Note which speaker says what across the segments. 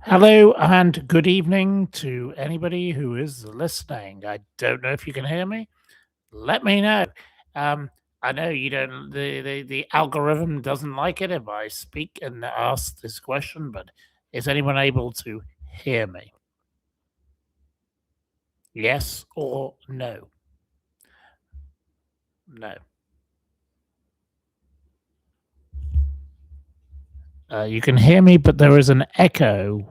Speaker 1: Hello and good evening to anybody who is listening. I don't know if you can hear me. Let me know. Um, I know you don't. The algorithm doesn't like it if I speak and ask this question, but is anyone able to hear me? Yes or no? No. You can hear me, but there is an echo.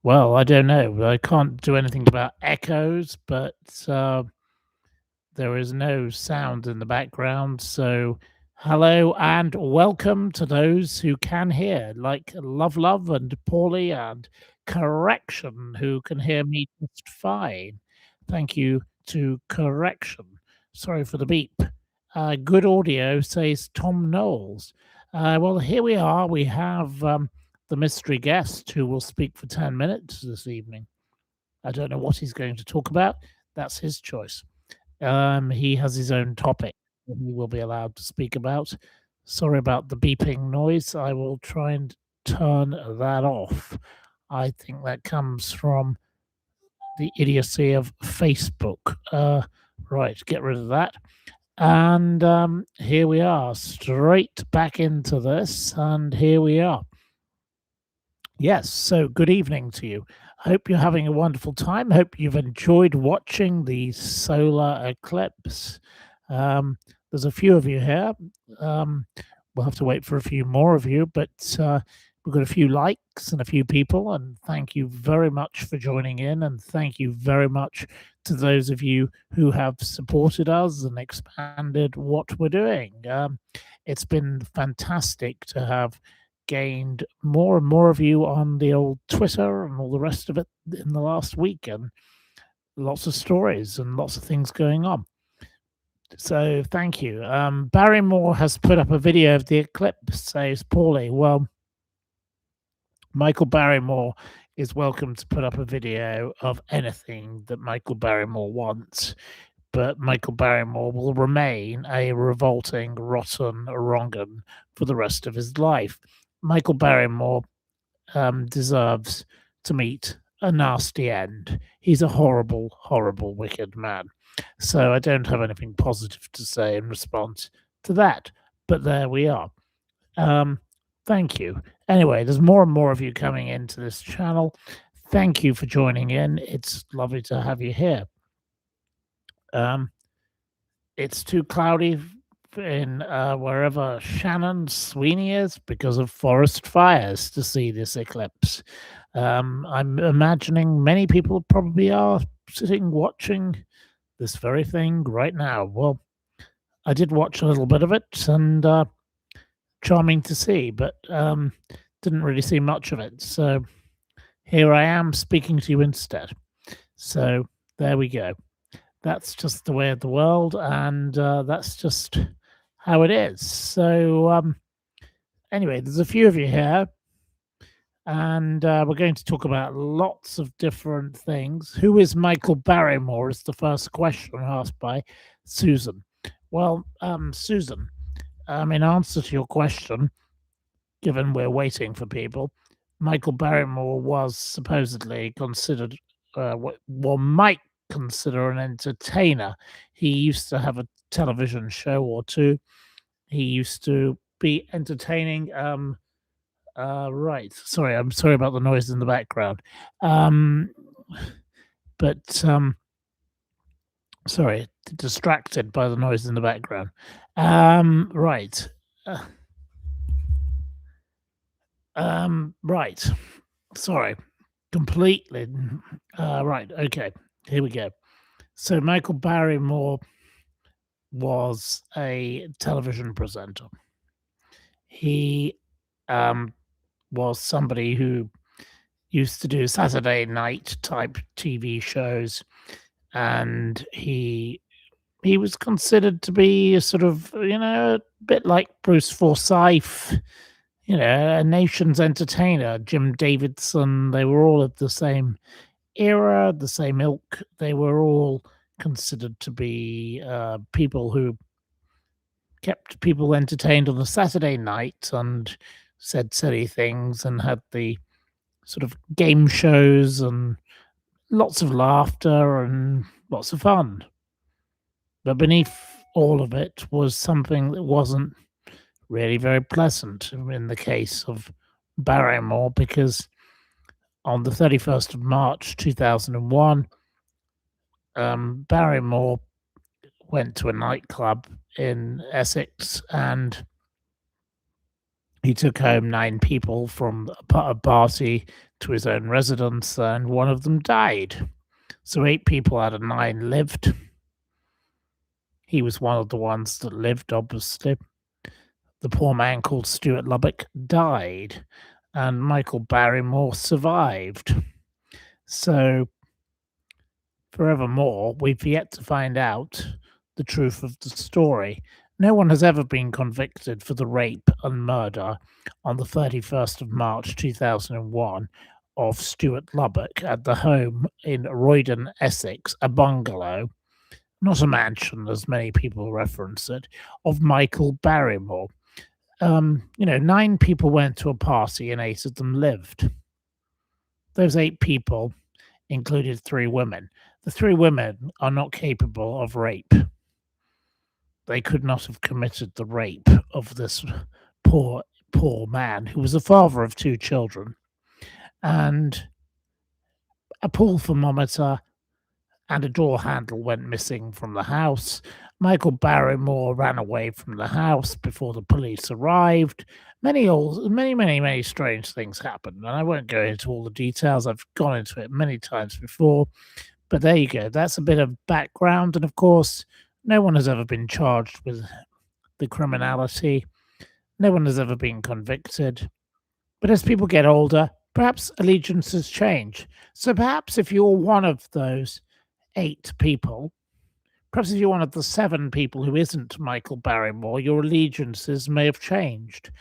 Speaker 1: Well, I don't know. I can't do anything about echoes, but there is no sound in the background. So, hello and welcome to those who can hear, like Love and Paulie and Correction, who can hear me just fine. Thank you to Correction. Sorry for the beep. Good audio, says Tom Knowles. Well, here we are. We have the mystery guest who will speak for 10 minutes this evening. I don't know what he's going to talk about. That's his choice. He has his own topic that he will be allowed to speak about. Sorry about the beeping noise. I will try and turn that off. I think that comes from the idiocy of Facebook. Right, get rid of that. And here we are, straight back into this. And here we are. Yes, so good evening to you. Hope you're having a wonderful time. Hope you've enjoyed watching the solar eclipse. There's a few of you here. Um, we'll have to wait for a few more of you, but we've got a few likes and a few people. And thank you very much for joining in. And thank you very much to those of you who have supported us and expanded what we're doing. It's been fantastic to have gained more and more of you on the old Twitter and all the rest of it in the last week, and lots of stories and lots of things going on. So thank you. Barrymore has put up a video of the eclipse, says Paulie. Well, Michael Barrymore is welcome to put up a video of anything that Michael Barrymore wants, but Michael Barrymore will remain a revolting, rotten wrongen for the rest of his life. Michael Barrymore deserves to meet a nasty end. He's a horrible, horrible, wicked man. So I don't have anything positive to say in response to that. But there we are. Thank you. Anyway, there's more and more of you coming into this channel. Thank you for joining in. It's lovely to have you here. It's too cloudy in wherever Shannon Sweeney is because of forest fires to see this eclipse. I'm imagining many people probably are sitting watching this very thing right now. Well, I did watch a little bit of it and charming to see, but didn't really see much of it. So here I am speaking to you instead. So there we go. That's just the way of the world, and that's just how it is. So anyway, there's a few of you here, and we're going to talk about lots of different things. Who is Michael Barrymore is the first question asked by Susan. Well, Susan, in answer to your question, given we're waiting for people, Michael Barrymore was supposedly considered what one might consider an entertainer. He used to have a television show or two. He used to be entertaining. Right. Sorry, I'm sorry about the noise in the background. But sorry, distracted by the noise in the background. Right. Right. Sorry. Completely. Right. Okay. Here we go. So Michael Barrymore was a television presenter. He was somebody who used to do Saturday night type TV shows, and he was considered to be a sort of, a bit like Bruce Forsyth, a nation's entertainer. Jim Davidson, they were all of the same era, the same ilk. They were all considered to be people who kept people entertained on a Saturday night and said silly things and had the sort of game shows and lots of laughter and lots of fun. But beneath all of it was something that wasn't really very pleasant in the case of Barrymore, because on the 31st of March 2001, Barrymore went to a nightclub in Essex and he took home 9 people from a party to his own residence, and one of them died. So 8 people out of 9 lived. He was one of the ones that lived, obviously. The poor man called Stuart Lubbock died, and Michael Barrymore survived. So, forevermore, we've yet to find out the truth of the story. No one has ever been convicted for the rape and murder on the 31st of March 2001 of Stuart Lubbock at the home in Roydon, Essex, a bungalow, not a mansion as many people reference it, of Michael Barrymore. 9 people went to a party and 8 of them lived. Those 8 people included 3 women. The 3 women are not capable of rape. They could not have committed the rape of this poor man who was the father of 2 children. And a pool thermometer and a door handle went missing from the house. Michael Barrymore ran away from the house before the police arrived. Many strange things happened, and I won't go into all the details. I've gone into it many times before, but there you go. That's a bit of background, and of course, no one has ever been charged with the criminality. No one has ever been convicted. But as people get older, perhaps allegiances change. So perhaps if you're one of those 8 people, perhaps if you're one of the 7 people who isn't Michael Barrymore, your allegiances may have changed.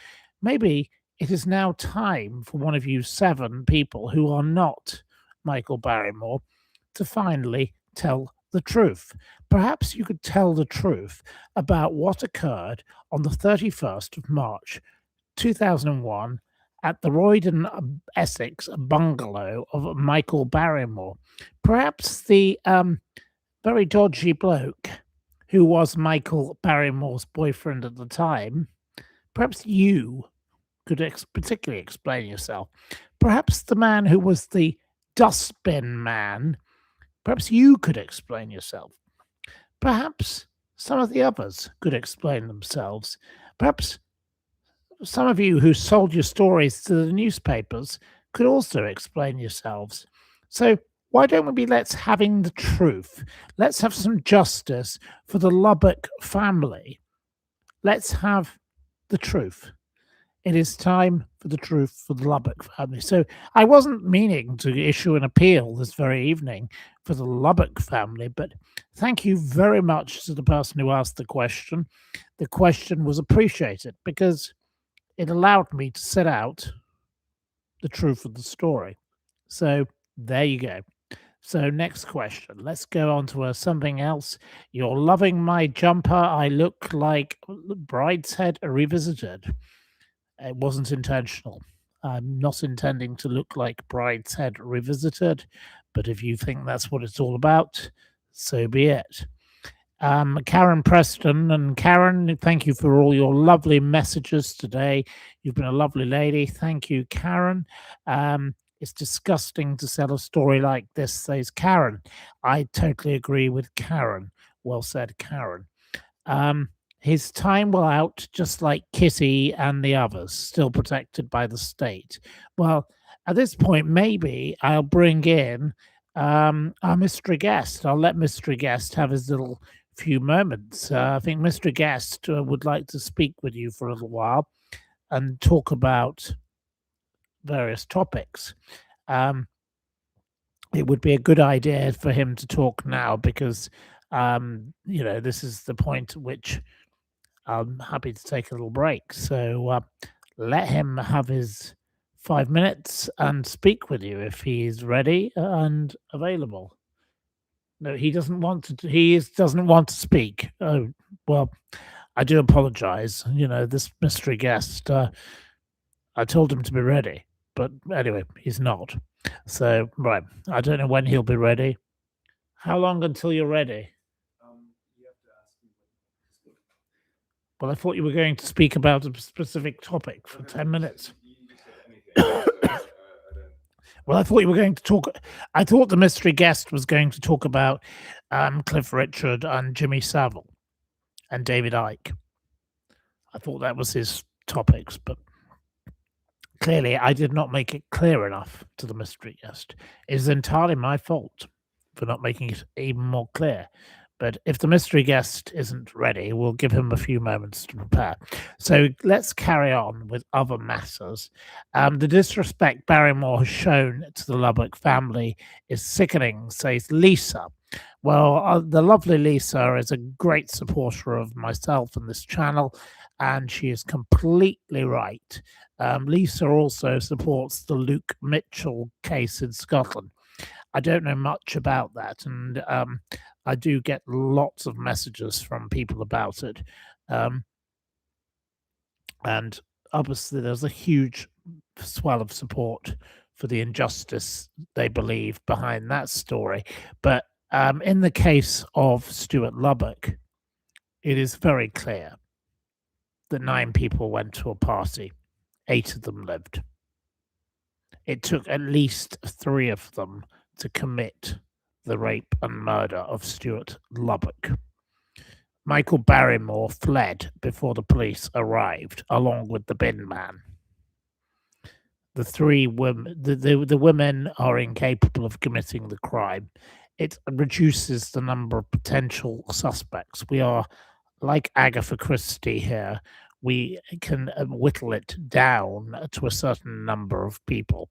Speaker 1: Maybe it is now time for one of you 7 people who are not Michael Barrymore to finally tell the truth. Perhaps you could tell the truth about what occurred on the 31st of March 2001 at the Roydon, Essex bungalow of Michael Barrymore. Perhaps the very dodgy bloke who was Michael Barrymore's boyfriend at the time, perhaps you could particularly explain yourself. Perhaps the man who was the dustbin man, perhaps you could explain yourself. Perhaps some of the others could explain themselves. Perhaps some of you who sold your stories to the newspapers could also explain yourselves. So why don't we be let's having the truth? Let's have some justice for the Lubbock family. Let's have the truth. It is time for the truth for the Lubbock family. So I wasn't meaning to issue an appeal this very evening for the Lubbock family, but thank you very much to the person who asked the question. The question was appreciated because it allowed me to set out the truth of the story. So there you go. So next question. Let's go on to something else. You're loving my jumper. I look like Brideshead Revisited. It wasn't intentional. I'm not intending to look like Brideshead Revisited, but if you think that's what it's all about, so be it. Karren Preston, and Karren, thank you for all your lovely messages today. You've been a lovely lady. Thank you, Karren. It's disgusting to sell a story like this, says Karren. I totally agree with Karren. Well said, Karren. His time will out, just like Kitty and the others, still protected by the state. Well, at this point, maybe I'll bring in our mystery guest. I'll let mystery guest have his little few moments. I think Mr. Guest would like to speak with you for a little while and talk about various topics. It would be a good idea for him to talk now because, this is the point at which I'm happy to take a little break. So let him have his 5 minutes and speak with you if he's ready and available. No, he doesn't want to. Doesn't want to speak. Oh well, I do apologise. This mystery guest. I told him to be ready, but anyway, he's not. So, right, I don't know when he'll be ready. How long until you're ready? Well, I thought you were going to speak about a specific topic for 10 minutes. Well, I thought you were going to talk. I thought the mystery guest was going to talk about Cliff Richard and Jimmy Savile and David Icke. I thought that was his topics, but clearly I did not make it clear enough to the mystery guest. It is entirely my fault for not making it even more clear. But if the mystery guest isn't ready, we'll give him a few moments to prepare. So let's carry on with other matters. The disrespect Barrymore has shown to the Lubbock family is sickening, says Lisa. Well, the lovely Lisa is a great supporter of myself and this channel, and she is completely right. Lisa also supports the Luke Mitchell case in Scotland. I don't know much about that, and I do get lots of messages from people about it. And obviously, there's a huge swell of support for the injustice they believe behind that story. But in the case of Stuart Lubbock, it is very clear that 9 people went to a party, 8 of them lived. It took at least 3 of them to commit the rape and murder of Stuart Lubbock. Michael Barrymore fled before the police arrived, along with the bin man. The 3 women, the women are incapable of committing the crime. It reduces the number of potential suspects. We are like Agatha Christie here. We can whittle it down to a certain number of people.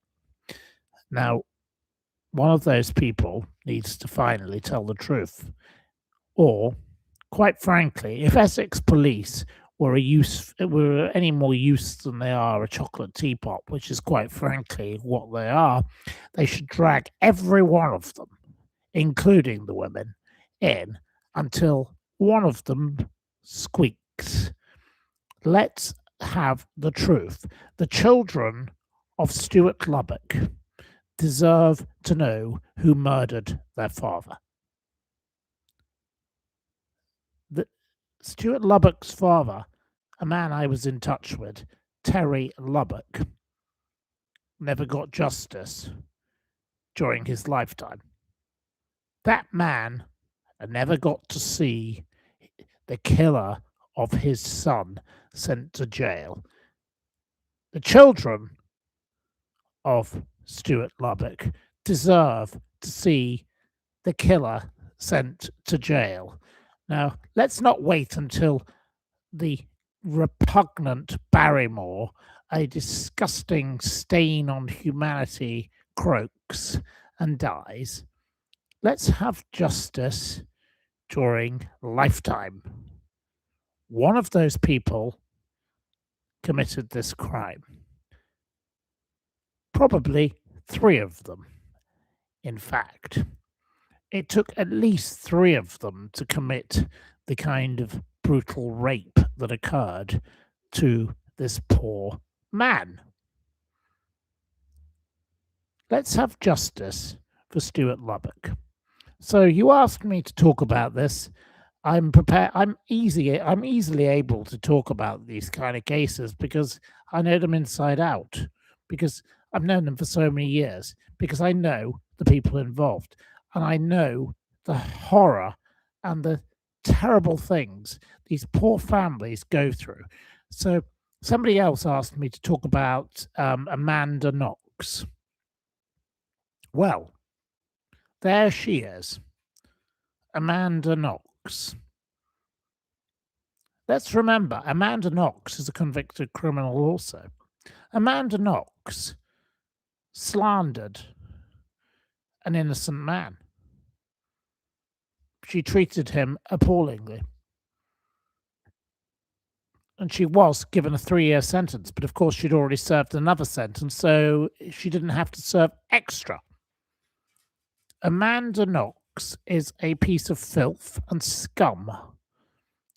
Speaker 1: Now, one of those people needs to finally tell the truth. Or, quite frankly, if Essex police were any more use than they are a chocolate teapot, which is quite frankly what they are, they should drag every one of them, including the women, in until one of them squeaks. Let's have the truth. The children of Stuart Lubbock deserve to know who murdered their father. Stuart Lubbock's father, a man I was in touch with, Terry Lubbock, never got justice during his lifetime. That man never got to see the killer of his son sent to jail. The children of Stuart Lubbock deserve to see the killer sent to jail. Now, let's not wait until the repugnant Barrymore, a disgusting stain on humanity, croaks and dies. Let's have justice during lifetime. One of those people committed this crime. Probably 3 of them, in fact. It took at least 3 of them to commit the kind of brutal rape that occurred to this poor man. Let's have justice for Stuart Lubbock. So you asked me to talk about this. I'm prepared. I'm easily able to talk about these kind of cases because I know them inside out, because I've known them for so many years, because I know the people involved, and I know the horror and the terrible things these poor families go through. So somebody else asked me to talk about Amanda Knox. Well, there she is, Amanda Knox. Let's remember, Amanda Knox is a convicted criminal also. Amanda Knox slandered an innocent man. She treated him appallingly. And she was given a 3-year sentence, but of course she'd already served another sentence, so she didn't have to serve extra. Amanda Knox is a piece of filth and scum,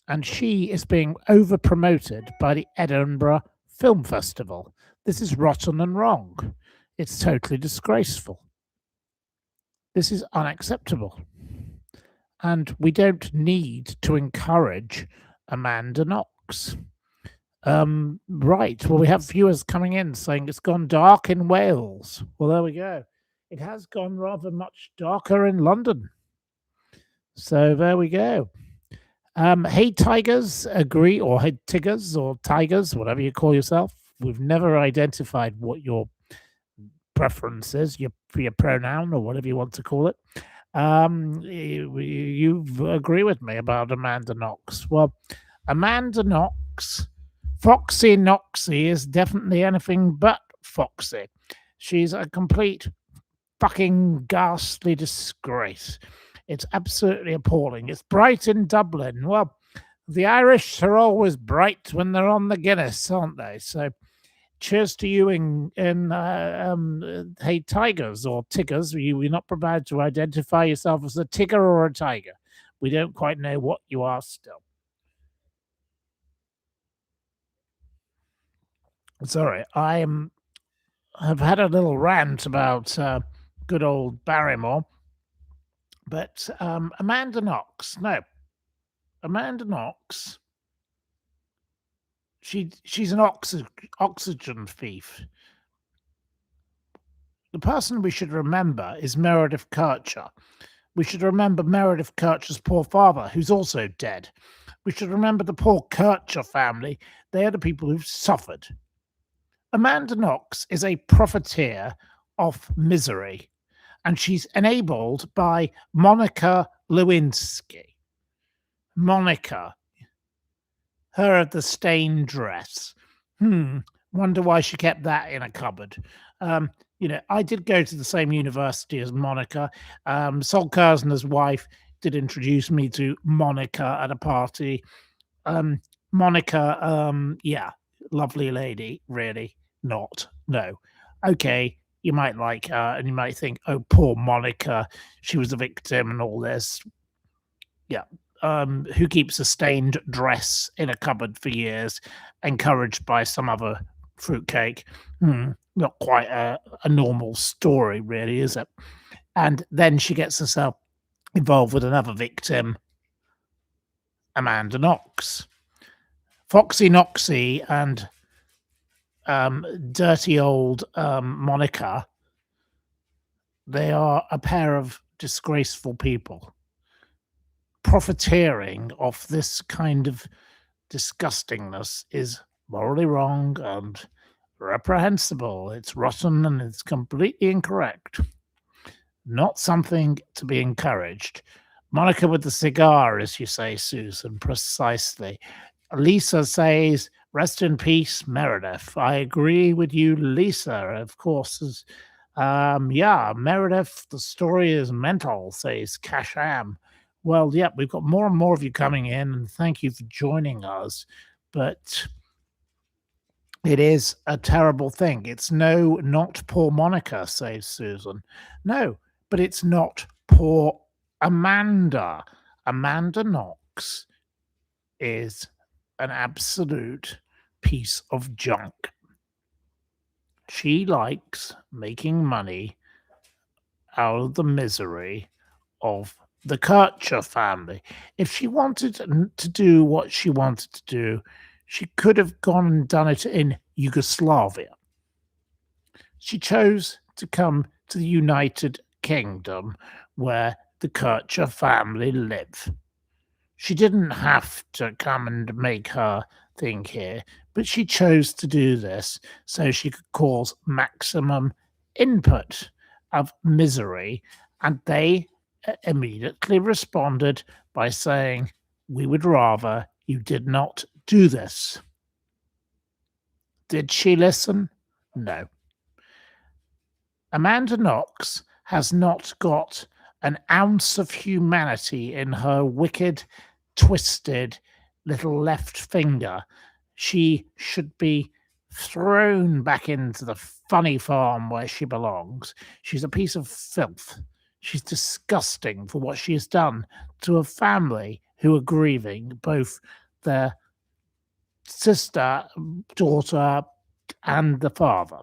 Speaker 1: and she is being over-promoted by the Edinburgh Film Festival. This is rotten and wrong. It's totally disgraceful. This is unacceptable. And we don't need to encourage Amanda Knox. Right. Well, we have viewers coming in saying it's gone dark in Wales. Well, there we go. It has gone rather much darker in London. So there we go. Hey, Tigers, agree, or hey, Tigers, or Tigers, whatever you call yourself. We've never identified what your preference is, for your pronoun, or whatever you want to call it. You agree with me about Amanda Knox. Well, Amanda Knox, Foxy Knoxy, is definitely anything but Foxy. She's a complete fucking ghastly disgrace. It's absolutely appalling. It's bright in Dublin. Well, the Irish are always bright when they're on the Guinness, aren't they? So cheers to you in hey, Tigers or Tiggers. You're not prepared to identify yourself as a Tigger or a Tiger. We don't quite know what you are still. Sorry, have had a little rant about good old Barrymore, but Amanda Knox, no, Amanda Knox, she's an oxygen thief. The person we should remember is Meredith Kercher. We should remember Meredith Kercher's poor father, who's also dead. We should remember the poor Kercher family. They are the people who've suffered. Amanda Knox is a profiteer of misery, and she's enabled by Monica Lewinsky. Monica, her of the stained dress. Wonder why she kept that in a cupboard. I did go to the same university as Monica. Sol Kersner's wife did introduce me to Monica at a party. Monica, yeah, lovely lady, really not. No. Okay, you might like her and you might think, oh, poor Monica, she was a victim and all this. Yeah. Who keeps a stained dress in a cupboard for years, encouraged by some other fruitcake. Not quite a normal story, really, is it? And then she gets herself involved with another victim, Amanda Knox. Foxy Knoxy and dirty old Monica, they are a pair of disgraceful people, profiteering off this kind of disgustingness is morally wrong and reprehensible. It's rotten and it's completely incorrect. Not something to be encouraged. Monica with the cigar, as you say, Susan, precisely. Lisa says, rest in peace, Meredith. I agree with you, Lisa, of course. Yeah, Meredith, the story is mental, says Casham. Well, yeah, we've got more and more of you coming in, and thank you for joining us. But it is a terrible thing. It's not poor Monica, says Susan. No, but it's not poor Amanda. Amanda Knox is an absolute piece of junk. She likes making money out of the misery of the Kercher family. If she wanted to do what she wanted to do, she could have gone and done it in Yugoslavia. She chose to come to the United Kingdom, where the Kercher family live. She didn't have to come and make her thing here, but she chose to do this so she could cause maximum input of misery, and they immediately responded by saying, we would rather you did not do this. Did she listen? No. Amanda Knox has not got an ounce of humanity in her wicked, twisted little left finger. She should be thrown back into the funny farm where she belongs. She's a piece of filth. She's disgusting for what she has done to a family who are grieving both their sister, daughter, and the father.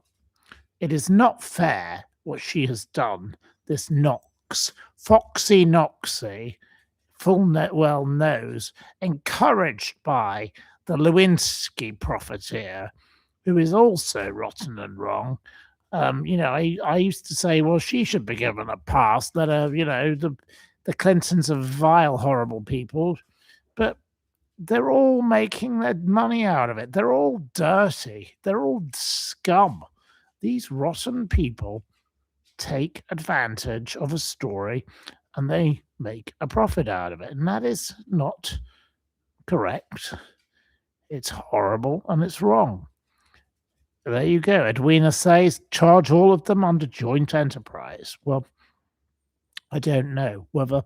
Speaker 1: It is not fair what she has done, this Knox, Foxy Noxy, well knows, encouraged by the Lewinsky profiteer, who is also rotten and wrong. I used to say, well, she should be given a pass. Let her, the Clintons are vile, horrible people, but they're all making their money out of it. They're all dirty. They're all scum. These rotten people take advantage of a story and they make a profit out of it. And that is not correct. It's horrible and it's wrong. There you go. Edwina says, charge all of them under joint enterprise. Well, I don't know whether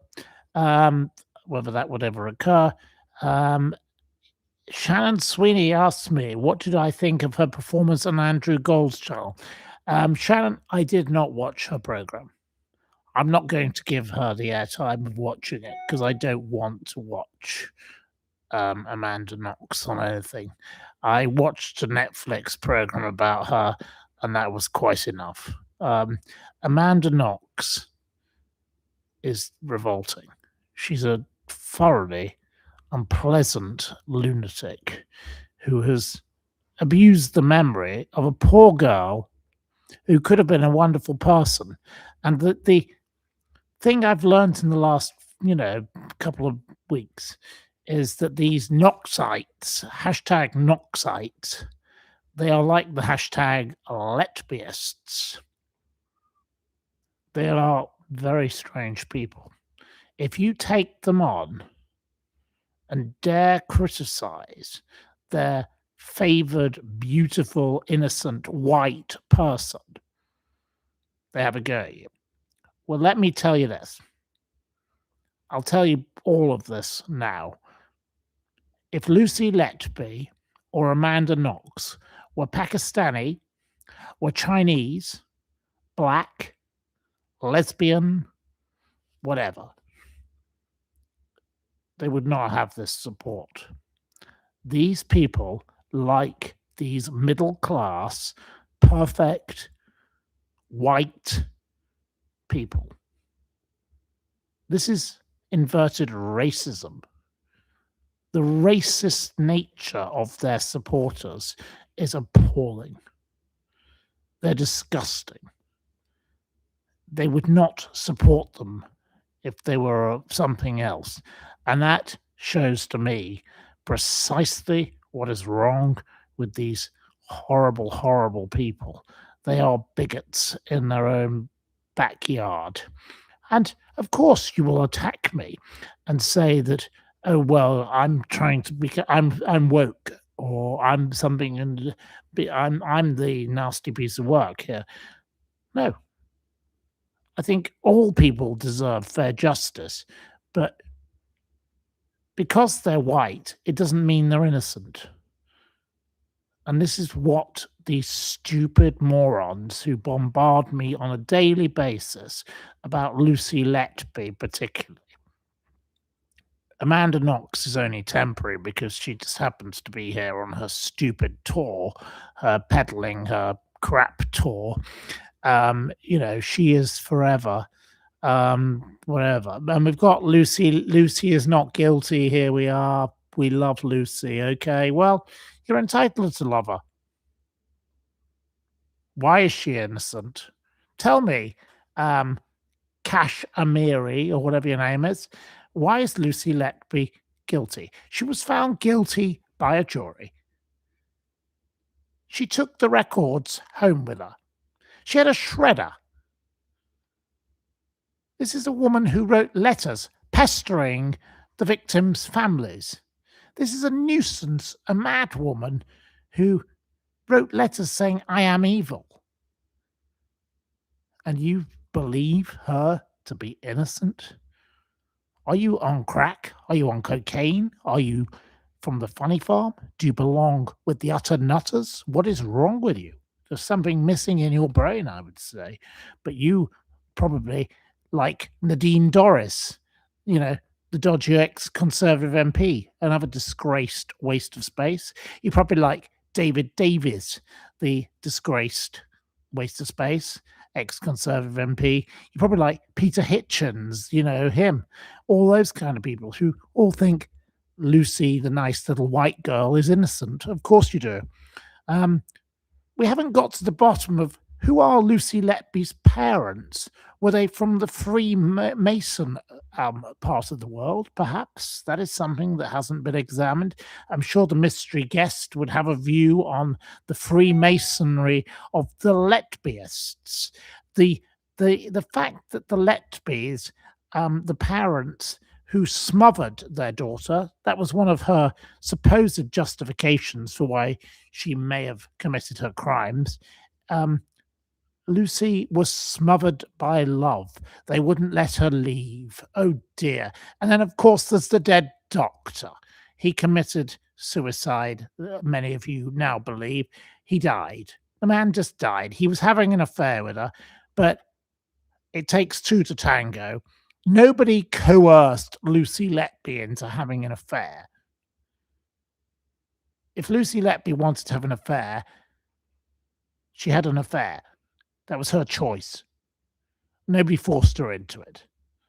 Speaker 1: that would ever occur. Shannon Sweeney asked me, what did I think of her performance on Andrew Gold's channel? Shannon, I did not watch her program. I'm not going to give her the airtime of watching it because I don't want to watch Amanda Knox on anything. I watched a Netflix program about her, and that was quite enough. Amanda Knox is revolting. She's a thoroughly unpleasant lunatic who has abused the memory of a poor girl who could have been a wonderful person. And the thing I've learned in the last, couple of weeks is that these Knoxites, hashtag Knoxites, they are like the hashtag Letbeists. They are very strange people. If you take them on and dare criticize their favored, beautiful, innocent, white person, they have a go at you. Well, let me tell you this. I'll tell you all of this now. If Lucy Letby or Amanda Knox were Pakistani, were Chinese, black, lesbian, whatever, they would not have this support. These people like these middle-class, perfect, white people. This is inverted racism. The racist nature of their supporters is appalling. They're disgusting. They would not support them if they were something else. And that shows to me precisely what is wrong with these horrible, horrible people. They are bigots in their own backyard. And of course you will attack me and say that, oh, well, I'm trying to be, I'm woke, or I'm something, and I'm the nasty piece of work here. No. I think all people deserve fair justice, but because they're white, it doesn't mean they're innocent. And this is what these stupid morons who bombard me on a daily basis about Lucy Letby particularly. Amanda Knox is only temporary because she just happens to be here on her stupid tour, peddling her crap tour. She is forever. Whatever. And we've got Lucy. Lucy is not guilty. Here we are. We love Lucy. Okay. Well, you're entitled to love her. Why is she innocent? Tell me, Cash Amiri, or whatever your name is. Why is Lucy Letby guilty? She was found guilty by a jury. She took the records home with her. She had a shredder. This is a woman who wrote letters pestering the victims' families. This is a nuisance, a mad woman who wrote letters saying, I am evil. And you believe her to be innocent? Are you on crack? Are you on cocaine? Are you from the funny farm? Do you belong with the utter nutters? What is wrong with you? There's something missing in your brain, I would say. But you probably like Nadine Dorris, the dodgy ex-Conservative MP, another disgraced waste of space. You probably like David Davies, the disgraced waste of space, ex-Conservative MP. You probably like Peter Hitchens, him. All those kind of people who all think Lucy, the nice little white girl, is innocent. Of course you do. We haven't got to the bottom of who are Lucy Letby's parents. Were they from the Freemason part of the world, perhaps? That is something that hasn't been examined. I'm sure the mystery guest would have a view on the Freemasonry of the Letbyists. The fact that the Letbys, the parents who smothered their daughter, that was one of her supposed justifications for why she may have committed her crimes. Lucy was smothered by love. They wouldn't let her leave. Oh dear. And then, of course, there's the dead doctor. He committed suicide, many of you now believe. He died. The man just died. He was having an affair with her, but it takes two to tango. Nobody coerced Lucy Letby into having an affair. If Lucy Letby wanted to have an affair, she had an affair. That was her choice. Nobody forced her into it.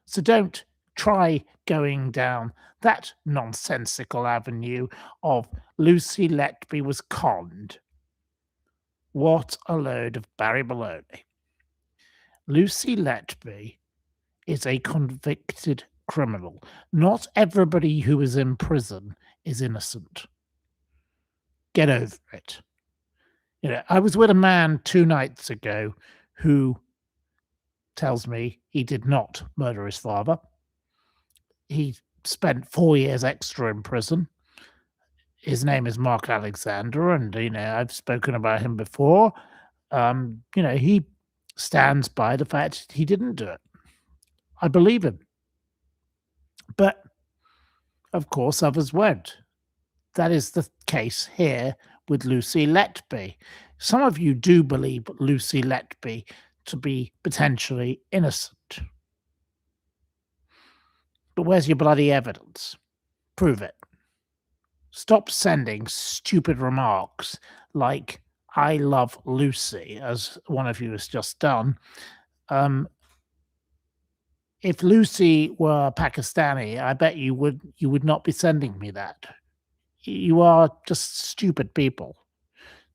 Speaker 1: So don't try going down that nonsensical avenue of Lucy Letby was conned. What a load of Barry baloney. Lucy Letby is a convicted criminal. Not everybody who is in prison is innocent. Get over it. I was with a man 2 nights ago who tells me he did not murder his father. He spent 4 years extra in prison. His name is Mark Alexander, and, I've spoken about him before. He stands by the fact he didn't do it. I believe him. But, of course, others won't. That is the case here with Lucy Letby. Some of you do believe Lucy Letby to be potentially innocent. But where's your bloody evidence? Prove it. Stop sending stupid remarks like, I love Lucy, as one of you has just done. If Lucy were Pakistani, I bet you would not be sending me that. You are just stupid people.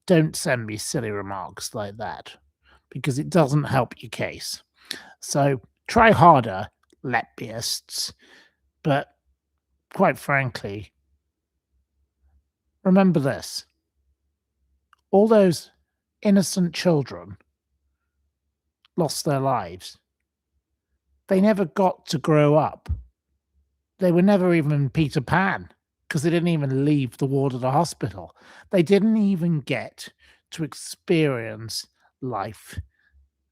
Speaker 1: Don't send me silly remarks like that, because it doesn't help your case. So try harder, Letbyists. But quite frankly, remember this. All those innocent children lost their lives. They never got to grow up. They were never even Peter Pan, because they didn't even leave the ward of the hospital. They didn't even get to experience life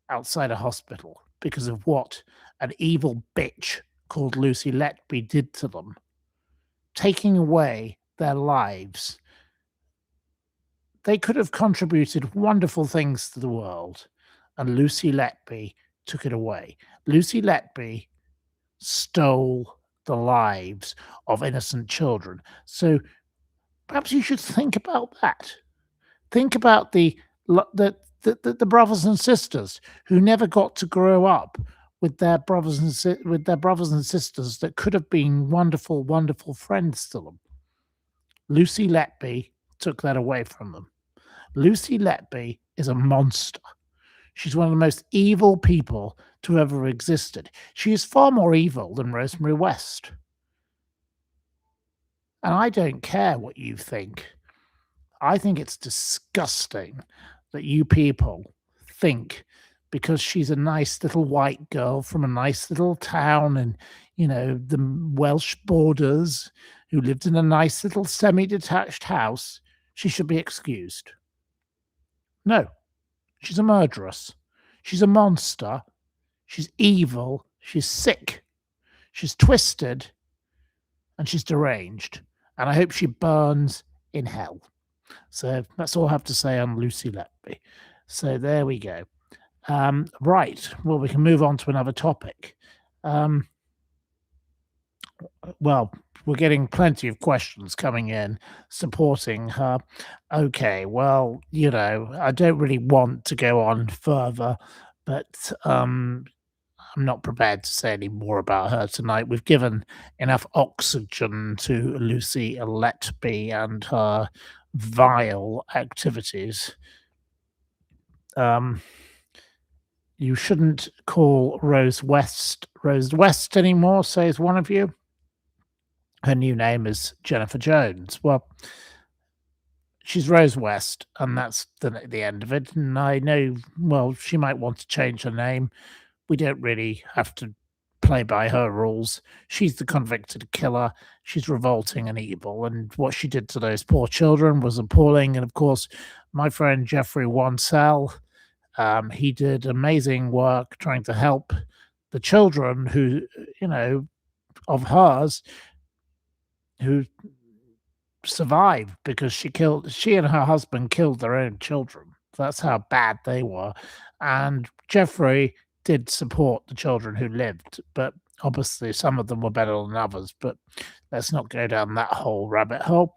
Speaker 1: outside a hospital because of what an evil bitch called Lucy Letby did to them, taking away their lives. They could have contributed wonderful things to the world, and Lucy Letby took it away. Lucy Letby stole the lives of innocent children. So perhaps you should think about that. Think about the brothers and sisters who never got to grow up with their brothers and sisters that could have been wonderful, wonderful friends to them. Lucy Letby took that away from them. Lucy Letby is a monster. She's one of the most evil people to ever existed. She is far more evil than Rosemary West. And I don't care what you think. I think it's disgusting that you people think because she's a nice little white girl from a nice little town in, the Welsh borders who lived in a nice little semi-detached house, she should be excused. No. She's a murderess. She's a monster. She's evil. She's sick. She's twisted. And she's deranged. And I hope she burns in hell. So that's all I have to say on Lucy Letby. So there we go. Right. Well, we can move on to another topic. Well, we're getting plenty of questions coming in supporting her. Okay, well, I don't really want to go on further, but I'm not prepared to say any more about her tonight. We've given enough oxygen to Lucy Letby and her vile activities. Um, you shouldn't call Rose West anymore, says one of you. Her new name is Jennifer Jones. Well, she's Rose West, and that's the end of it. And I know, well, she might want to change her name. We don't really have to play by her rules. She's the convicted killer. She's revolting and evil, and what she did to those poor children was appalling. And of course, my friend Jeffrey Wansell, he did amazing work trying to help the children who, of hers, who survived because she and her husband killed their own children. That's how bad they were. And Jeffrey did support the children who lived, but obviously some of them were better than others. But let's not go down that whole rabbit hole.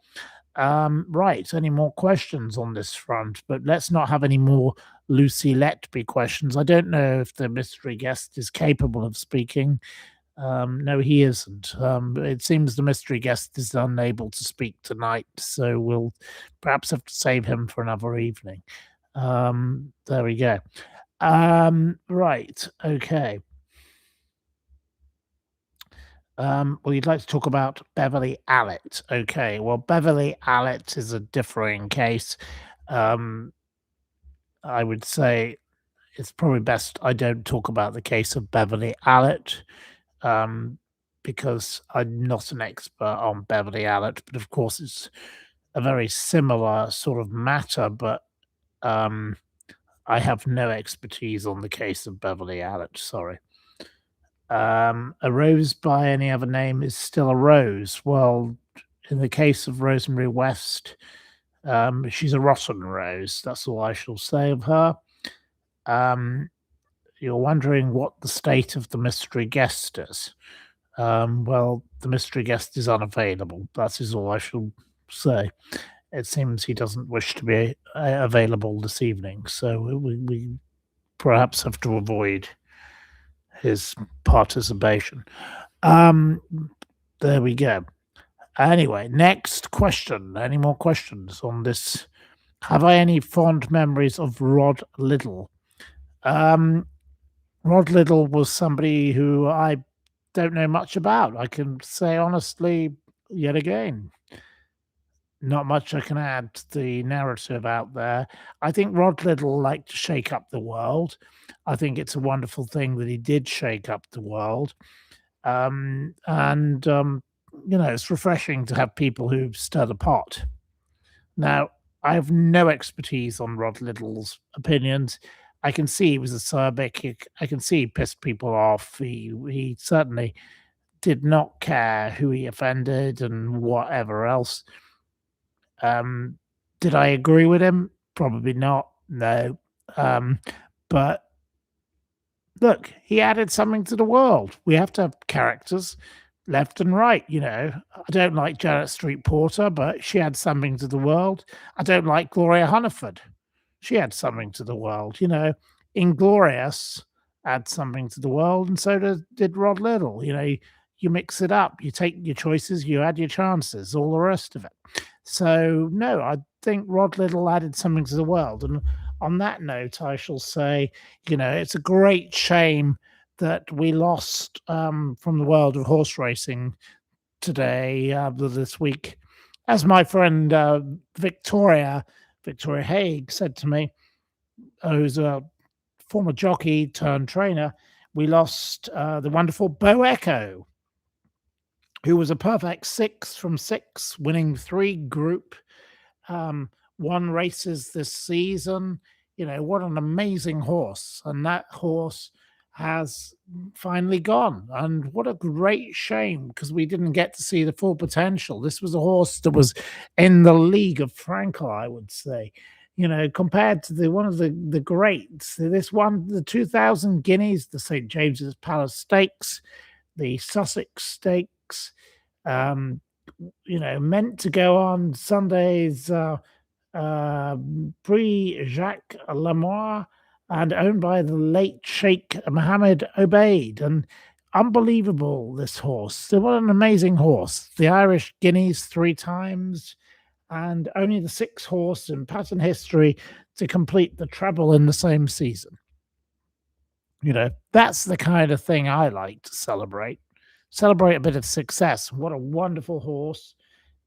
Speaker 1: Right, any more questions on this front? But let's not have any more Lucy Letby questions. I don't know if the mystery guest is capable of speaking. No, he isn't. It seems the mystery guest is unable to speak tonight, so we'll perhaps have to save him for another evening. There we go. Right, okay. Well, you'd like to talk about Beverly Allett. Okay, well, Beverly Allett is a differing case. I would say it's probably best I don't talk about the case of Beverly Allett, because I'm not an expert on Beverly Allett, but of course it's a very similar sort of matter, but I have no expertise on the case of Beverly Allett, sorry. A rose by any other name is still a rose. Well, in the case of Rosemary West, she's a rotten rose. That's all I shall say of her. You're wondering what the state of the mystery guest is. Well, the mystery guest is unavailable. That is all I shall say. It seems he doesn't wish to be available this evening, so we perhaps have to avoid his participation. There we go. Anyway, next question. Any more questions on this? Have I any fond memories of Rod Liddell? Rod Liddell was somebody who I don't know much about. I can say honestly, yet again, not much I can add to the narrative out there. I think Rod Liddell liked to shake up the world. I think it's a wonderful thing that he did shake up the world. It's refreshing to have people who stir the pot. Now, I have no expertise on Rod Liddell's opinions. I can see he was acerbic. I can see he pissed people off. He certainly did not care who he offended and whatever else. Did I agree with him? Probably not. No. But look, he added something to the world. We have to have characters left and right, I don't like Janet Street Porter, but she had something to the world. I don't like Gloria Hunniford. She had something to the world, Inglorious had something to the world, and so did Rod Liddell. You mix it up, you take your choices, you add your chances, all the rest of it. So, no, I think Rod Liddell added something to the world. And on that note, I shall say, it's a great shame that we lost from the world of horse racing today, this week. As my friend Victoria Haig said to me, who's a former jockey turned trainer, we lost the wonderful Bo Echo, who was a perfect 6 from 6, winning 3 Group 1 races this season. What an amazing horse. And that horse has finally gone. And what a great shame, because we didn't get to see the full potential. This was a horse that was in the league of Frankel, I would say. Compared to one of the greats. This won the 2,000 guineas, the St. James's Palace Stakes, the Sussex Stakes, 6. Um, meant to go on Sundays, pre Jacques Lamoire, and owned by the late Sheikh Mohammed Obeid. And unbelievable, this horse. What an amazing horse. The Irish Guineas 3 times, and only the 6th horse in pattern history to complete the treble in the same season. That's the kind of thing I like to celebrate. Celebrate a bit of success. What a wonderful horse.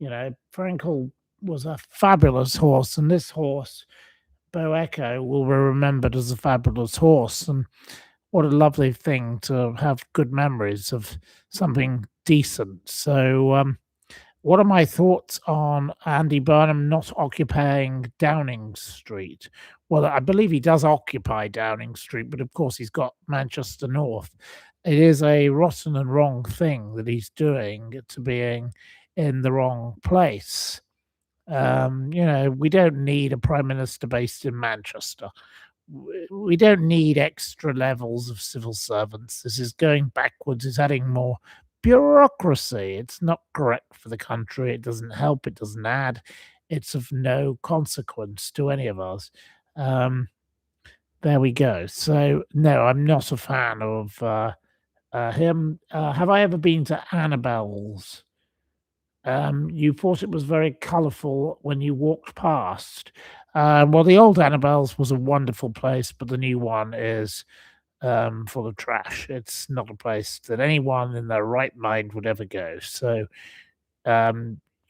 Speaker 1: Frankel was a fabulous horse, and this horse, Bo Echo, will be remembered as a fabulous horse. And what a lovely thing to have good memories of something decent. So, what are my thoughts on Andy Burnham not occupying Downing Street? Well, I believe he does occupy Downing Street, but of course he's got Manchester North. It is a rotten and wrong thing that he's doing to being in the wrong place. We don't need a prime minister based in Manchester. We don't need extra levels of civil servants. This is going backwards. It's adding more bureaucracy. It's not correct for the country. It doesn't help. It doesn't add. It's of no consequence to any of us. There we go. So, no, I'm not a fan of him. Have I ever been to Annabelle's? You thought it was very colourful when you walked past. Well, the old Annabelle's was a wonderful place, but the new one is full of trash. It's not a place that anyone in their right mind would ever go. So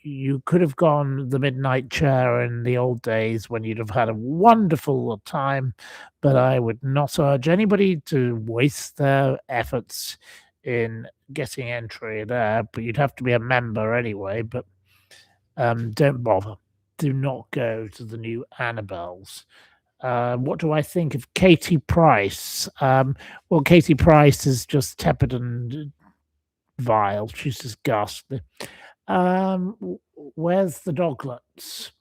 Speaker 1: you could have gone the midnight chair in the old days when you'd have had a wonderful time, but I would not urge anybody to waste their efforts in getting entry there. But you'd have to be a member anyway. But don't bother. Do not go to the new Annabelle's. What do I think of Katie Price? Well, Katie Price is just tepid and vile. She's just ghastly. Where's the doglets?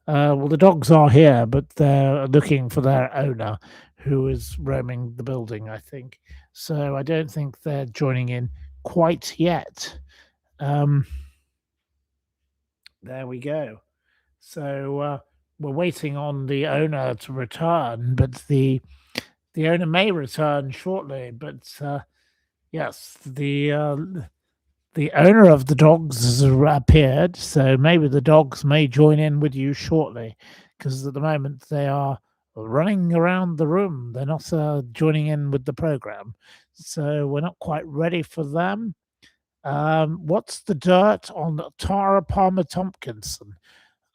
Speaker 1: Well, the dogs are here, but they're looking for their owner, who is roaming the building, I think. So I don't think they're joining in quite yet. There we go. So we're waiting on the owner to return, but the owner may return shortly. But yes, the owner of the dogs has appeared, so maybe the dogs may join in with you shortly, because at the moment they are running around the room. They're not joining in with the program, so we're not quite ready for them. What's the dirt on Tara Palmer Tompkinson?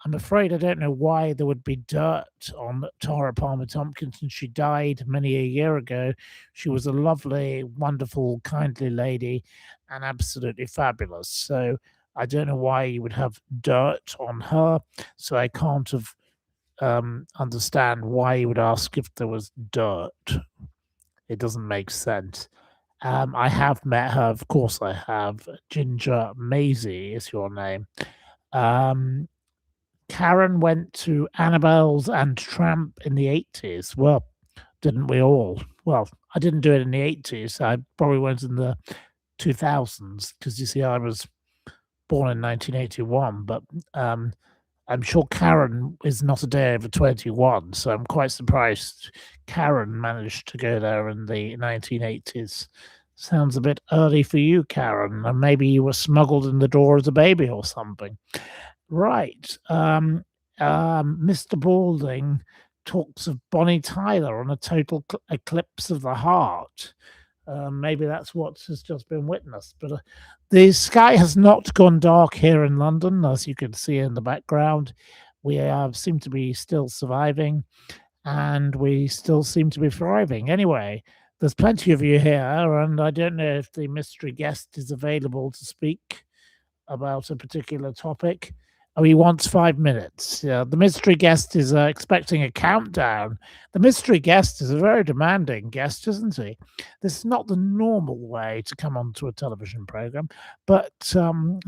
Speaker 1: I'm afraid I don't know why there would be dirt on Tara Palmer Tompkinson. She died many a year ago. She was a lovely, wonderful, kindly lady and absolutely fabulous. So I don't know why you would have dirt on her. So I can't understand why you would ask if there was dirt. It doesn't make sense. I have met her, of course I have. Ginger Maisie is your name. Karren went to Annabelle's and Tramp in the 80s. Well, didn't we all? Well, I didn't do it in the 80s. I probably went in the 2000s because, you see, I was born in 1981. But I'm sure Karren is not a day over 21. So I'm quite surprised Karren managed to go there in the 1980s. Sounds a bit early for you, Karren. And maybe you were smuggled in the door as a baby or something. Right. Mr. Balding talks of Bonnie Tyler on a total eclipse of the heart. Maybe that's what has just been witnessed. But the sky has not gone dark here in London, as you can see in the background. We seem to be still surviving, and we still seem to be thriving. Anyway, there's plenty of you here, and I don't know if the mystery guest is available to speak about a particular topic. Oh, he wants 5 minutes. Yeah, the mystery guest is expecting a countdown. The mystery guest is a very demanding guest, isn't he? This is not the normal way to come onto a television program. But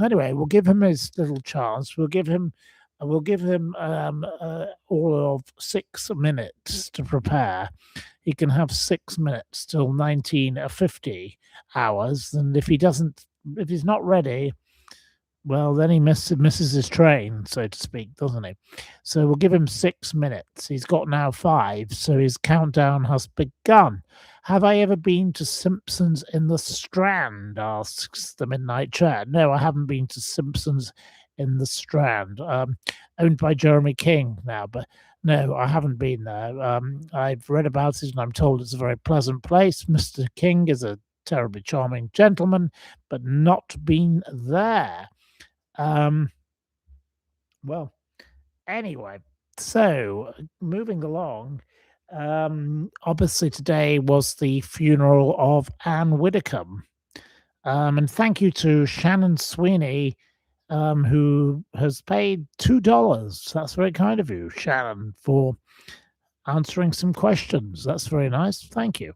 Speaker 1: anyway, we'll give him his little chance. We'll give him all of 6 minutes to prepare. He can have 6 minutes till 19:50 hours, and if he doesn't if he's not ready, well, then he misses his train, so to speak, doesn't he? So we'll give him 6 minutes. He's got now 5, so his countdown has begun. Have I ever been to Simpsons in the Strand? Asks the Midnight Chair. No, I haven't been to Simpsons in the Strand. Owned by Jeremy King now, but no, I haven't been there. I've read about it and I'm told it's a very pleasant place. Mr. King is a terribly charming gentleman, but not been there. Well, anyway, so moving along, obviously today was the funeral of Anne Widdecombe. And thank you to Shannon Sweeney, who has paid $2. That's very kind of you, Shannon, for answering some questions. That's very nice. Thank you.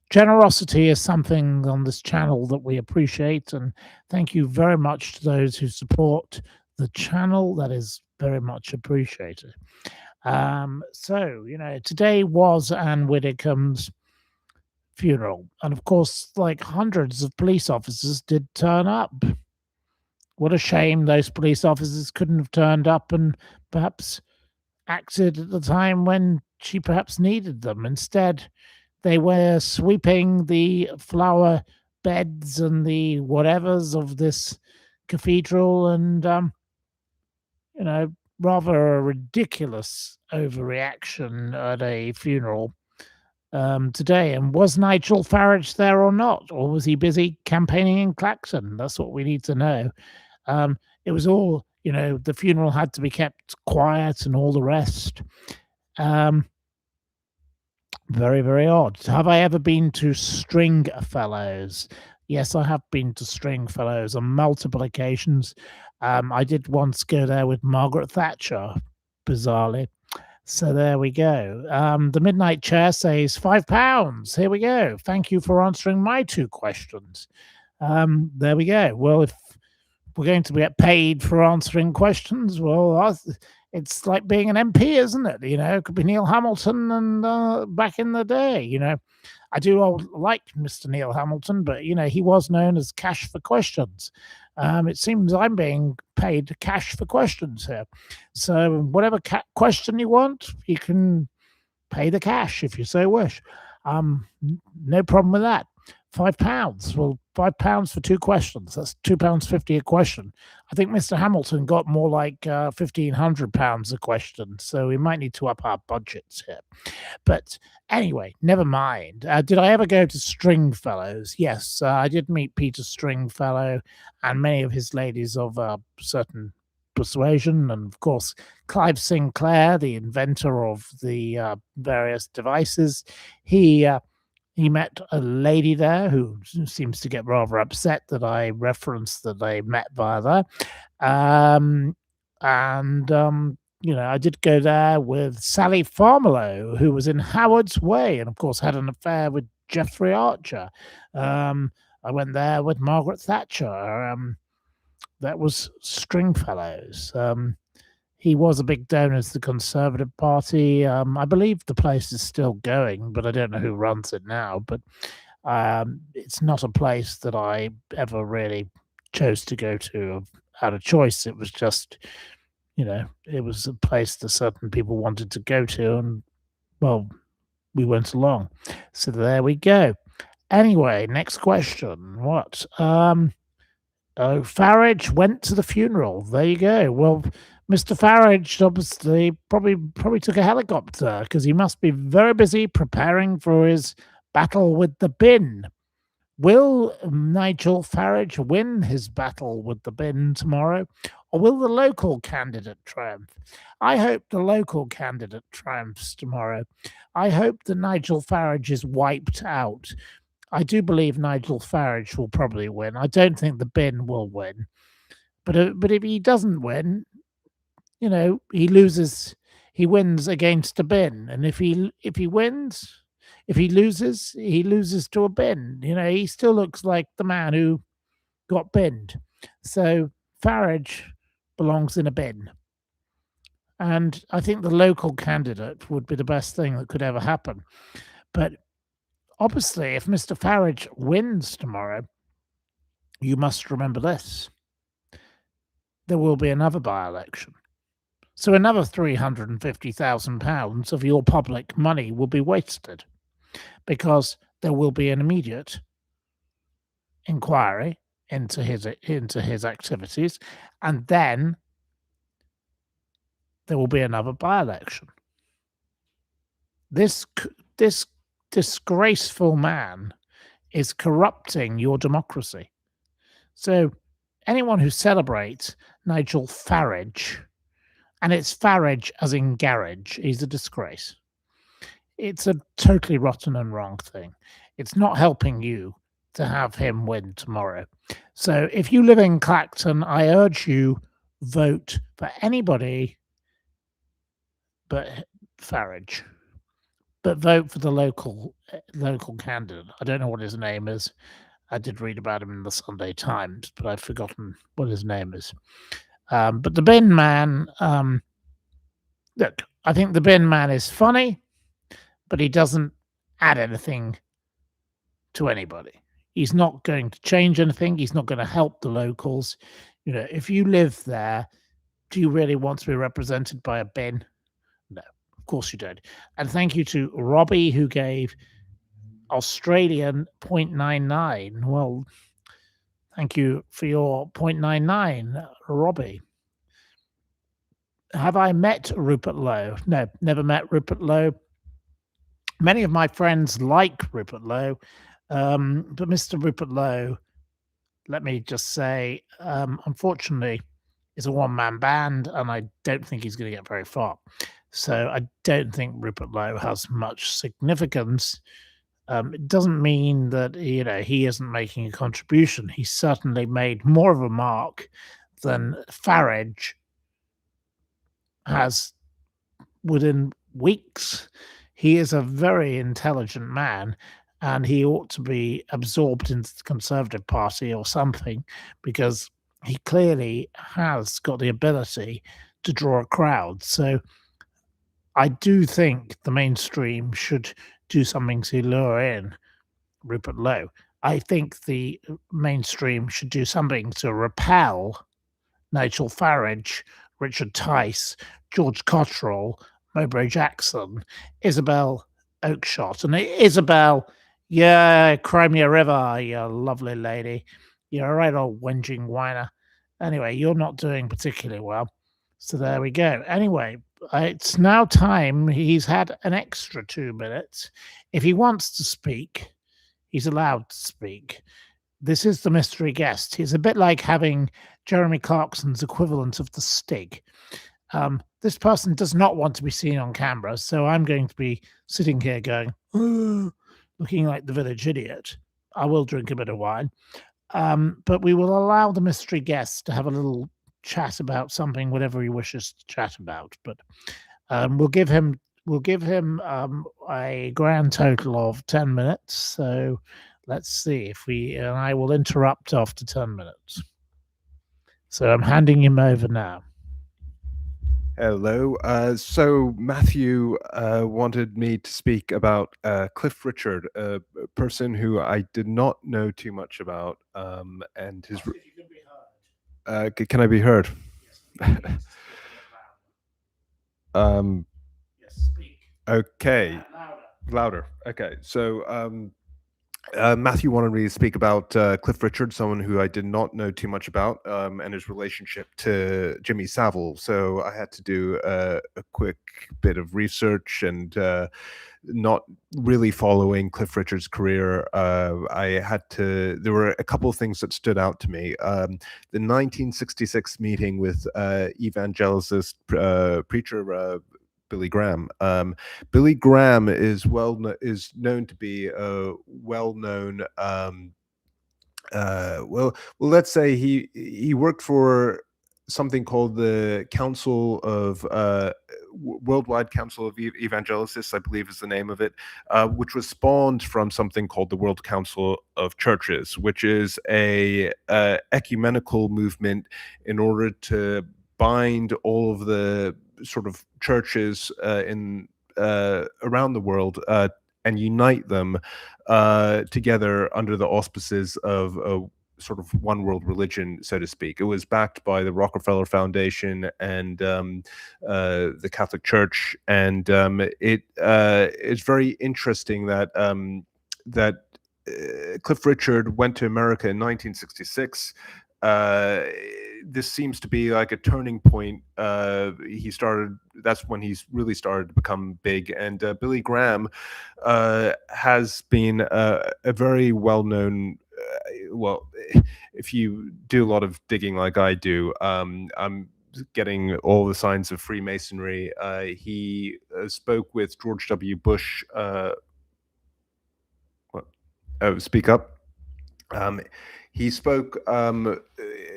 Speaker 1: Generosity is something on this channel that we appreciate, and thank you very much to those who support the channel. That is very much appreciated. So, today was Anne Widdecombe's funeral, and of course, like hundreds of police officers did turn up. What a shame those police officers couldn't have turned up and perhaps acted at the time when she perhaps needed them. Instead, they were sweeping the flower beds and the whatevers of this cathedral, and rather a ridiculous overreaction at a funeral today. And was Nigel Farage there or not, or was he busy campaigning in Clacton? That's what we need to know. It was all, the funeral had to be kept quiet and all the rest. Very, very odd. Have I ever been to Stringfellows? Yes, I have been to Stringfellows on multiple occasions. I did once go there with Margaret Thatcher, bizarrely. So there we go. The Midnight Chair says £5. Here we go. Thank you for answering my 2 questions. There we go. Well, if we're going to get paid for answering questions, well, it's like being an MP, isn't it? It could be Neil Hamilton and back in the day, I do like Mr. Neil Hamilton, but, he was known as Cash for Questions. It seems I'm being paid cash for questions here. So whatever question you want, you can pay the cash if you so wish. No problem with that. £5. Well, £5 for 2 questions. That's £2.50 a question. I think Mr. Hamilton got more like £1,500 a question, so we might need to up our budgets here. But anyway, never mind. Did I ever go to Stringfellows? Yes, I did meet Peter Stringfellow and many of his ladies of a certain persuasion, and of course Clive Sinclair, the inventor of the various devices. He met a lady there who seems to get rather upset that I referenced that they met via there. I did go there with Sally Farmelow, who was in Howard's Way, and of course had an affair with Jeffrey Archer. I went there with Margaret Thatcher. That was Stringfellows. He was a big donor to the Conservative Party. I believe the place is still going, but I don't know who runs it now. But it's not a place that I ever really chose to go to out of choice. It was just, it was a place that certain people wanted to go to, and, well, we went along. So there we go. Anyway, next question. What? Farage went to the funeral. There you go. Well, Mr. Farage obviously probably took a helicopter because he must be very busy preparing for his battle with the bin. Will Nigel Farage win his battle with the bin tomorrow, or will the local candidate triumph? I hope the local candidate triumphs tomorrow. I hope that Nigel Farage is wiped out. I do believe Nigel Farage will probably win. I don't think the bin will win. But if he doesn't win, he loses. He wins against a bin, and if he loses, he loses to a bin. He still looks like the man who got binned. So Farage belongs in a bin, and I think the local candidate would be the best thing that could ever happen. But obviously, if Mr. Farage wins tomorrow, you must remember this. There will be another by-election. So another £350,000 of your public money will be wasted because there will be an immediate inquiry into his activities, and then there will be another by-election. This disgraceful man is corrupting your democracy. So anyone who celebrates Nigel Farage, and it's Farage as in garage, he's a disgrace. It's a totally rotten and wrong thing. It's not helping you to have him win tomorrow. So if you live in Clacton, I urge you vote for anybody but Farage. But vote for the local candidate. I don't know what his name is. I did read about him in the Sunday Times, but I've forgotten what his name is. But the bin man, look, I think the bin man is funny, but he doesn't add anything to anybody. He's not going to change anything. He's not going to help the locals. You know, if you live there, do you really want to be represented by a bin? No, of course you don't. And thank you to Robbie, who gave Australian 0.99. Well, thank you for your 0.99, Robbie. Have I met Rupert Lowe? No, never met Rupert Lowe. Many of my friends like Rupert Lowe, but Mr. Rupert Lowe, let me just say, unfortunately, is a one-man band, and I don't think he's going to get very far. So I don't think Rupert Lowe has much significance. It doesn't mean that, you know, he isn't making a contribution. He certainly made more of a mark than Farage has within weeks. He is a very intelligent man, and he ought to be absorbed into the Conservative Party or something, because he clearly has got the ability to draw a crowd. So I do think the mainstream should do something to lure in Rupert Lowe. I think the mainstream should do something to repel Nigel Farage, Richard Tice, George Cottrell, Mowbray Jackson, Isabel Oakeshott. And Isabel, yeah, Crimea River, you lovely lady. You're a right old whinging whiner. Anyway, you're not doing particularly well. So there we go. Anyway, it's now time. He's had an extra 2 minutes. If he wants to speak, he's allowed to speak. This is the mystery guest. He's a bit like having Jeremy Clarkson's equivalent of the Stig. This person does not want to be seen on camera, so I'm going to be sitting here going, looking like the village idiot. I will drink a bit of wine. But we will allow the mystery guest to have a little chat about something, whatever he wishes to chat about. But we'll give him a grand total of 10 minutes. So let's see if and I will interrupt after 10 minutes. So I'm handing him over now.
Speaker 2: Hello. So Matthew wanted me to speak about Cliff Richard, a person who I did not know too much about, and his. Can I be heard?
Speaker 1: Yes. Yes, speak.
Speaker 2: Okay. Louder. Okay. So Matthew wanted me to speak about Cliff Richard, someone who I did not know too much about, and his relationship to Jimmy Savile. So I had to do a quick bit of research, and not really following Cliff Richard's career. There were a couple of things that stood out to me. The 1966 meeting with evangelist preacher Billy Graham. Billy Graham is known to be a well-known. Let's say he worked for something called the Council of Worldwide Council of Evangelists, I believe is the name of it, which was spawned from something called the World Council of Churches, which is a ecumenical movement in order to bind all of the sort of churches in around the world and unite them together under the auspices of a sort of one world religion, so to speak. It was backed by the Rockefeller Foundation and the Catholic Church, and it's very interesting that Cliff Richard went to America in 1966. This seems to be like a turning point. That's when he's really started to become big. And Billy Graham has been a very well-known, well, if you do a lot of digging like I do, I'm getting all the signs of Freemasonry. He spoke with George W. Bush. Speak up. He spoke.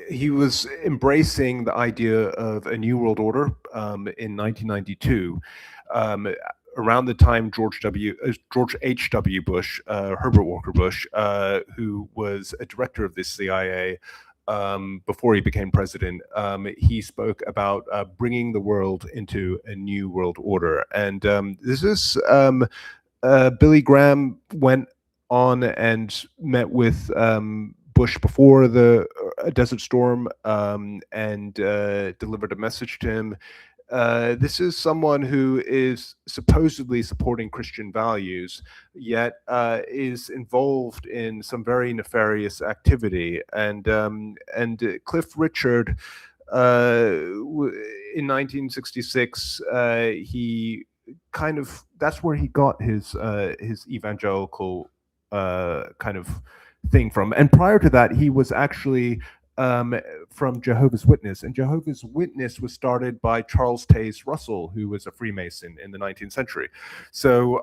Speaker 2: He was embracing the idea of a new world order in 1992. Around the time George H.W. Bush, Herbert Walker Bush, who was a director of the CIA before he became president, he spoke about bringing the world into a new world order. And this is Billy Graham went on and met with Bush before the Desert Storm and delivered a message to him. This is someone who is supposedly supporting Christian values, yet is involved in some very nefarious activity. And Cliff Richard, in 1966, he kind of, that's where he got his evangelical kind of thing from. And prior to that, he was actually from Jehovah's Witness, and Jehovah's Witness was started by Charles Taze Russell, who was a Freemason in the 19th century. So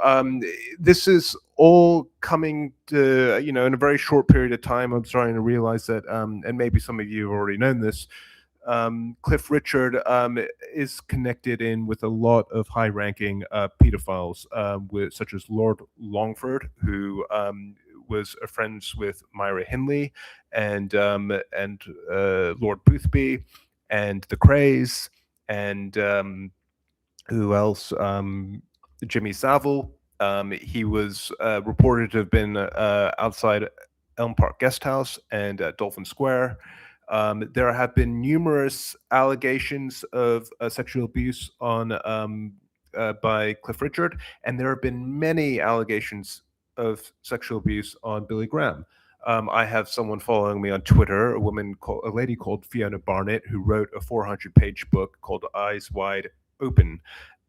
Speaker 2: this is all coming to, in a very short period of time. I'm starting to realize that, and maybe some of you have already known this, Cliff Richard is connected in with a lot of high-ranking pedophiles, such as Lord Longford, who was friends with Myra Hindley, and Lord Boothby, and the Crays, and who else? Jimmy Savile. He was reported to have been outside Elm Park Guest House and Dolphin Square. There have been numerous allegations of sexual abuse on by Cliff Richard, and there have been many allegations of sexual abuse on Billy Graham. I have someone following me on Twitter, a lady called Fiona Barnett, who wrote a 400-page book called Eyes Wide Open,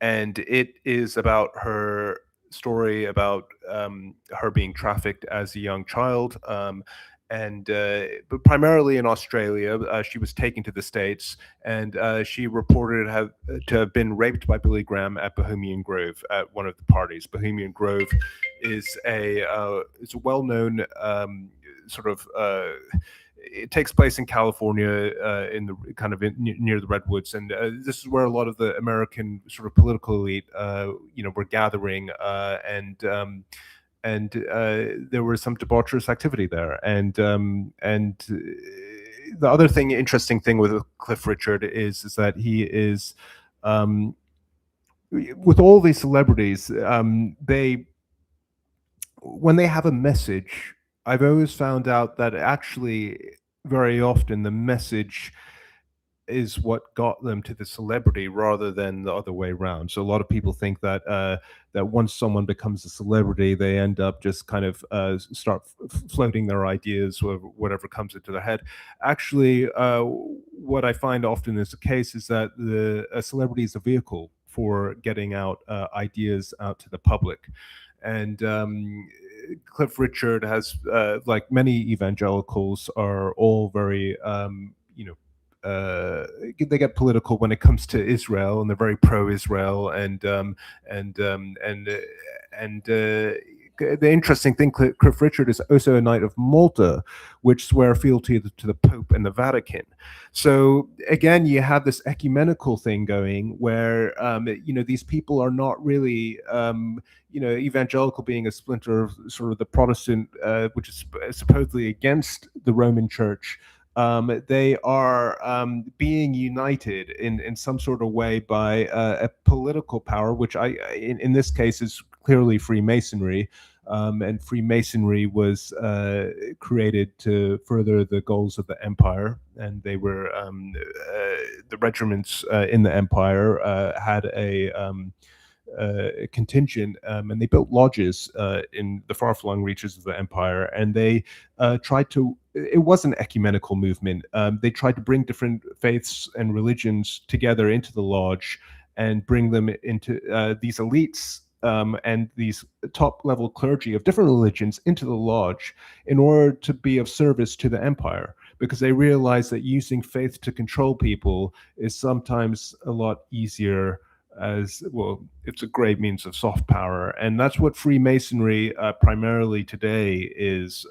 Speaker 2: and it is about her story about her being trafficked as a young child. But primarily in Australia, she was taken to the States, and she reported to have been raped by Billy Graham at Bohemian Grove at one of the parties. Bohemian Grove is a well-known sort of. It takes place in California, in the kind of near the redwoods, and this is where a lot of the American sort of political elite, were gathering, and there was some debaucherous activity there. And the other interesting thing with Cliff Richard is that he is, with all these celebrities, when they have a message, I've always found out that actually very often the message is what got them to the celebrity rather than the other way around. So a lot of people think that that once someone becomes a celebrity, they end up just kind of start floating their ideas or whatever comes into their head. Actually, what I find often is the case is that a celebrity is a vehicle for getting out ideas out to the public. And Cliff Richard has, like many evangelicals, are all very, they get political when it comes to Israel, and they're very pro-Israel. And the interesting thing, Cliff Richard is also a Knight of Malta, which swear fealty to the Pope and the Vatican. So again, you have this ecumenical thing going where, these people are not really, evangelical being a splinter of sort of the Protestant, which is supposedly against the Roman Church. They are being united in some sort of way by a political power, which in this case is clearly Freemasonry, and Freemasonry was created to further the goals of the empire. And they were the regiments in the empire had a contingent, and they built lodges in the far-flung reaches of the empire, and they tried to. It was an ecumenical movement. They tried to bring different faiths and religions together into the lodge and bring them into these elites and these top-level clergy of different religions into the lodge in order to be of service to the empire, because they realized that using faith to control people is sometimes a lot easier. As well, it's a great means of soft power, and that's what Freemasonry primarily today is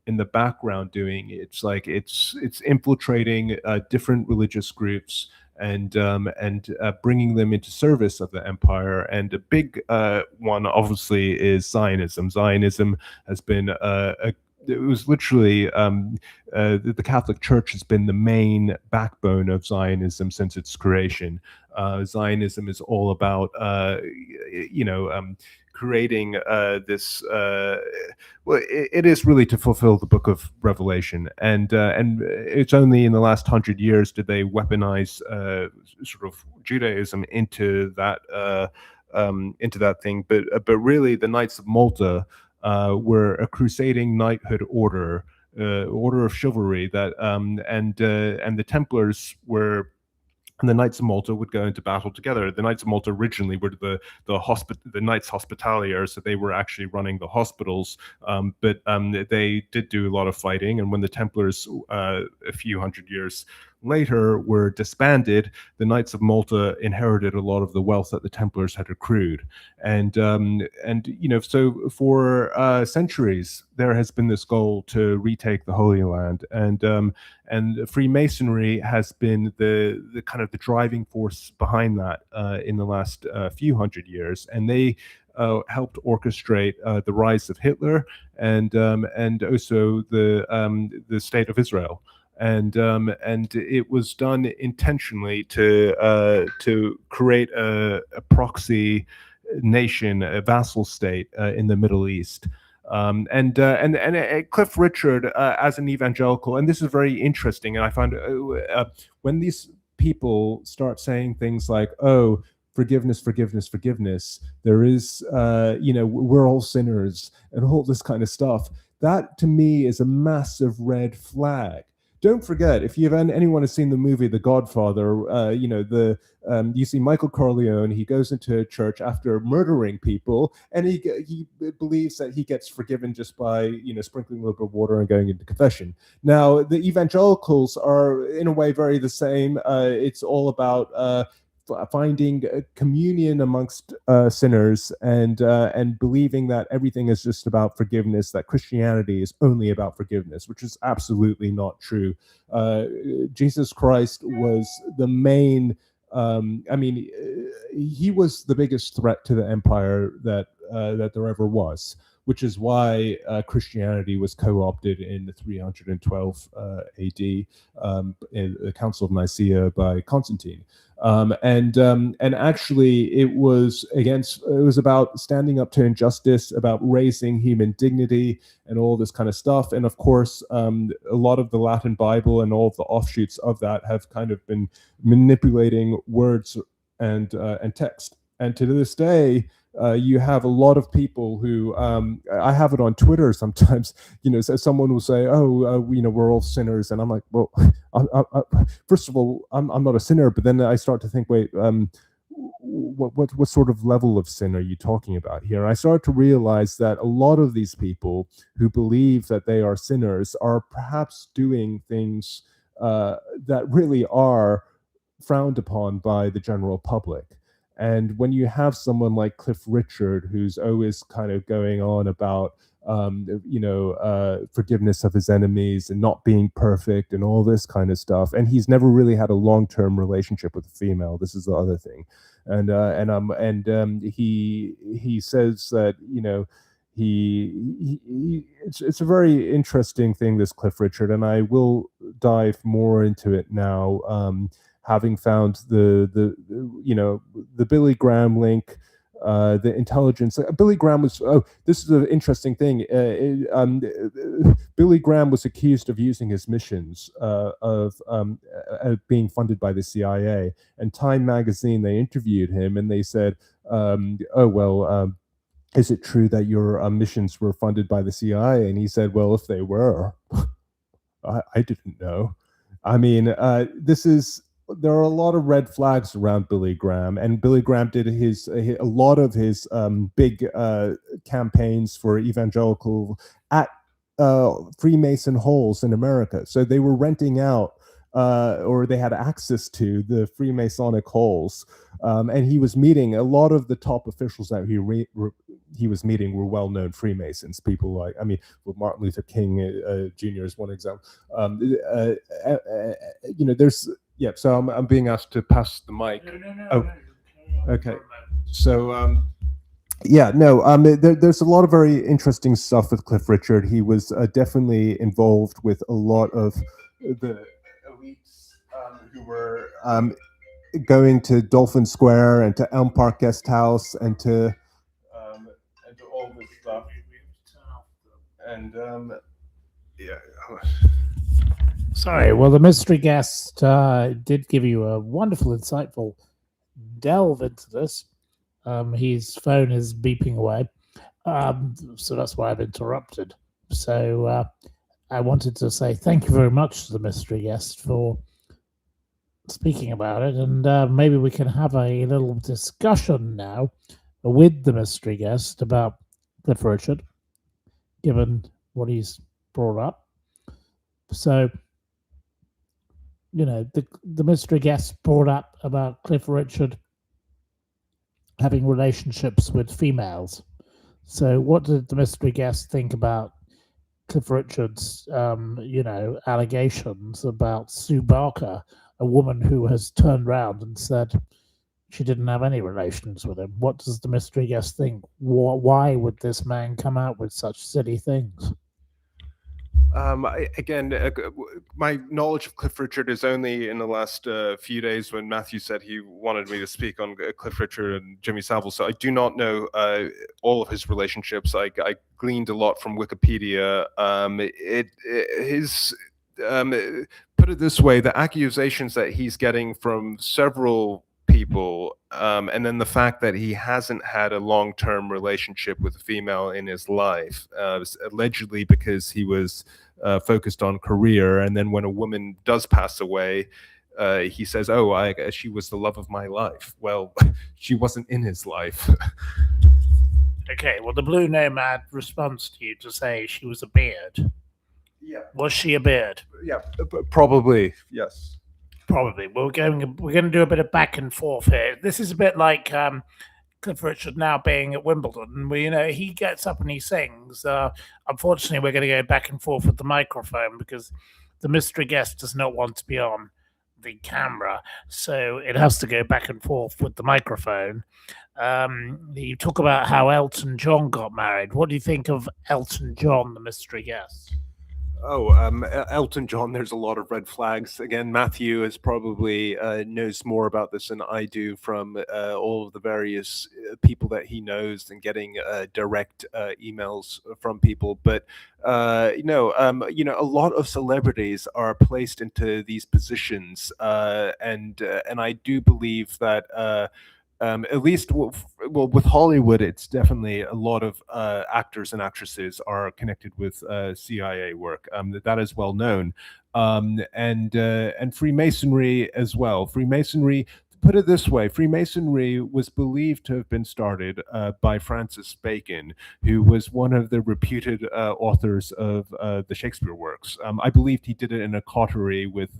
Speaker 2: in the background doing. It's like it's infiltrating different religious groups and bringing them into service of the empire. And a big one, obviously, is Zionism. Zionism has been it was literally the Catholic Church has been the main backbone of Zionism since its creation. Zionism is all about, creating this. Well, it is really to fulfill the Book of Revelation, and it's only in the last 100 years did they weaponize sort of Judaism into that thing. But really, the Knights of Malta were a crusading knighthood order, order of chivalry that, and the Templars were. And the Knights of Malta would go into battle together. The Knights of Malta originally were the Knights Hospitalier, so they were actually running the hospitals. But they did do a lot of fighting. And when the Templars, a few hundred years later, were disbanded, the Knights of Malta inherited a lot of the wealth that the Templars had accrued. And so for centuries there has been this goal to retake the Holy Land, and Freemasonry has been the kind of the driving force behind that in the last few hundred years, and they helped orchestrate the rise of Hitler and also the state of Israel. And it was done intentionally to create a proxy nation, a vassal state in the Middle East. And Cliff Richard, as an evangelical, and this is very interesting, and I find when these people start saying things like, "Oh, forgiveness, forgiveness, forgiveness," there is, we're all sinners, and all this kind of stuff. That to me is a massive red flag. Don't forget, if anyone has seen the movie The Godfather, you see Michael Corleone. He goes into a church after murdering people, and he believes that he gets forgiven just by sprinkling a little bit of water and going into confession. Now, the evangelicals are in a way very the same. It's all about finding communion amongst sinners and believing that everything is just about forgiveness, that Christianity is only about forgiveness, which is absolutely not true. Jesus Christ was the main, he was the biggest threat to the empire that there ever was, which is why Christianity was co-opted in the 312 AD in the Council of Nicaea by Constantine. And actually it was about standing up to injustice, about raising human dignity and all this kind of stuff. And of course, a lot of the Latin Bible and all of the offshoots of that have kind of been manipulating words and text. And to this day, you have a lot of people who I have it on Twitter sometimes. So someone will say, "Oh, we're all sinners," and I'm like, "Well, first of all, I'm not a sinner." But then I start to think, wait, what sort of level of sin are you talking about here? And I start to realize that a lot of these people who believe that they are sinners are perhaps doing things that really are frowned upon by the general public. And when you have someone like Cliff Richard, who's always kind of going on about, forgiveness of his enemies and not being perfect and all this kind of stuff, and he's never really had a long-term relationship with a female. This is the other thing, he says that it's a very interesting thing, this Cliff Richard, and I will dive more into it now. Having found the Billy Graham link,
Speaker 3: the intelligence. Billy Graham was. Oh, this is an interesting thing. Billy Graham was accused of using his missions of being funded by the CIA. And Time magazine, they interviewed him and they said, "Oh well, is it true that your missions were funded by the CIA?" And he said, "Well, if they were, I didn't know." I mean, there are a lot of red flags around Billy Graham, and Billy Graham did a lot of his big campaigns for evangelical at Freemason halls in America. So they were renting out, or they had access to the Freemasonic halls, and he was meeting a lot of the top officials that he was meeting were well-known Freemasons. People like, I mean, well, Martin Luther King Jr. is one example. There's So I'm being asked to pass the mic.
Speaker 1: No.
Speaker 3: Okay. So there's a lot of very interesting stuff with Cliff Richard. He was definitely involved with a lot of the elites who were going to Dolphin Square and to Elm Park Guest House and to all this stuff. And
Speaker 1: Sorry, well, the mystery guest did give you a wonderful, insightful delve into this. His phone is beeping away, so that's why I've interrupted. So I wanted to say thank you very much to the mystery guest for speaking about it, and maybe we can have a little discussion now with the mystery guest about Cliff Richard, given what he's brought up. So, the mystery guest brought up about Cliff Richard having relationships with females. So what did the mystery guest think about Cliff Richard's, allegations about Sue Barker, a woman who has turned around and said she didn't have any relations with him? What does the mystery guest think? Why would this man come out with such silly things?
Speaker 2: My knowledge of Cliff Richard is only in the last few days when Matthew said he wanted me to speak on Cliff Richard and Jimmy Savile. So I do not know all of his relationships. I gleaned a lot from Wikipedia. Put it this way, the accusations that he's getting from several people, and then the fact that he hasn't had a long-term relationship with a female in his life, allegedly because he was focused on career, and then when a woman does pass away, he says, "Oh, she was the love of my life." Well, she wasn't in his life.
Speaker 1: Okay, well, the Blue Nomad responds to you to say she was a beard.
Speaker 2: Yeah.
Speaker 1: Was she a beard?
Speaker 2: Yeah, probably, yes.
Speaker 1: Probably. We're going to do a bit of back and forth here. This is a bit like Cliff Richard now being at Wimbledon. He gets up and he sings. Unfortunately, we're going to go back and forth with the microphone because the mystery guest does not want to be on the camera, so it has to go back and forth with the microphone. You talk about how Elton John got married. What do you think of Elton John, the mystery guest?
Speaker 2: Elton John, there's a lot of red flags. Again, Matthew is probably knows more about this than I do from all of the various people that he knows and getting direct emails from people. But a lot of celebrities are placed into these positions, and I do believe that. At least, with Hollywood, it's definitely a lot of actors and actresses are connected with CIA work. That is well known, and Freemasonry as well. Freemasonry, put it this way, Freemasonry was believed to have been started by Francis Bacon, who was one of the reputed authors of the Shakespeare works. I believed he did it in a coterie with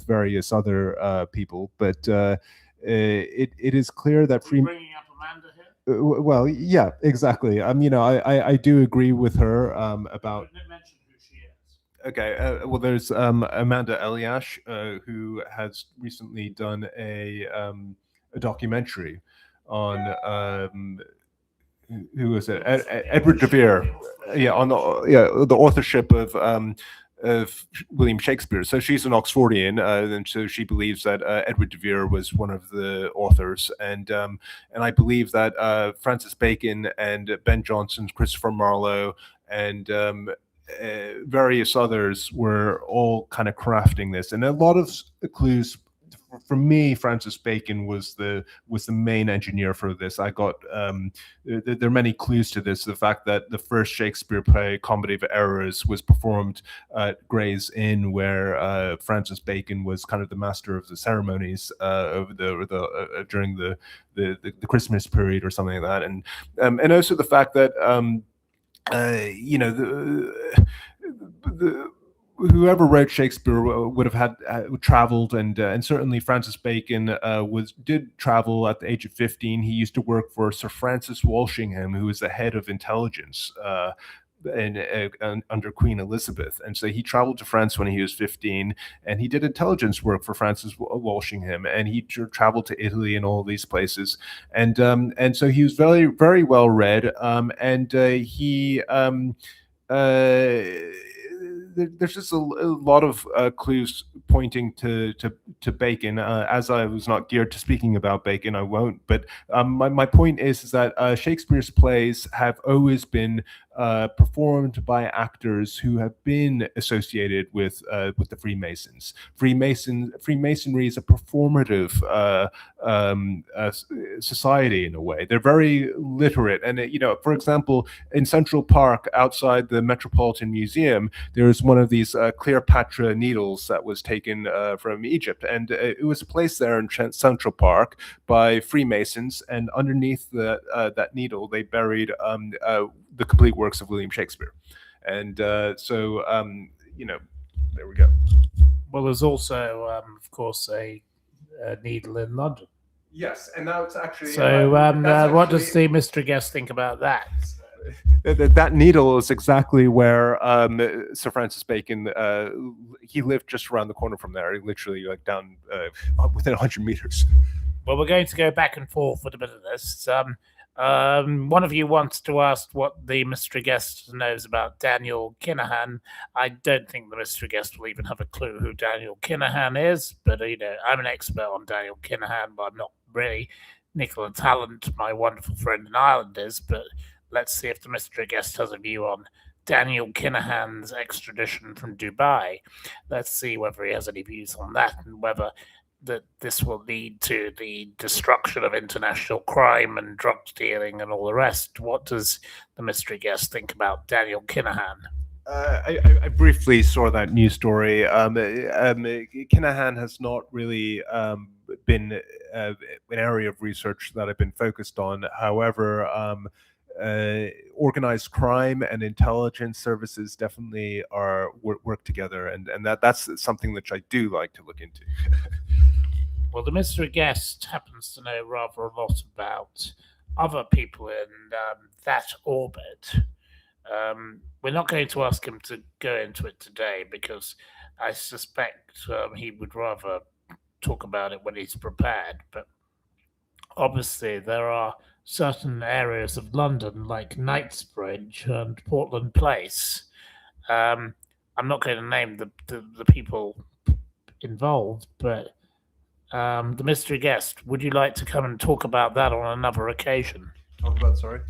Speaker 2: various other people, but it is clear that
Speaker 1: bringing up Amanda here.
Speaker 2: Well, yeah, exactly. I do agree with her about.
Speaker 1: Mention who she is.
Speaker 2: Okay, well, there's Amanda Eliash, who has recently done a documentary on who was it? Edward de Vere. Yeah, on the authorship of William Shakespeare. So she's an Oxfordian, and so she believes that Edward de Vere was one of the authors, and I believe that Francis Bacon and Ben Jonson, Christopher Marlowe, and various others were all kind of crafting this, and a lot of clues. For me, Francis Bacon was the main engineer for this. I got there are many clues to this. The fact that the first Shakespeare play, Comedy of Errors, was performed at Gray's Inn, where Francis Bacon was kind of the master of the ceremonies over during the Christmas period or something like that, and also the fact that you know whoever wrote Shakespeare would have had traveled, and certainly Francis Bacon did travel at the age of 15. He used to work for Sir Francis Walsingham, who was the head of intelligence under Queen Elizabeth, and so he traveled to France when he was 15, and he did intelligence work for Francis Walsingham, and he traveled to Italy and all these places, and so he was very, very well read, and he. There's just a lot of clues pointing to Bacon. As I was not geared to speaking about Bacon, I won't. But my point is that Shakespeare's plays have always been performed by actors who have been associated with the Freemasons. Freemasonry is a performative society in a way. They're very literate, and for example, in Central Park, outside the Metropolitan Museum, there's one of these Cleopatra needles that was taken from Egypt, and it was placed there in Central Park by Freemasons, and underneath that needle, they buried the complete works of William Shakespeare, and so there we go.
Speaker 1: Well, there's also, of course, a needle in London.
Speaker 2: Yes, and now it's actually.
Speaker 1: So, what does the mystery guest think about that?
Speaker 2: That needle is exactly where Sir Francis Bacon. He lived just around the corner from there. He literally down within 100 meters.
Speaker 1: Well, we're going to go back and forth with a bit of this. One of you wants to ask what the mystery guest knows about Daniel Kinahan. I don't think the mystery guest will even have a clue who Daniel Kinahan is, but I'm an expert on Daniel Kinahan, but I'm not really. Nicola Tallant, my wonderful friend in Ireland, is, but let's see if the mystery guest has a view on Daniel Kinahan's extradition from Dubai. Let's see whether he has any views on that, and whether that this will lead to the destruction of international crime and drug dealing and all the rest. What does the mystery guest think about Daniel Kinahan?
Speaker 2: I briefly saw that news story. Kinahan has not really been an area of research that I've been focused on. However, organized crime and intelligence services definitely work together, and that's something which I do like to look into.
Speaker 1: Well, the mystery guest happens to know rather a lot about other people in that orbit. We're not going to ask him to go into it today because I suspect he would rather talk about it when he's prepared. But obviously, there are certain areas of London like Knightsbridge and Portland Place. I'm not going to name the people involved, but the mystery guest, would you like to come and talk about that on another occasion?
Speaker 2: Talk about, sorry?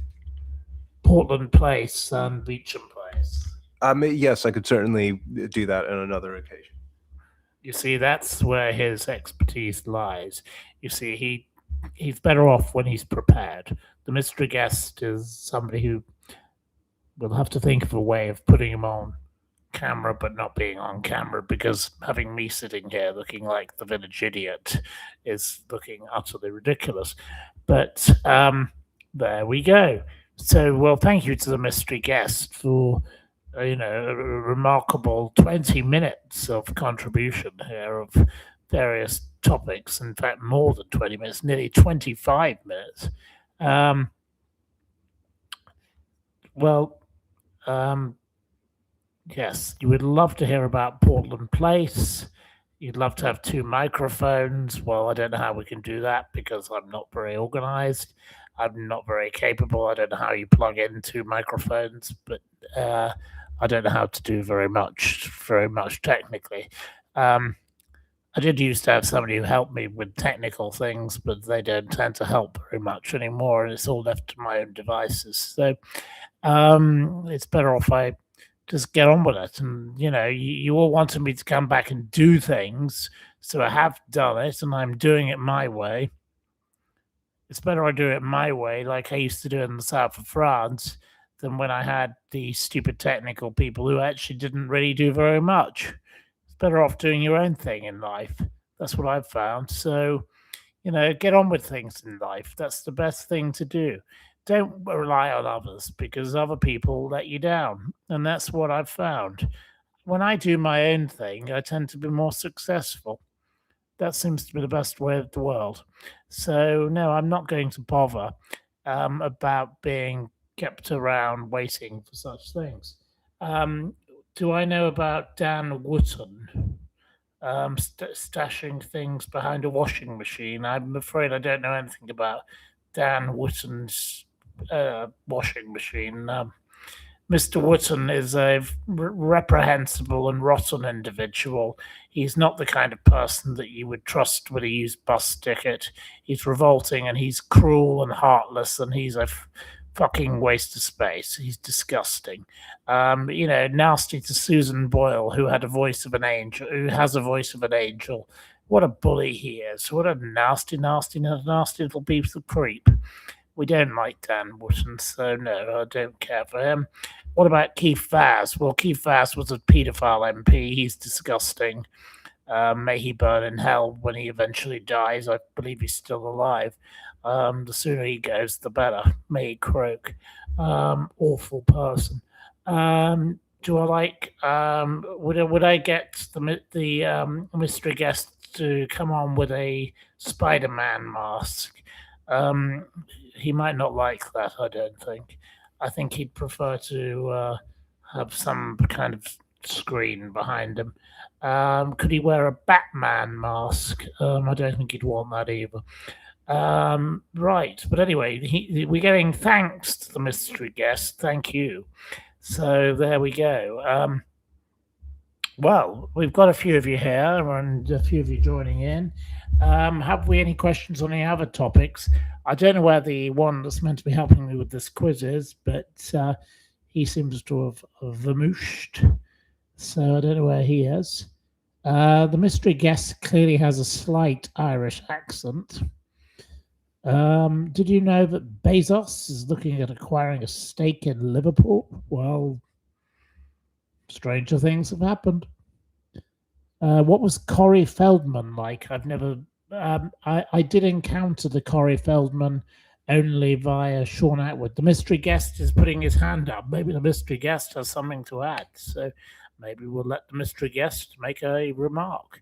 Speaker 1: Portland Place and Beecham Place.
Speaker 2: Yes, I could certainly do that on another occasion.
Speaker 1: You see, that's where his expertise lies. You see, he's better off when he's prepared. The mystery guest is somebody who will have to think of a way of putting him on camera but not being on camera, because having me sitting here looking like the village idiot is looking utterly ridiculous. But there we go. So, well, thank you to the mystery guest for a remarkable 20 minutes of contribution here of various topics. In fact, more than 20 minutes, nearly 25 minutes. Yes, you would love to hear about Portland Place. You'd love to have 2 microphones. Well, I don't know how we can do that because I'm not very organized. I'm not very capable. I don't know how you plug in 2 microphones, but I don't know how to do very much technically. I did used to have somebody who helped me with technical things, but they don't tend to help very much anymore, and it's all left to my own devices. So it's better off I just get on with it. And you all wanted me to come back and do things, so I have done it, and I'm doing it my way. It's better I do it my way, like I used to do it in the south of France, than when I had the stupid technical people who actually didn't really do very much. It's better off doing your own thing in life. That's what I've found. So, get on with things in life. That's the best thing to do. Don't rely on others because other people let you down. And that's what I've found. When I do my own thing, I tend to be more successful. That seems to be the best way of the world. So, no, I'm not going to bother about being kept around waiting for such things. Do I know about Dan Wootton stashing things behind a washing machine? I'm afraid I don't know anything about Dan Wootton's washing machine. Mr. Wootton is a reprehensible and rotten individual. He's not the kind of person that you would trust with a used bus ticket. He's revolting and he's cruel and heartless, and he's a fucking waste of space. He's disgusting. Nasty to Susan Boyle, who has a voice of an angel. What a bully he is. What a nasty little piece of creep. We don't like Dan Wootton, so no, I don't care for him. What about Keith Vaz? Well, Keith Vaz was a paedophile MP. He's disgusting. May he burn in hell when he eventually dies. I believe he's still alive. The sooner he goes, the better. May he croak. Awful person. Do I like? Would I get the mystery guest to come on with a Spider-Man mask? He might not like that, I don't think. I think he'd prefer to have some kind of screen behind him. Could he wear a Batman mask? I don't think he'd want that either. Right, but anyway, we're getting thanks to the mystery guest. Thank you. So there we go. Well, we've got a few of you here and a few of you joining in. Have we any questions on any other topics? I don't know where the one that's meant to be helping me with this quiz is, but he seems to have vamooshed. So I don't know where he is. The mystery guest clearly has a slight Irish accent. Did you know that Bezos is looking at acquiring a stake in Liverpool? Well, stranger things have happened. What was Corey Feldman like? I've never. I did encounter the Corey Feldman only via Sean Atwood. The mystery guest is putting his hand up. Maybe the mystery guest has something to add. So maybe we'll let the mystery guest make a remark.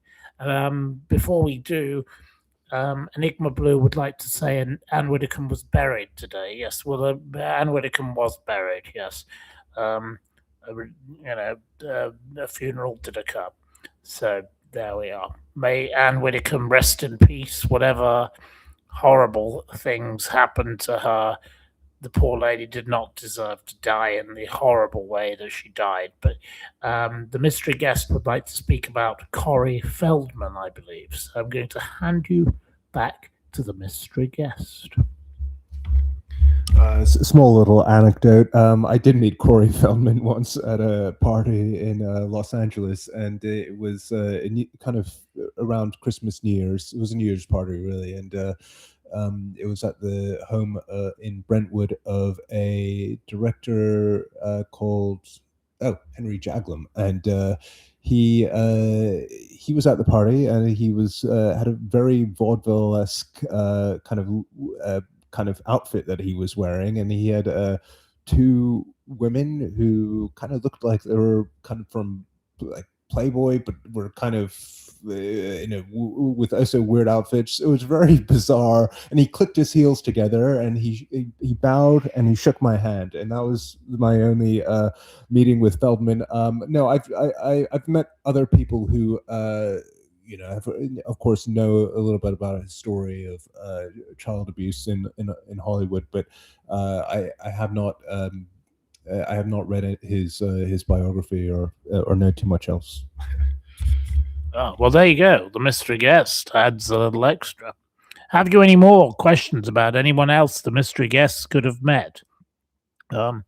Speaker 1: Before we do, Enigma Blue would like to say Anne Widdecombe was buried today. Yes, well, Anne Widdecombe was buried. Yes, a funeral did occur. So there we are. May Anne Widdecombe rest in peace. Whatever horrible things happened to her, the poor lady did not deserve to die in the horrible way that she died. But the mystery guest would like to speak about Corey Feldman, I believe. So I'm going to hand you back to the mystery guest.
Speaker 3: Small little anecdote. I did meet Corey Feldman once at a party in Los Angeles, and it was kind of around Christmas, New Year's. It was a New Year's party, really, and it was at the home in Brentwood of a director called Henry Jaglom, and he was at the party, and he was had a very vaudeville-esque kind of outfit that he was wearing, and he had two women who kind of looked like they were kind of from like Playboy, but were kind of with also weird outfits. It was very bizarre, and he clicked his heels together, and he bowed and he shook my hand, and that was my only meeting with Feldman. No, I've met other people who have, of course, know a little bit about his story of child abuse in Hollywood, but I have not I have not read his biography or know too much else.
Speaker 1: Oh, well, there you go. The mystery guest adds a little extra. Have you any more questions about anyone else the mystery guests could have met? The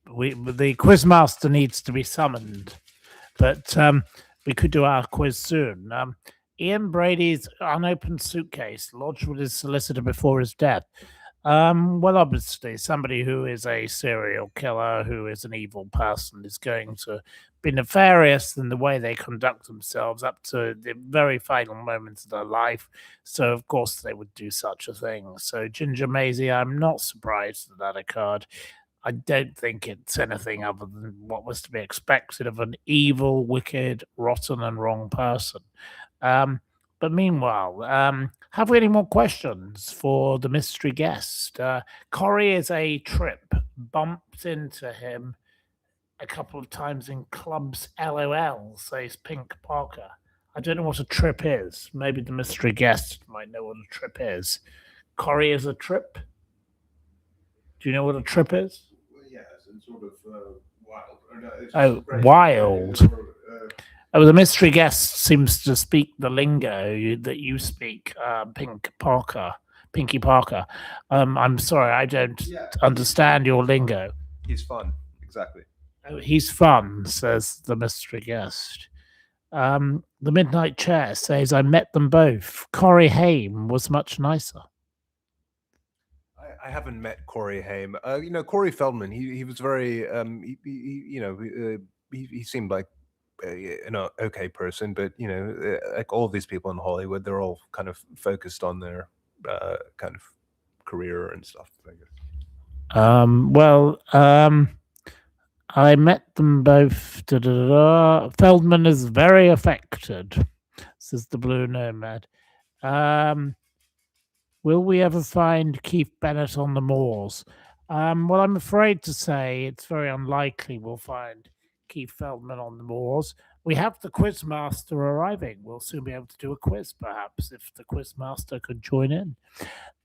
Speaker 1: quizmaster needs to be summoned, but we could do our quiz soon. Ian Brady's unopened suitcase lodged with his solicitor before his death. Well, obviously, somebody who is a serial killer, who is an evil person, is going to be nefarious in the way they conduct themselves up to the very final moments of their life. So, of course, they would do such a thing. So, Ginger Maisie, I'm not surprised that occurred. I don't think it's anything other than what was to be expected of an evil, wicked, rotten, and wrong person. But meanwhile, have we any more questions for the mystery guest? Corey is a trip, bumped into him a couple of times in clubs. LOL, says Pink Parker. I don't know what a trip is. Maybe the mystery guest might know what a trip is. Corey is a trip. Do you know what a trip is?
Speaker 2: Yes, and sort of wild.
Speaker 1: Oh, wild. Oh, the mystery guest seems to speak the lingo that you speak, Pinky Parker. I'm sorry, I don't understand your lingo.
Speaker 2: He's fun, exactly.
Speaker 1: Oh, he's fun, says the mystery guest. The Midnight Chair says, I met them both. Corey Haim was much nicer.
Speaker 2: I haven't met Corey Haim. Corey Feldman. He was very. He seemed like an okay person, but like all of these people in Hollywood, they're all kind of focused on their kind of career and stuff, I guess.
Speaker 1: I met them both. Feldman is very affected, says the Blue Nomad. Will we ever find Keith Bennett on the moors? Well, I'm afraid to say it's very unlikely we'll find Keith Feldman on the moors. We have the quizmaster arriving. We'll soon be able to do a quiz, perhaps, if the quizmaster could join in.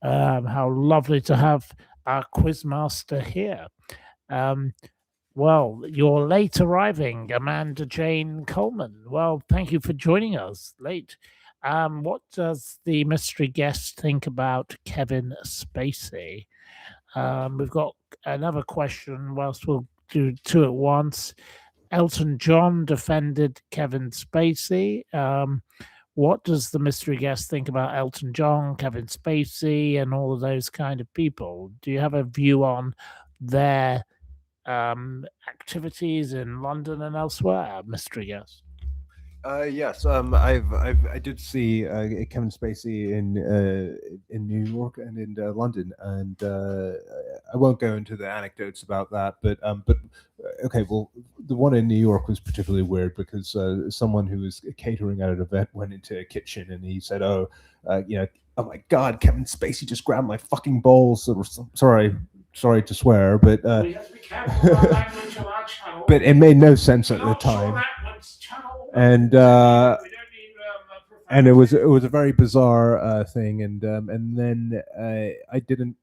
Speaker 1: How lovely to have our quizmaster here. Well, you're late arriving, Amanda Jane Coleman. Well, thank you for joining us late. What does the mystery guest think about Kevin Spacey? We've got another question whilst we'll do two at once. Elton John defended Kevin Spacey. What does the mystery guest think about Elton John, Kevin Spacey, and all of those kind of people? Do you have a view on their activities in London and elsewhere, mystery guest?
Speaker 3: Yes, I did see Kevin Spacey in New York and in London, and I won't go into the anecdotes about that, but okay, well, the one in New York was particularly weird because someone who was catering at an event went into a kitchen and he said, "Oh, oh my God, Kevin Spacey just grabbed my fucking balls." Sorry to swear, but
Speaker 1: we have to be careful about language on our channel.
Speaker 3: But it made no sense at the time. And it was a very bizarre thing, and then I didn't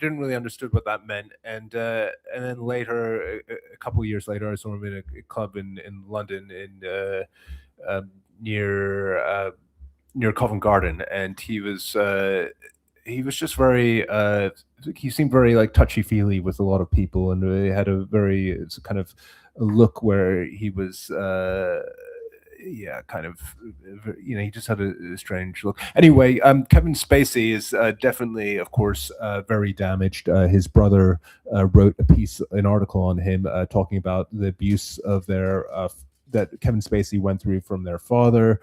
Speaker 3: really understood what that meant, and then later, a couple of years later, I saw him in a club in London near Covent Garden, and he was just very he seemed very like touchy-feely with a lot of people, and he had a very kind of a look where he was kind of he just had a strange look. Anyway, Kevin Spacey is definitely, of course, very damaged. His brother wrote an article on him talking about the abuse of that Kevin Spacey went through from their father,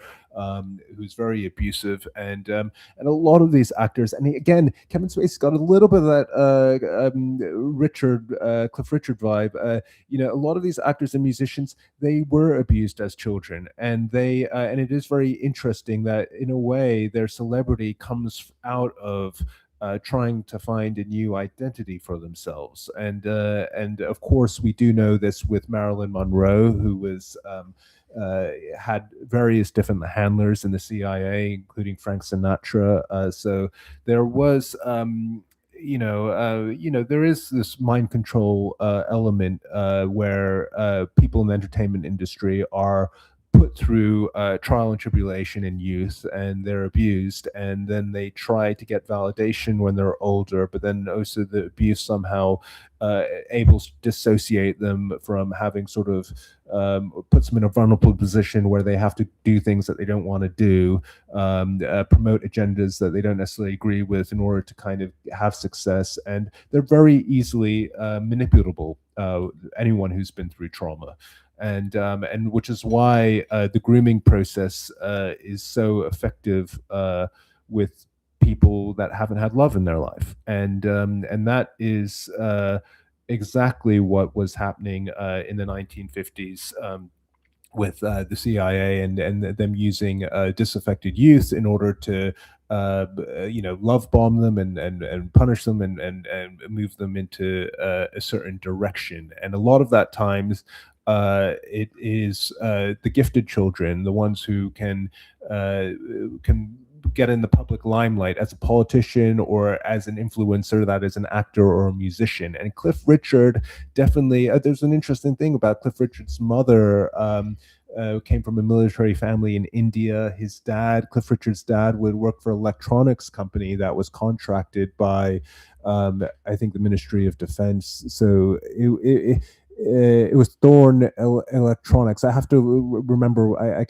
Speaker 3: who's very abusive, and a lot of these actors, and again, Kevin Spacey's got a little bit of that Cliff Richard vibe. A lot of these actors and musicians, they were abused as children, and and it is very interesting that in a way their celebrity comes out of trying to find a new identity for themselves, and of course we do know this with Marilyn Monroe, who was had various different handlers in the CIA, including Frank Sinatra. So there was there is this mind control element where people in the entertainment industry are put through trial and tribulation in youth, and they're abused, and then they try to get validation when they're older, but then also the abuse somehow able to dissociate them from having sort of puts them in a vulnerable position where they have to do things that they don't want to do, promote agendas that they don't necessarily agree with in order to kind of have success, and they're very easily manipulable. Anyone who's been through trauma, and which is why the grooming process is so effective with people that haven't had love in their life, and that is exactly what was happening in the 1950s. With the CIA and them using disaffected youth in order to love bomb them and punish them and move them into a certain direction. And a lot of that times it is the gifted children, the ones who can get in the public limelight as a politician or as an influencer, that is an actor or a musician. And Cliff Richard definitely, there's an interesting thing about Cliff Richard's mother. Came from a military family in India. His dad, Cliff Richard's dad, would work for an electronics company that was contracted by, I think, the Ministry of Defense. So it was Thorn Electronics. I have to remember. I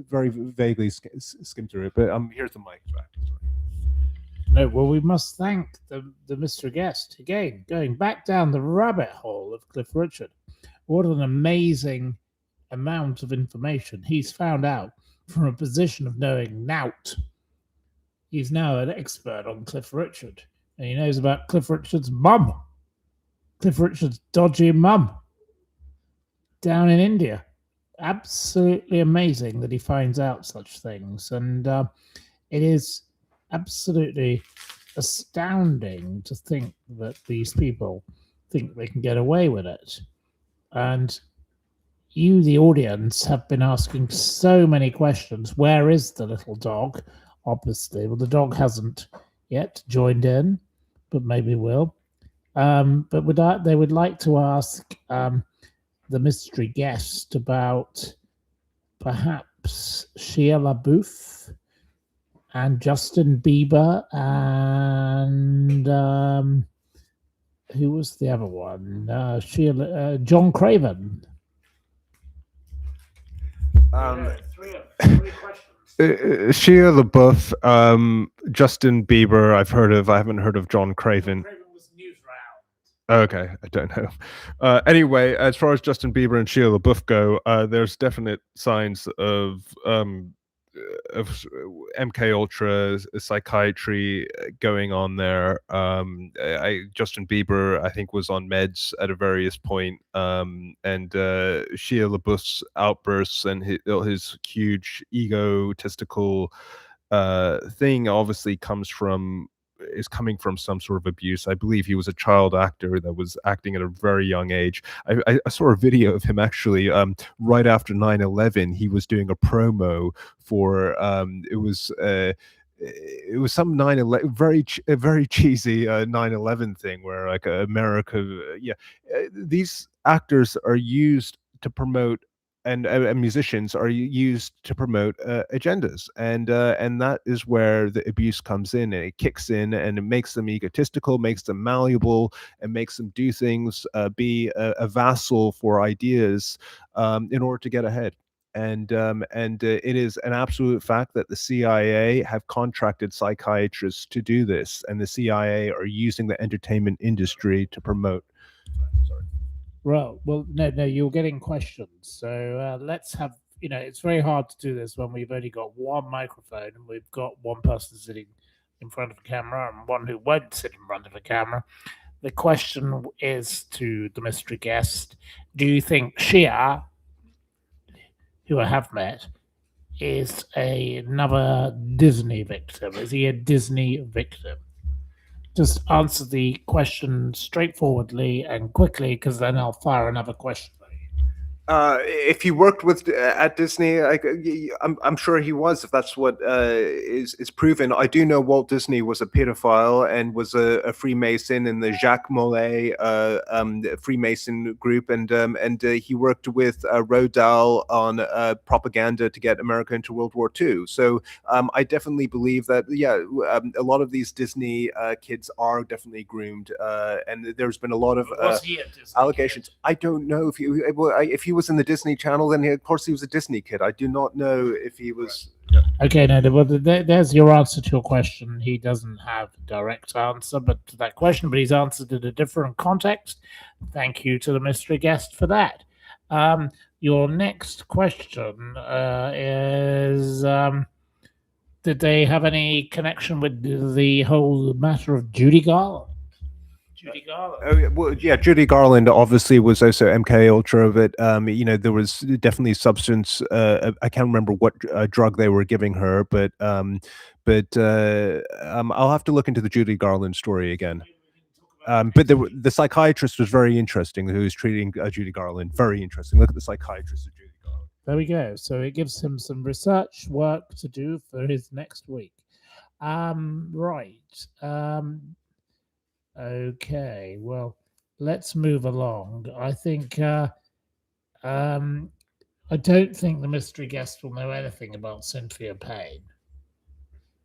Speaker 3: very vaguely skimmed through it, but here's the mic back.
Speaker 1: No, well, we must thank the Mr. Guest again, going back down the rabbit hole of Cliff Richard. What an amazing amount of information he's found out from a position of knowing nout. He's now an expert on Cliff Richard, and he knows about Cliff Richard's mum, Cliff Richard's dodgy mum down in India. Absolutely amazing that he finds out such things, and it is absolutely astounding to think that these people think they can get away with it. And you, the audience, have been asking so many questions. Where is the little dog? Obviously, well, the dog hasn't yet joined in, but maybe will. But they would like to ask the mystery guest about perhaps Shia LaBeouf and Justin Bieber and who was the other one? John Craven. Three questions.
Speaker 2: Shia LaBeouf, Justin Bieber, I've heard of. I haven't heard of John Craven.
Speaker 1: Craven was news round.
Speaker 2: Okay, I don't know. Anyway, as far as Justin Bieber and Shia LaBeouf go, there's definite signs of MK Ultra psychiatry going on there. Justin Bieber, I think, was on meds at a various point, and Shia LaBeouf's outbursts and his huge egotistical thing obviously is coming from some sort of abuse. I believe he was a child actor that was acting at a very young age. I saw a video of him actually right after 9/11. He was doing a promo for it was some 9/11 very cheesy 9/11 thing where like America, these actors are used to promote and musicians are used to promote agendas, and that is where the abuse comes in, and it kicks in, and it makes them egotistical, makes them malleable, and makes them do things, be a vassal for ideas in order to get ahead. And it is an absolute fact that the CIA have contracted psychiatrists to do this, and the CIA are using the entertainment industry to promote. Sorry.
Speaker 1: Well, no, you're getting questions. So let's have, it's very hard to do this when we've only got one microphone and we've got one person sitting in front of a camera and one who won't sit in front of a camera. The question is to the mystery guest: do you think Shia, who I have met, is another Disney victim? Is he a Disney victim? Just answer the question straightforwardly and quickly, because then I'll fire another question at you.
Speaker 2: If he worked with at Disney, I'm sure he was. If that's what is proven, I do know Walt Disney was a pedophile and was a Freemason in the Jacques Mollet Freemason group, and he worked with Rodal on propaganda to get America into World War II. So I definitely believe that a lot of these Disney kids are definitely groomed, and there's been a lot of
Speaker 1: Was he a Disney
Speaker 2: allegations.
Speaker 1: kid?
Speaker 2: I don't know if he was in the Disney Channel, then of course he was a Disney kid. I do not know if he was.
Speaker 1: Okay, no, there's your answer to your question. He doesn't have a direct answer to that question, but he's answered in a different context. Thank you to the mystery guest for that. Your next question is did they have any connection with the whole matter of Judy Garland? Judy Garland.
Speaker 2: Well, yeah, Judy Garland obviously was also MK Ultra, but there was definitely substance. I can't remember what drug they were giving her, but I'll have to look into the Judy Garland story again. But the psychiatrist was very interesting, who was treating Judy Garland. Very interesting. Look at the psychiatrist of Judy Garland.
Speaker 1: There we go. So it gives him some research work to do for his next week. Right. Okay. Well, let's move along. I think I don't think the mystery guest will know anything about Cynthia Payne.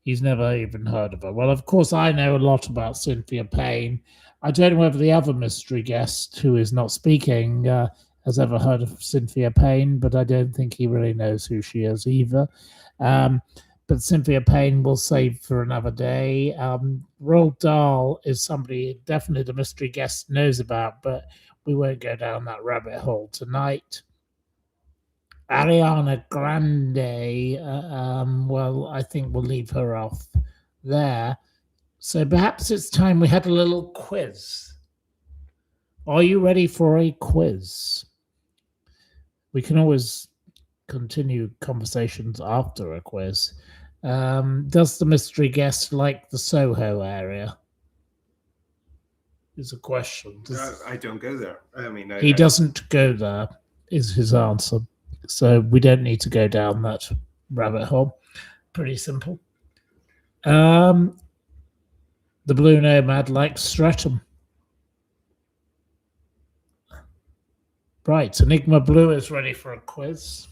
Speaker 1: He's never even heard of her. Well, of course, I know a lot about Cynthia Payne. I don't know whether the other mystery guest, who is not speaking, has ever heard of Cynthia Payne, but I don't think he really knows who she is either. But Cynthia Payne will save for another day. Roald Dahl is somebody definitely the mystery guest knows about, but we won't go down that rabbit hole tonight. Ariana Grande, well, I think we'll leave her off there. So perhaps it's time we had a little quiz. Are you ready for a quiz? We can always continue conversations after a quiz. Does the mystery guest like the Soho area? Is a question.
Speaker 2: I don't go there. I mean,
Speaker 1: he doesn't go there, is his answer. So we don't need to go down that rabbit hole. Pretty simple. The Blue Nomad likes Streatham. Right, Enigma Blue is ready for a quiz.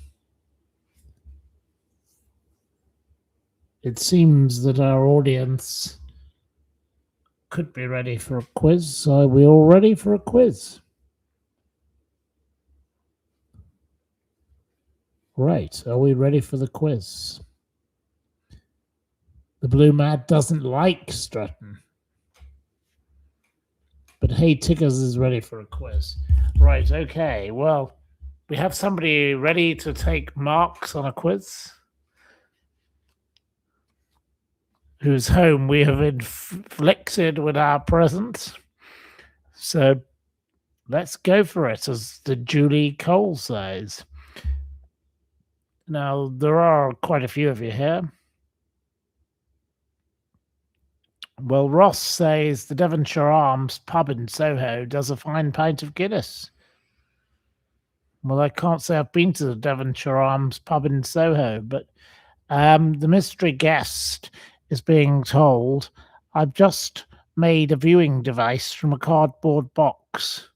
Speaker 1: It seems that our audience could be ready for a quiz. Are we all ready for a quiz? Right, are we ready for the quiz? The Blue Mad doesn't like Stratton. But Hey Tickers is ready for a quiz. Right, okay, well, we have somebody ready to take marks on a quiz, whose home we have inflicted with our presence. So let's go for it, as the Julie Cole says. Now, there are quite a few of you here. Well, Ross says the Devonshire Arms pub in Soho does a fine pint of Guinness. Well, I can't say I've been to the Devonshire Arms pub in Soho, but the mystery guest is being told, I've just made a viewing device from a cardboard box.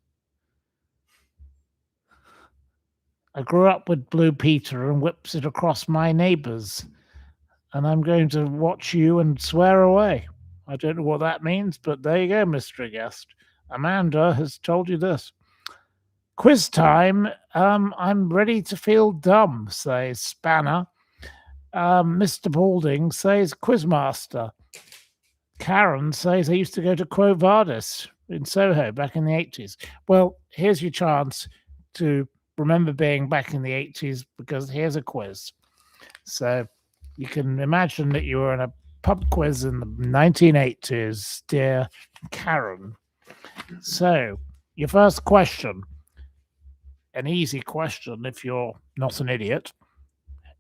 Speaker 1: I grew up with Blue Peter and whips it across my neighbours, and I'm going to watch you and swear away. I don't know what that means, but there you go, mystery guest. Amanda has told you this. Quiz time. I'm ready to feel dumb, says Spanner. Mr. Balding says Quizmaster. Karen says I used to go to Quo Vadis in Soho back in the 80s. Well, here's your chance to remember being back in the 80s, because here's a quiz. So you can imagine that you were in a pub quiz in the 1980s, dear Karen. So your first question, an easy question if you're not an idiot.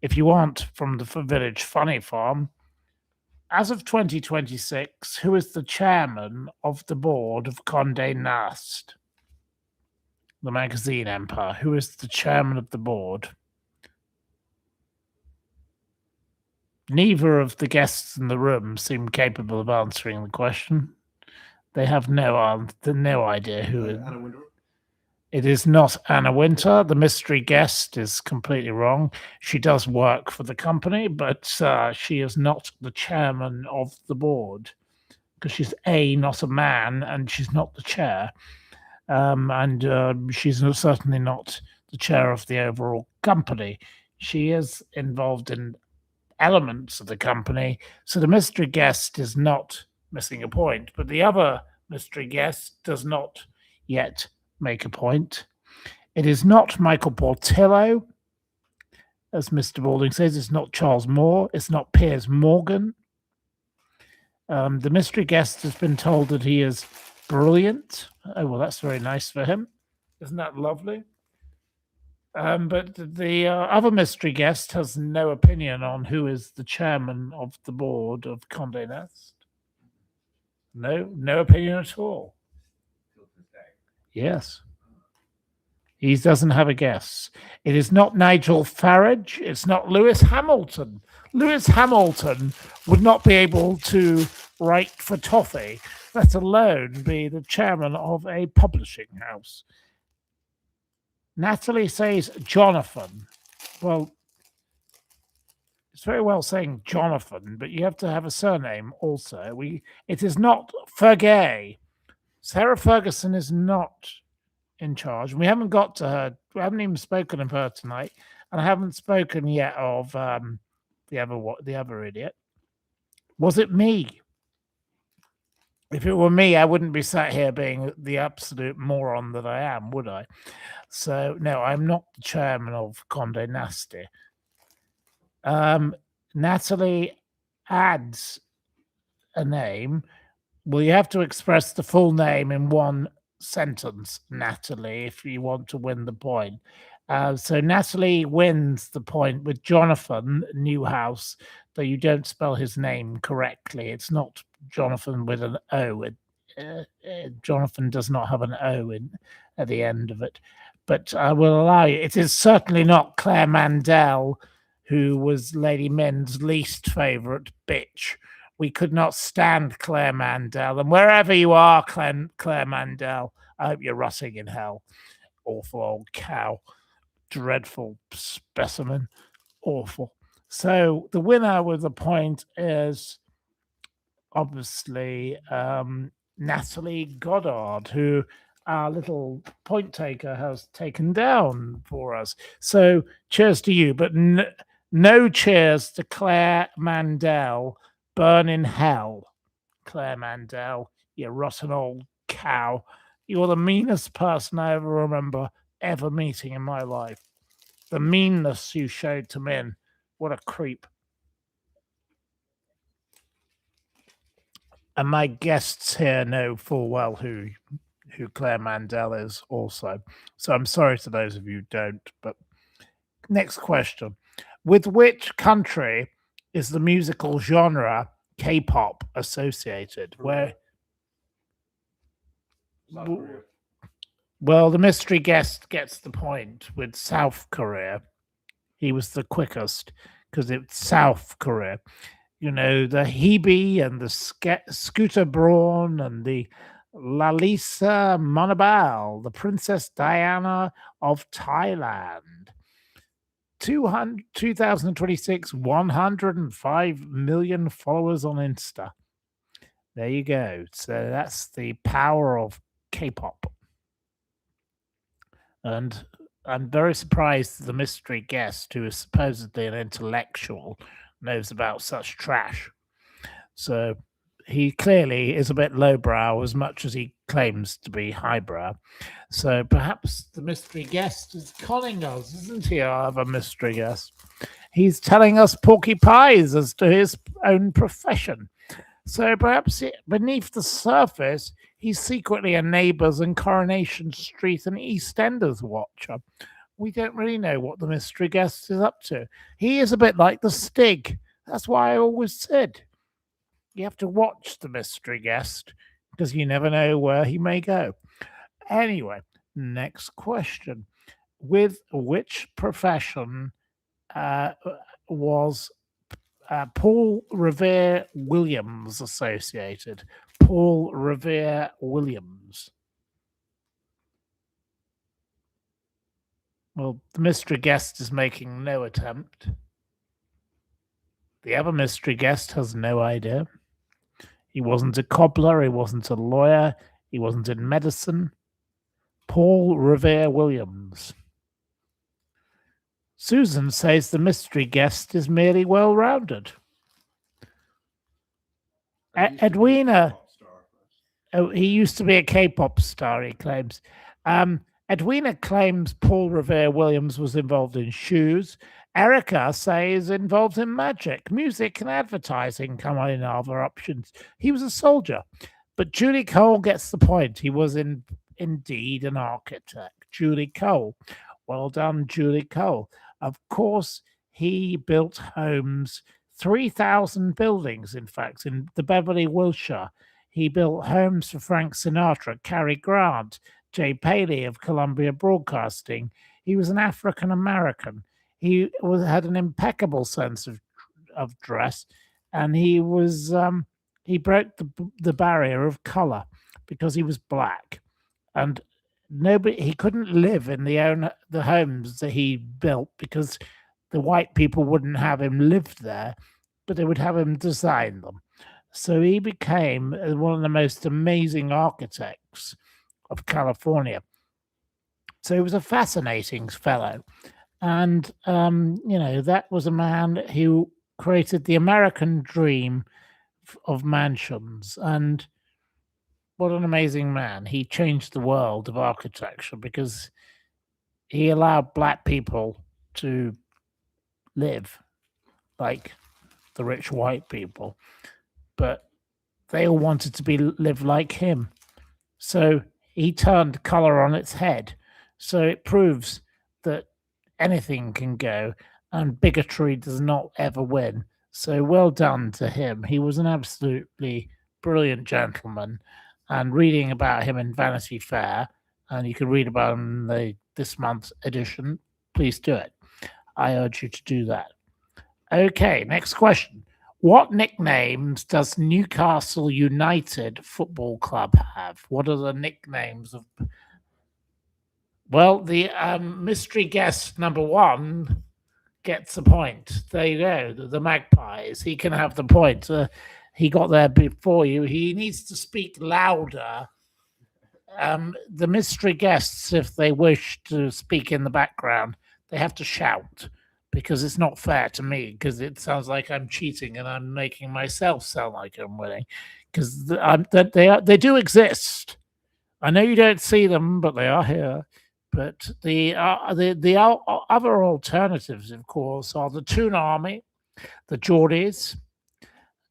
Speaker 1: If you aren't from the Village Funny Farm, as of 2026, who is the chairman of the board of Condé Nast? the magazine empire? Who is the chairman of the board? Neither of the guests in the room seem capable of answering the question. They have no idea who it is.
Speaker 2: Anna Wintour?
Speaker 1: It is not Anna Wintour. The mystery guest is completely wrong. She does work for the company, but she is not the chairman of the board because she's not a man and she's not the chair. And she's certainly not the chair of the overall company. She is involved in elements of the company. So the mystery guest is not missing a point, but the other mystery guest does not yet make a point. It is not Michael Portillo, as Mr. Balding says. It's not Charles Moore. It's not Piers Morgan. The mystery guest has been told that he is brilliant. Oh, well, that's very nice for him. Isn't that lovely? But the other mystery guest has no opinion on who is the chairman of the board of Condé Nast. No opinion at all. Yes. He doesn't have a guess. It is not Nigel Farage. It's not Lewis Hamilton. Lewis Hamilton would not be able to write for toffee, let alone be the chairman of a publishing house. Natalie says Jonathan. Well, it's very well saying Jonathan, but you have to have a surname also. It is not Fergie. Sarah Ferguson is not in charge. We haven't got to her. We haven't even spoken of her tonight, and I haven't spoken yet of the other idiot. Was it me? If it were me, I wouldn't be sat here being the absolute moron that I am, would I? So no, I'm not the chairman of Condé Nast. Natalie adds a name. Well, you have to express the full name in one sentence, Natalie, if you want to win the point. So Natalie wins the point with Jonathan Newhouse, though you don't spell his name correctly. It's not Jonathan with an O. Jonathan does not have an O at the end of it. But I will allow you. It is certainly not Claire Mandel, who was Lady Min's least favourite bitch. We could not stand Claire Mandel. And wherever you are, Claire Mandel, I hope you're rotting in hell. Awful old cow. Dreadful specimen. Awful. So the winner with the point is obviously Natalie Goddard, who our little point taker has taken down for us. So cheers to you, but no cheers to Claire Mandel. Burn in hell, Claire Mandel, you rotten old cow. You're the meanest person I ever remember ever meeting in my life. The meanness you showed to men. What a creep. And my guests here know full well who Claire Mandel is also. So I'm sorry to those of you who don't. But next question. With which country is the musical genre K-pop associated? Where? Well, the mystery guest gets the point with South Korea. He was the quickest because it's South Korea. You know, the Hebe and the Scooter Braun and the Lalisa Monabal, the Princess Diana of Thailand. 2026, 105 million followers on Insta. There you go. So that's the power of K-pop. And I'm very surprised the mystery guest, who is supposedly an intellectual, knows about such trash. So he clearly is a bit lowbrow as much as he claims to be highbrow. So perhaps the mystery guest is conning us, isn't he, our other mystery guest? He's telling us porky pies as to his own profession. So perhaps beneath the surface, he's secretly a Neighbours and Coronation Street and EastEnders watcher. We don't really know what the mystery guest is up to. He is a bit like the Stig. That's why I always said you have to watch the mystery guest because you never know where he may go. Anyway, Next question. With which profession was Paul Revere Williams associated? Paul Revere Williams. Well, the mystery guest is making no attempt. The other mystery guest has no idea. He wasn't a cobbler, he wasn't a lawyer, he wasn't in medicine. Paul Revere Williams. Susan says the mystery guest is merely well-rounded. Edwina, he used to be a K-pop star, he claims. Edwina claims Paul Revere Williams was involved in shoes. Erica says involved in magic, music, and advertising. Come on in other options. He was a soldier. But Julie Cole gets the point. He was indeed an architect. Julie Cole. Well done, Julie Cole. Of course, he built homes, 3,000 buildings, in fact, in the Beverly Wilshire. He built homes for Frank Sinatra, Cary Grant, Jay Paley of Columbia Broadcasting. He was an African American. He had an impeccable sense of dress, and he was he broke the barrier of color because he was black, and he couldn't live in the homes that he built because the white people wouldn't have him live there, but they would have him design them. So he became one of the most amazing architects of California. So he was a fascinating fellow. And, that was a man who created the American dream of mansions. And what an amazing man. He changed the world of architecture because he allowed black people to live like the rich white people. But they all wanted to live like him. So he turned color on its head. So it proves that anything can go and bigotry does not ever win. So well done to him. He was an absolutely brilliant gentleman. And reading about him in Vanity Fair, and you can read about him in this month's edition, please do it. I urge you to do that. Okay, next question. What nicknames does Newcastle United Football Club have? What are the nicknames of... Well, the mystery guest number one gets a point. There you go, the Magpies. He can have the point. He got there before you. He needs to speak louder. The mystery guests, if they wish to speak in the background, they have to shout because it's not fair to me because it sounds like I'm cheating and I'm making myself sound like I'm winning because they do exist. I know you don't see them, but they are here. But the other alternatives, of course, are the Toon Army, the Geordies,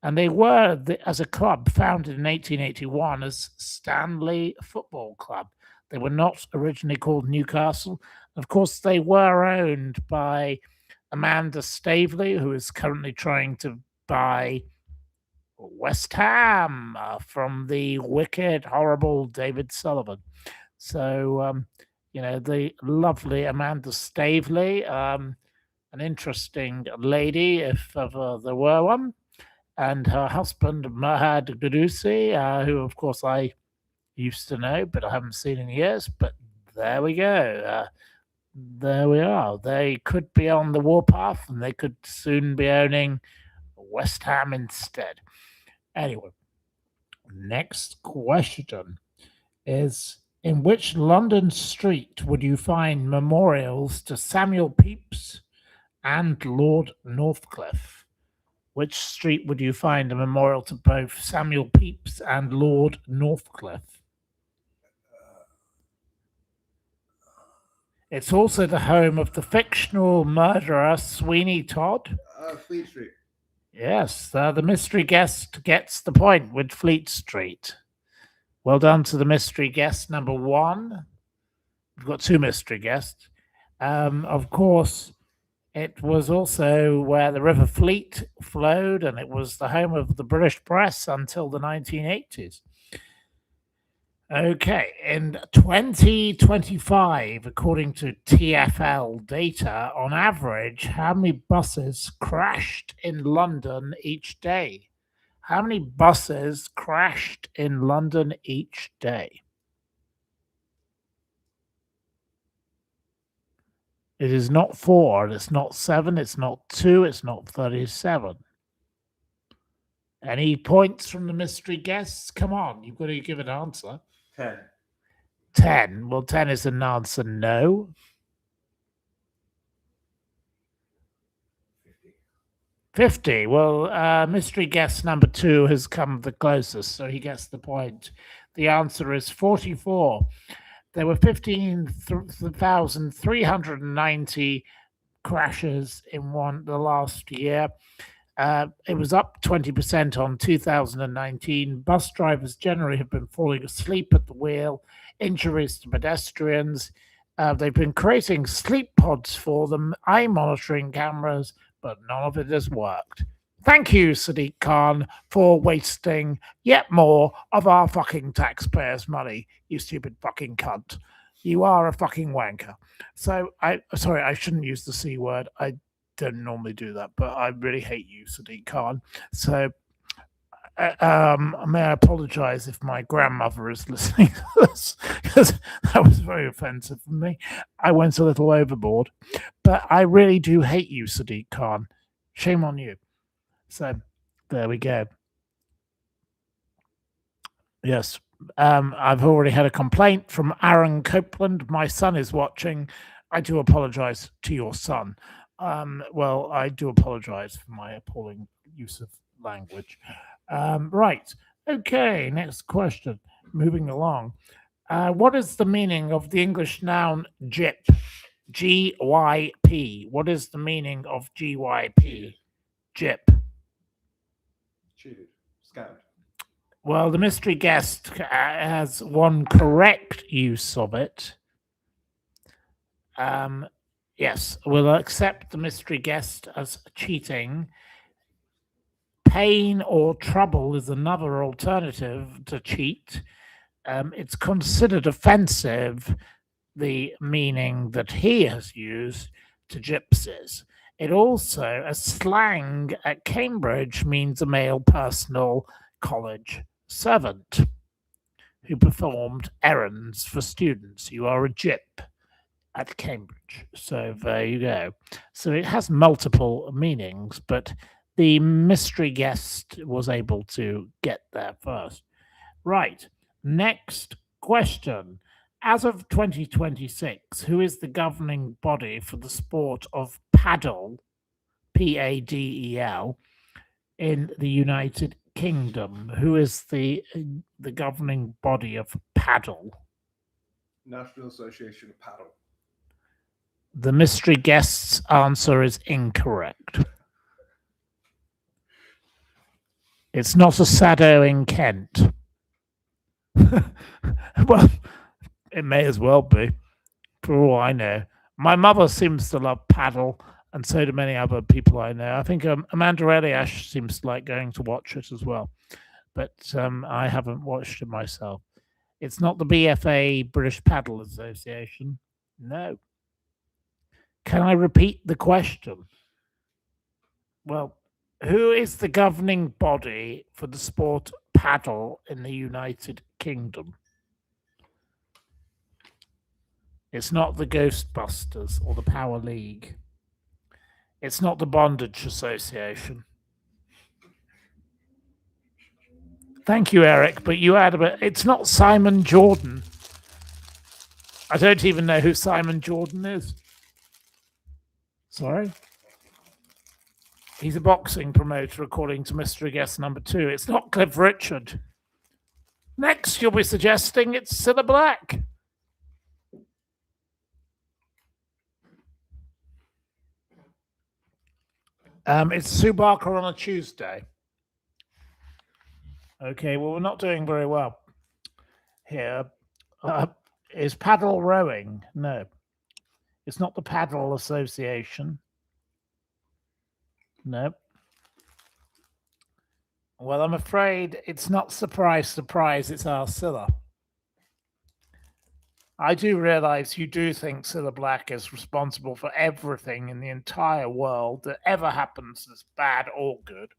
Speaker 1: and they were, as a club, founded in 1881 as Stanley Football Club. They were not originally called Newcastle. Of course, they were owned by Amanda Staveley, who is currently trying to buy West Ham from the wicked, horrible David Sullivan. So... the lovely Amanda Staveley, an interesting lady, if ever there were one, and her husband, Mahad Gadusi, who, of course, I used to know, but I haven't seen in years. But there we go. There we are. They could be on the warpath, and they could soon be owning West Ham instead. Anyway, next question is... in which London street would you find memorials to Samuel Pepys and Lord Northcliffe? Which street would you find a memorial to both Samuel Pepys and Lord Northcliffe? It's also the home of the fictional murderer Sweeney Todd.
Speaker 2: Fleet Street.
Speaker 1: Yes, the mystery guest gets the point with Fleet Street. Well done to the mystery guest number one. We've got two mystery guests. Of course, it was also where the River Fleet flowed, and it was the home of the British press until the 1980s. Okay, in 2025, according to TfL data, on average, how many buses crashed in London each day? How many buses crashed in London each day? It is not 4, it's not 7, it's not 2, it's not 37. Any points from the mystery guests? Come on, you've got to give an answer.
Speaker 2: 10.
Speaker 1: 10. Well, 10 is an answer no. 50. Well, mystery guest number 2 has come the closest, so he gets the point. The answer is 44. There were 15,390 crashes in the last year. It was up 20% on 2019. Bus drivers generally have been falling asleep at the wheel, injuries to pedestrians. They've been creating sleep pods for them, eye monitoring cameras, but none of it has worked. Thank you, Sadiq Khan, for wasting yet more of our fucking taxpayers' money, you stupid fucking cunt. You are a fucking wanker. So, sorry, I shouldn't use the C word. I don't normally do that, but I really hate you, Sadiq Khan. So, may I apologize if my grandmother is listening to this, because that was very offensive for me. I went a little overboard, but I really do hate you, Sadiq Khan. Shame on you. So, there we go. Yes. I've already had a complaint from Aaron Copeland. My son is watching. I do apologize to your son. Well, I do apologize for my appalling use of language. Right. Okay. Next question. Moving along. What is the meaning of the English noun gyp? GYP. What is the meaning of GYP? Gyp.
Speaker 2: Cheated. Scammed.
Speaker 1: Well, the mystery guest has one correct use of it. Yes, we'll accept the mystery guest as cheating. Pain or trouble is another alternative to cheat. It's considered offensive, the meaning that he has used to gypsies. It also, a slang at Cambridge, means a male personal college servant who performed errands for students. You are a gyp at Cambridge. So there you go. So it has multiple meanings, but the mystery guest was able to get there first. Right. Next question. As of 2026, who is the governing body for the sport of paddle, PADEL, in the United Kingdom? Who is the governing body of paddle?
Speaker 2: National Association of Paddle.
Speaker 1: The mystery guest's answer is incorrect. It's not a Sado in Kent. Well, it may as well be, for all I know. My mother seems to love paddle, and so do many other people I know. I think Amanda Eliash seems to like going to watch it as well, but I haven't watched it myself. It's not the BFA, British Paddle Association. No. Can I repeat the question? Well, who is the governing body for the sport paddle in the United Kingdom? It's not the Ghostbusters or the Power League. It's not the Bondage Association. Thank you, Eric, but you add a bit. It's not Simon Jordan. I don't even know who Simon Jordan is. Sorry? He's a boxing promoter, according to mystery guest number 2. It's not Cliff Richard. Next, you'll be suggesting it's Cilla Black. It's Sue Barker on a Tuesday. Okay, well, we're not doing very well here. Is paddle rowing? No. It's not the Paddle Association. No. Well, I'm afraid it's not surprise, surprise, it's our Scylla. I do realize you do think Cilla Black is responsible for everything in the entire world that ever happens that's bad or good.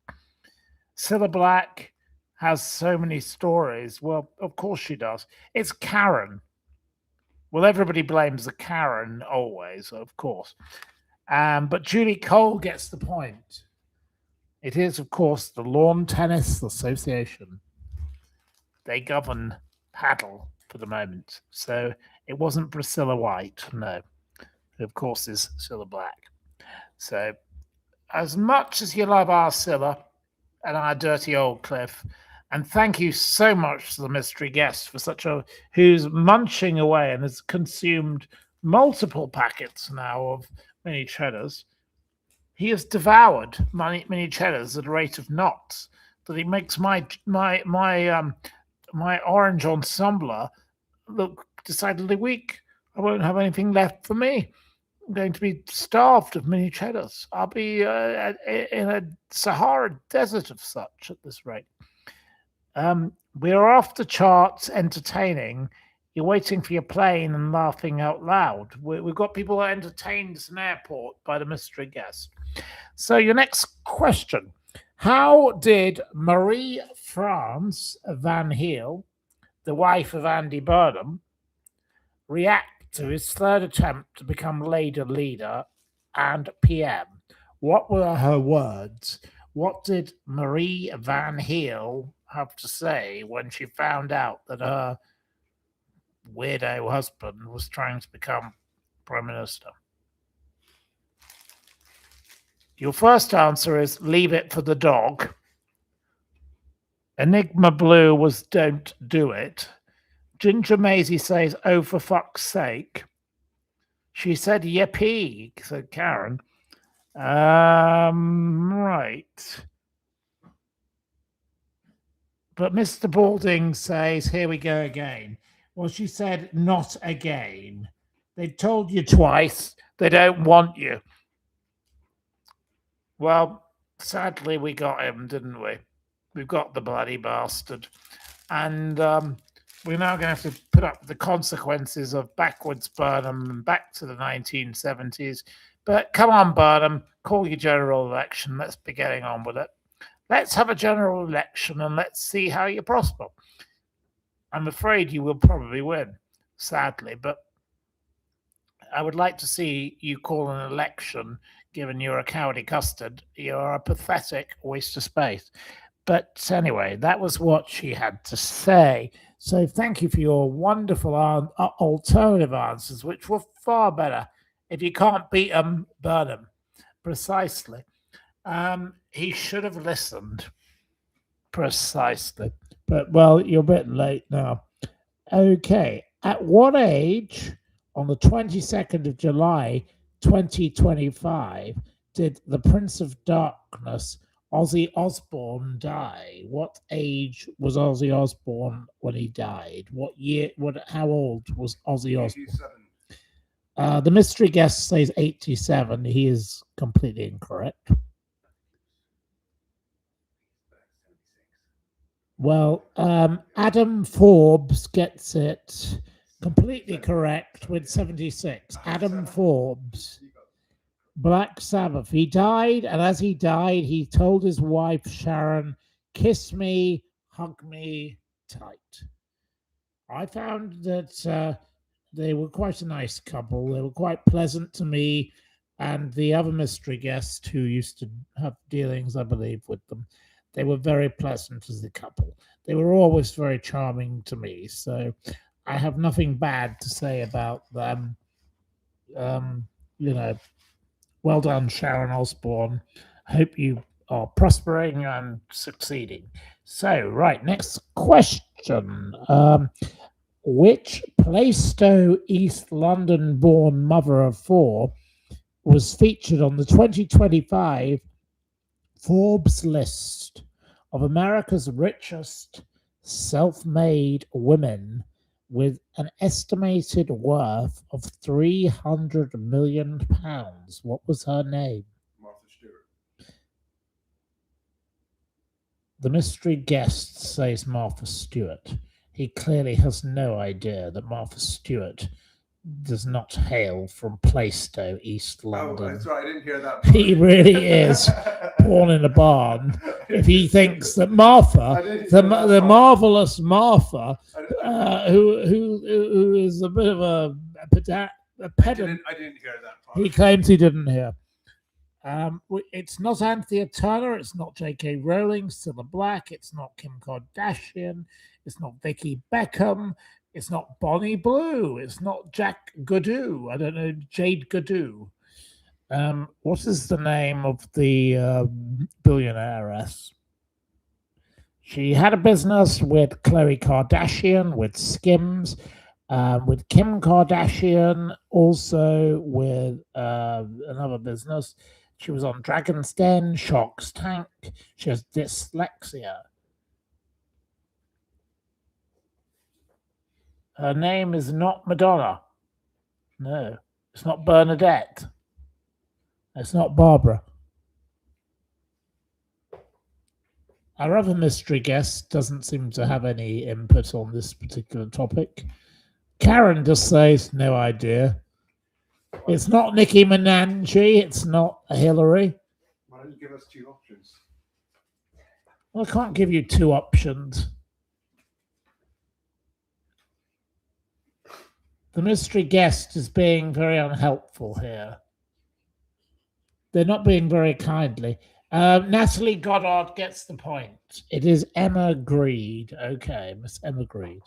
Speaker 1: Cilla Black has so many stories. Well, of course she does. It's Karren. Well, everybody blames the Karren always, of course. But Julie Cole gets the point. It is, of course, the Lawn Tennis Association. They govern paddle for the moment. So it wasn't Priscilla White, no. Who, of course, is Cilla Black. So, as much as you love our Cilla and our dirty old Cliff, and thank you so much to the mystery guest for who's munching away and has consumed multiple packets now of mini cheddars. He has devoured mini cheddars at a rate of knots that he makes my orange ensemble look decidedly weak. I won't have anything left for me. I'm going to be starved of mini cheddars. I'll be in a Sahara desert of such at this rate. We're off the charts entertaining. You're waiting for your plane and laughing out loud. We've got people entertained at an airport by the mystery guest. So your next question. How did Marie France Van Heel, the wife of Andy Burnham, react to his third attempt to become Lady Leader and PM? What were her words? What did Marie Van Heel have to say when she found out that her weirdo husband was trying to become Prime Minister? Your first answer is leave it for the dog. Enigma Blue was don't do it. Ginger Maisie says, oh, for fuck's sake. She said, yippee, said Karren. Right. But Mr. Balding says, here we go again. Well, she said, not again. They told you twice they don't want you. Well, sadly, we got him, didn't we? We've got the bloody bastard. And we're now going to have to put up the consequences of backwards Burnham and back to the 1970s. But come on, Burnham, call your general election. Let's be getting on with it. Let's have a general election and let's see how you prosper. I'm afraid you will probably win, sadly, but I would like to see you call an election, given you're a cowardly custard. You're a pathetic waste of space. But anyway, that was what she had to say. So thank you for your wonderful alternative answers, which were far better. If you can't beat them, burn them. Precisely. He should have listened. Precisely. But, well, you're a bit late now. Okay. At what age, on the 22nd of July, 2025, did the Prince of Darkness, Ozzy Osbourne, die? What age was Ozzy Osbourne when he died? What year? How old was Ozzy Osbourne? 87. The mystery guest says 87. He is completely incorrect. Well, Adam Forbes gets it completely correct with 76. Adam Forbes. Black Sabbath. He died, and as he died, he told his wife, Sharon, kiss me, hug me tight. I found that they were quite a nice couple. They were quite pleasant to me and the other mystery guest who used to have dealings, I believe, with them. They were very pleasant as a couple. They were always very charming to me, so I have nothing bad to say about them. Well done, Sharon Osbourne. Hope you are prospering and succeeding. So, right, next question. Which Plaistow, East London-born mother of four was featured on the 2025 Forbes list of America's richest self-made women with an estimated worth of £300 million? What was her name?
Speaker 2: Martha Stewart.
Speaker 1: The mystery guest says Martha Stewart. He clearly has no idea that Martha Stewart does not hail from Plaistow, East London.
Speaker 2: Oh, that's right. I didn't hear that.
Speaker 1: He really is born in a barn. If he thinks that Martha, the marvellous Martha, who is a bit of a pedant.
Speaker 2: I didn't hear that part.
Speaker 1: He claims he didn't hear. It's not Anthea Turner. It's not J.K. Rowling, Cilla Black. It's not Kim Kardashian. It's not Vicky Beckham. It's not Bonnie Blue. It's not Jack Gadoo. I don't know, Jade Gadoo. What is the name of the billionairess? She had a business with Khloe Kardashian, with Skims, with Kim Kardashian, also with another business. She was on Dragon's Den, Shark's Tank. She has dyslexia. Her name is not Madonna. No, it's not Bernadette. It's not Barbara. Our other mystery guest doesn't seem to have any input on this particular topic. Karren just says, no idea. It's not Nicki Minaj. It's not Hillary.
Speaker 2: Why don't you give us two options?
Speaker 1: Well, I can't give you two options. The mystery guest is being very unhelpful here. They're not being very kindly. Natalie Goddard gets the point. It is Emma Greed. Okay, Miss Emma Greed.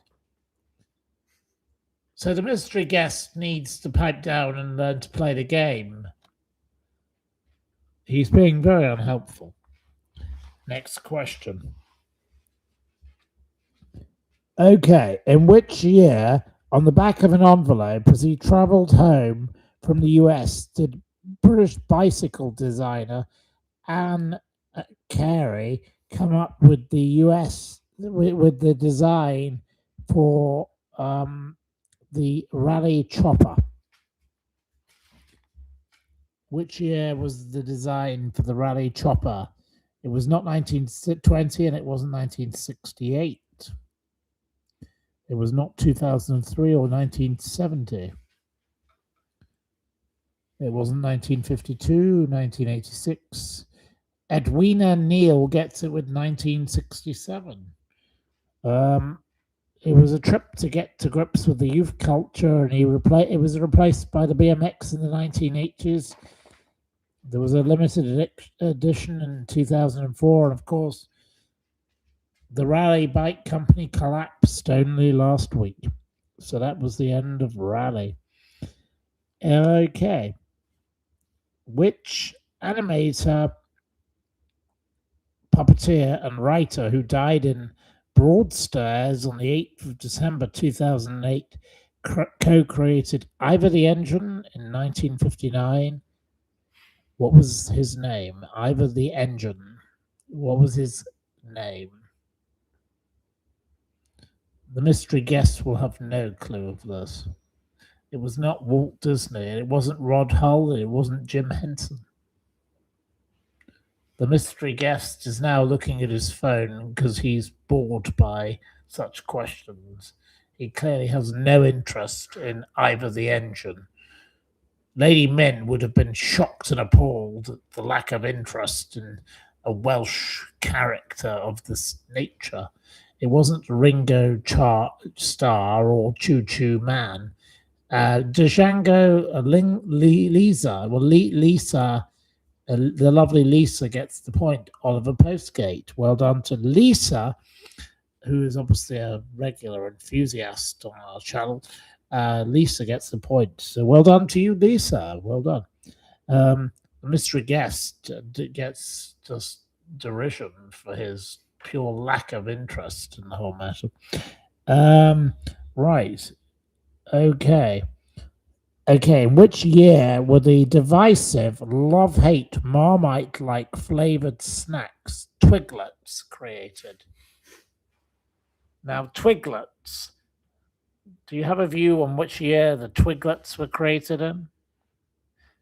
Speaker 1: So the mystery guest needs to pipe down and learn to play the game. He's being very unhelpful. Next question. Okay, in which year, on the back of an envelope, as he travelled home from the US, did British bicycle designer Anne Carey come up with the US with the design for the Raleigh chopper? Which year was the design for the Raleigh chopper? It was not 1920 and it wasn't 1968. It was not 2003 or 1970. It wasn't 1952, 1986. Edwina Neal gets it with 1967. It was a trip to get to grips with the youth culture, and it was replaced by the BMX in the 1980s. There was a limited edition in 2004, and of course, the Raleigh Bike Company collapsed only last week. So that was the end of Raleigh. Okay. Which animator, puppeteer, and writer who died in Broadstairs on the 8th of December 2008 co-created Ivor the Engine in 1959? What was his name? Ivor the Engine. What was his name? The mystery guest will have no clue of this. It was not Walt Disney, and it wasn't Rod Hull, and it wasn't Jim Henson. The mystery guest is now looking at his phone because he's bored by such questions. He clearly has no interest in Ivor the Engine. Lady Min would have been shocked and appalled at the lack of interest in a Welsh character of this nature. It wasn't Ringo Starr or Choo Choo Man. Django, Lisa. Well, Lisa, the lovely Lisa gets the point. Oliver Postgate. Well done to Lisa, who is obviously a regular enthusiast on our channel. Lisa gets the point. So well done to you, Lisa. Well done. The mystery guest gets just derision for his pure lack of interest in the whole matter. Right. Okay. Which year were the divisive, love-hate, Marmite-like flavored snacks, Twiglets, created? Now, Twiglets. Do you have a view on which year the Twiglets were created in?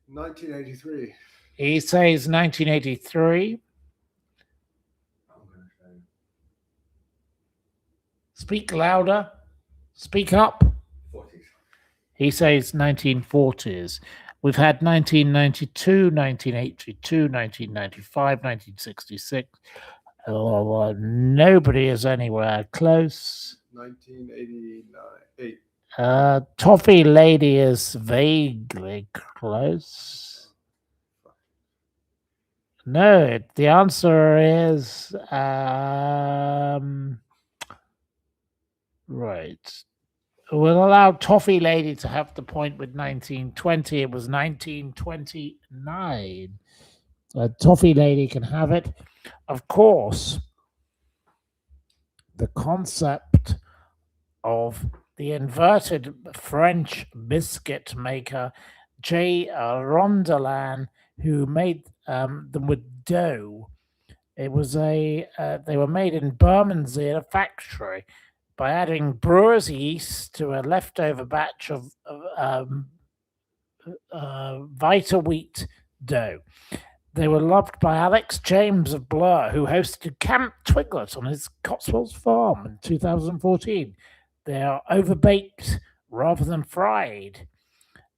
Speaker 2: 1983.
Speaker 1: He says 1983. Speak louder. Speak up.
Speaker 2: 40s.
Speaker 1: He says 1940s. We've had 1992, 1982, 1995, 1966. Oh, nobody is anywhere close.
Speaker 2: 1989.
Speaker 1: Toffee Lady is vaguely close. No, the answer is right. We'll allow Toffee Lady to have the point with 1920. It was 1929. Toffee Lady can have it. Of course, the concept of the inverted French biscuit maker J. Rondelin, who made them with dough. It was they were made in Bermondsey at a factory by adding brewer's yeast to a leftover batch of Vita wheat dough. They were loved by Alex James of Blur, who hosted Camp Twiglet on his Cotswolds farm in 2014. They are overbaked rather than fried.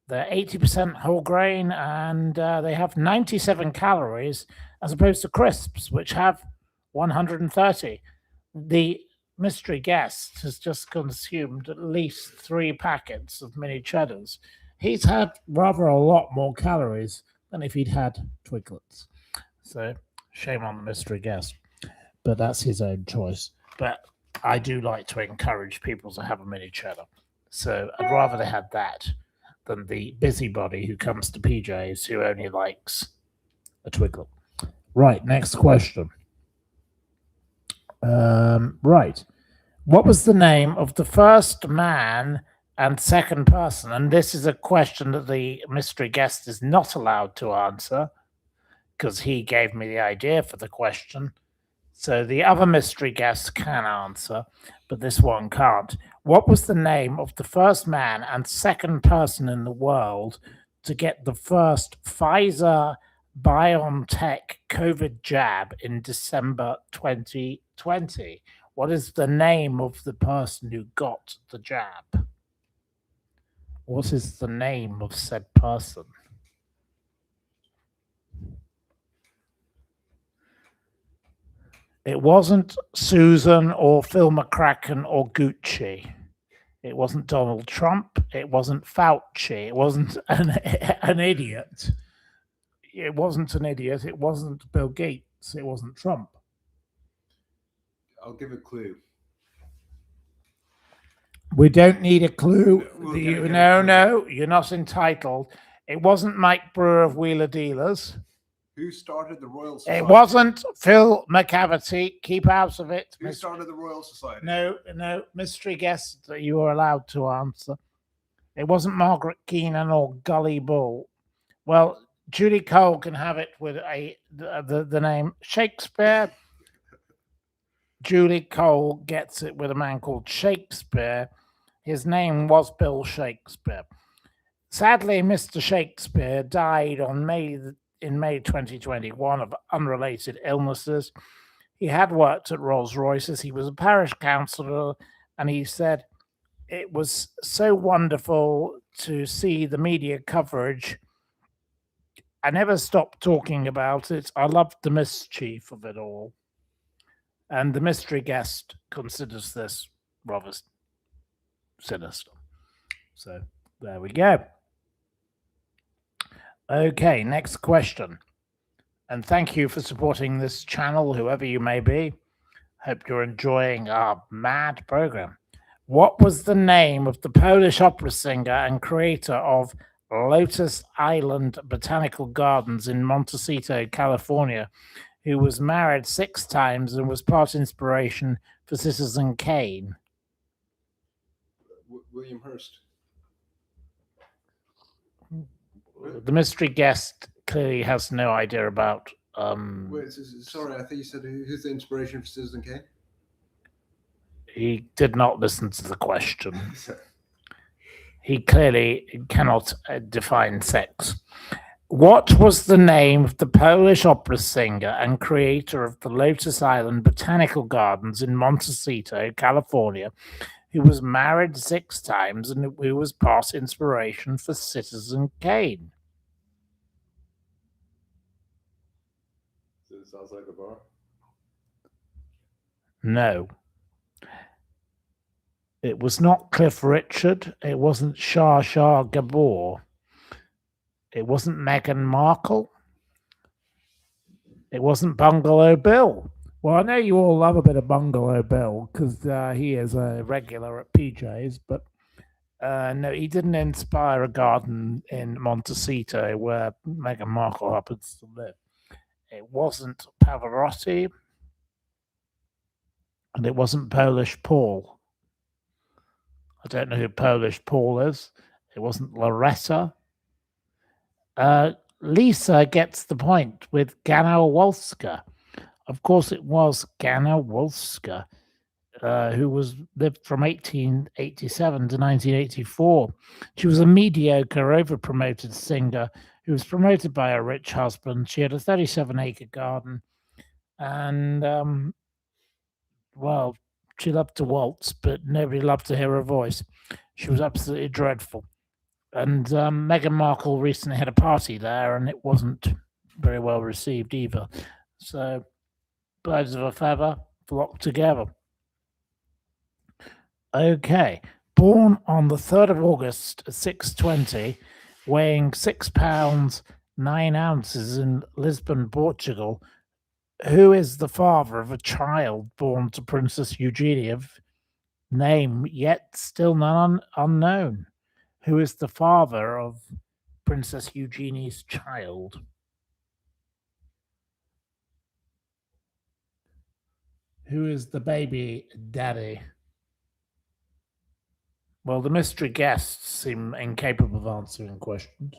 Speaker 1: They're 80% whole grain, and they have 97 calories as opposed to crisps, which have 130. The mystery guest has just consumed at least 3 packets of mini cheddars. He's had rather a lot more calories than if he'd had Twiglets. So, shame on the mystery guest. But that's his own choice. But I do like to encourage people to have a mini cheddar. So, I'd rather they had that than the busybody who comes to PJ's who only likes a Twiglet. Right, next question. Right. What was the name of the first man and second person? And this is a question that the mystery guest is not allowed to answer because he gave me the idea for the question. So the other mystery guests can answer, but this one can't. What was the name of the first man and second person in the world to get the first Pfizer BioNTech COVID jab in December 2020? What is the name of the person who got the jab? What is the name of said person? It wasn't Susan or Phil McCracken or Gucci. It wasn't Donald Trump. It wasn't Fauci. It wasn't an idiot. It wasn't an idiot. It wasn't Bill Gates. It wasn't Trump.
Speaker 2: I'll give a clue.
Speaker 1: We don't need a clue.
Speaker 2: We'll
Speaker 1: No, you're not entitled. It wasn't Mike Brewer of Wheeler Dealers.
Speaker 2: Who started the Royal Society?
Speaker 1: It wasn't Phil McCavity. Keep out of it.
Speaker 2: Who started the Royal Society?
Speaker 1: No, mystery guest that you are allowed to answer. It wasn't Margaret Keenan or Gully Bull. Well, Julie Cole can have it with the name Shakespeare. Julie Cole gets it with a man called Shakespeare. His name was Bill Shakespeare. Sadly, Mr. Shakespeare died in May 2021 of unrelated illnesses. He had worked at Rolls-Royces. He was a parish councillor, and he said, it was so wonderful to see the media coverage. I never stopped talking about it. I loved the mischief of it all. And the mystery guest considers this rather sinister. So there we go. Okay, next question. And thank you for supporting this channel, whoever you may be. Hope you're enjoying our mad program. What was the name of the Polish opera singer and creator of Lotus Island Botanical Gardens in Montecito, California, who was married 6 times and was part inspiration for Citizen Kane?
Speaker 2: William Hurst.
Speaker 1: The mystery guest clearly has no idea about.
Speaker 2: Wait, sorry, I think you said who's the inspiration for Citizen Kane?
Speaker 1: He did not listen to the question. He clearly cannot define sex. What was the name of the Polish opera singer and creator of the Lotus Island Botanical Gardens in Montecito, California, who was married 6 times and who was past inspiration for Citizen Kane?
Speaker 3: It sounds like a bar.
Speaker 1: No. It was not Cliff Richard. It wasn't Shah Shah Gabor. It wasn't Meghan Markle. It wasn't Bungalow Bill. Well, I know you all love a bit of Bungalow Bill because he is a regular at PJ's, but no, he didn't inspire a garden in Montecito where Meghan Markle happens to live. It wasn't Pavarotti, and it wasn't Polish Paul. I don't know who Polish Paul is. It wasn't Loretta. Lisa gets the point with Ganowolska. Of course, it was Ganowolska, who lived from 1887 to 1984. She was a mediocre, over-promoted singer who was promoted by a rich husband. She had a 37-acre garden, and well, she loved to waltz, but nobody loved to hear her voice. She was absolutely dreadful. And Meghan Markle recently had a party there, and it wasn't very well received either. So, birds of a feather flock together. Okay. Born on the 3rd of August, 620, weighing 6 pounds, 9 ounces in Lisbon, Portugal, who is the father of a child born to Princess Eugenie of name yet still unknown? Who is the father of Princess Eugenie's child? Who is the baby daddy? Well, the mystery guests seem incapable of answering questions.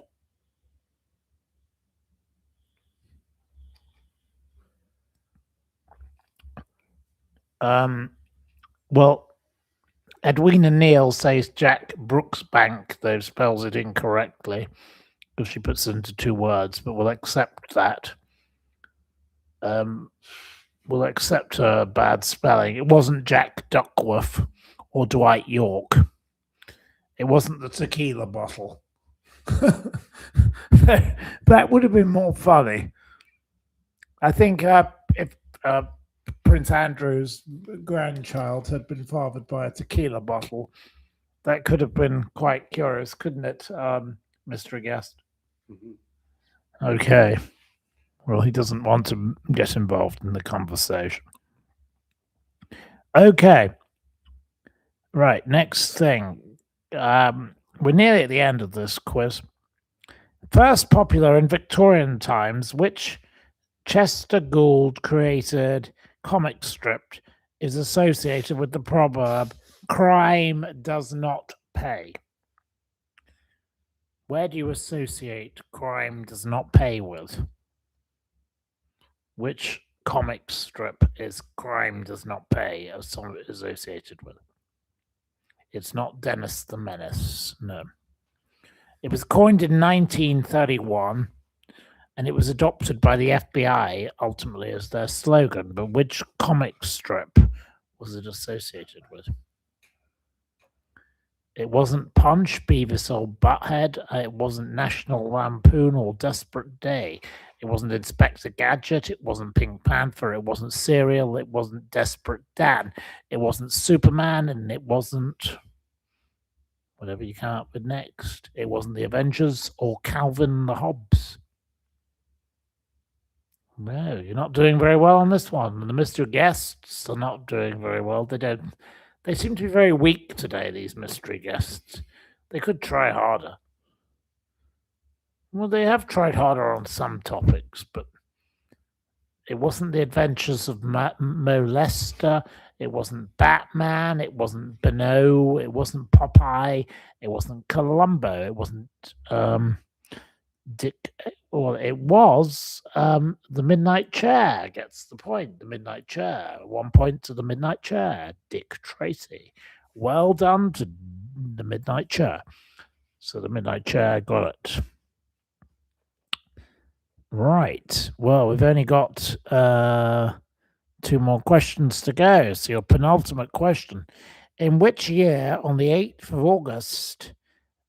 Speaker 1: Well, Edwina Neal says Jack Brooksbank, though spells it incorrectly because she puts it into 2 words, but we'll accept that. We'll accept her bad spelling. It wasn't Jack Duckworth or Dwight York. It wasn't the tequila bottle. That would have been more funny. I think if Prince Andrew's grandchild had been fathered by a tequila bottle, that could have been quite curious, couldn't it, Mr. Guest? Mm-hmm. Okay. Well, he doesn't want to get involved in the conversation. Okay. Right, next thing. We're nearly at the end of this quiz. First popular in Victorian times, which Chester Gould created comic strip is associated with the proverb, crime does not pay. Where do you associate crime does not pay with? Which comic strip is crime does not pay associated with? It's not Dennis the Menace, no. It was coined in 1931, and it was adopted by the FBI ultimately as their slogan. But which comic strip was it associated with? It wasn't Punch, Beavis or Butthead. It wasn't National Lampoon or Desperate Day. It wasn't Inspector Gadget. It wasn't Pink Panther. It wasn't Serial. It wasn't Desperate Dan. It wasn't Superman, and it wasn't whatever you come up with next. It wasn't the Avengers or Calvin the Hobbes. No, you're not doing very well on this one. The mystery guests are not doing very well. They seem to be very weak today, these mystery guests. They could try harder. Well, they have tried harder on some topics, but it wasn't the adventures of Mo Lester. It wasn't Batman. It wasn't Beno. It wasn't Popeye. It wasn't Columbo. It wasn't Dick. Well, it was the Midnight Chair. Gets the point. The Midnight Chair. 1 point to the Midnight Chair. Dick Tracy. Well done to the Midnight Chair. So the Midnight Chair got it. Right. Well, we've only got 2 more questions to go. So your penultimate question. In which year, on the 8th of August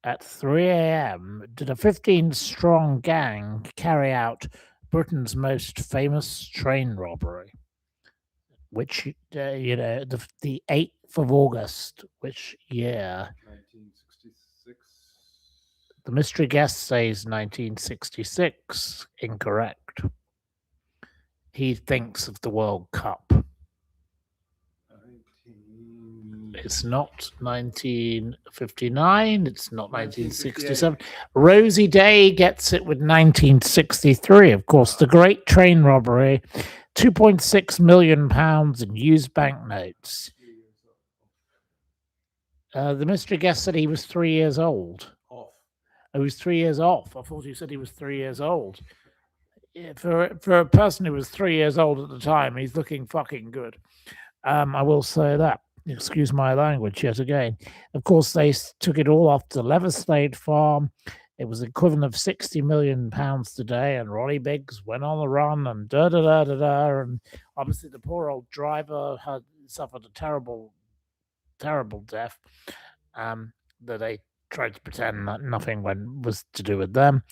Speaker 1: at 3 a.m., did a 15-strong gang carry out Britain's most famous train robbery? Which, the 8th of August, which year?
Speaker 3: 1966.
Speaker 1: The mystery guest says 1966. Incorrect. He thinks of the World Cup. It's not 1959. It's not 1967. Rosie Day gets it with 1963. Of course, the Great Train Robbery, £2.6 million in used banknotes. The mystery guest said he was 3 years old.
Speaker 3: Off.
Speaker 1: Oh, he was 3 years off. I thought you said he was 3 years old. Yeah, for a person who was 3 years old at the time, he's looking fucking good. I will say that. Excuse my language yet again. Of course, they took it all off the Leverslade farm. It was equivalent of £60 million today, and Ronnie Biggs went on the run, and da-da-da-da-da, and obviously the poor old driver had suffered a terrible, terrible death, that they tried to pretend that nothing was to do with them,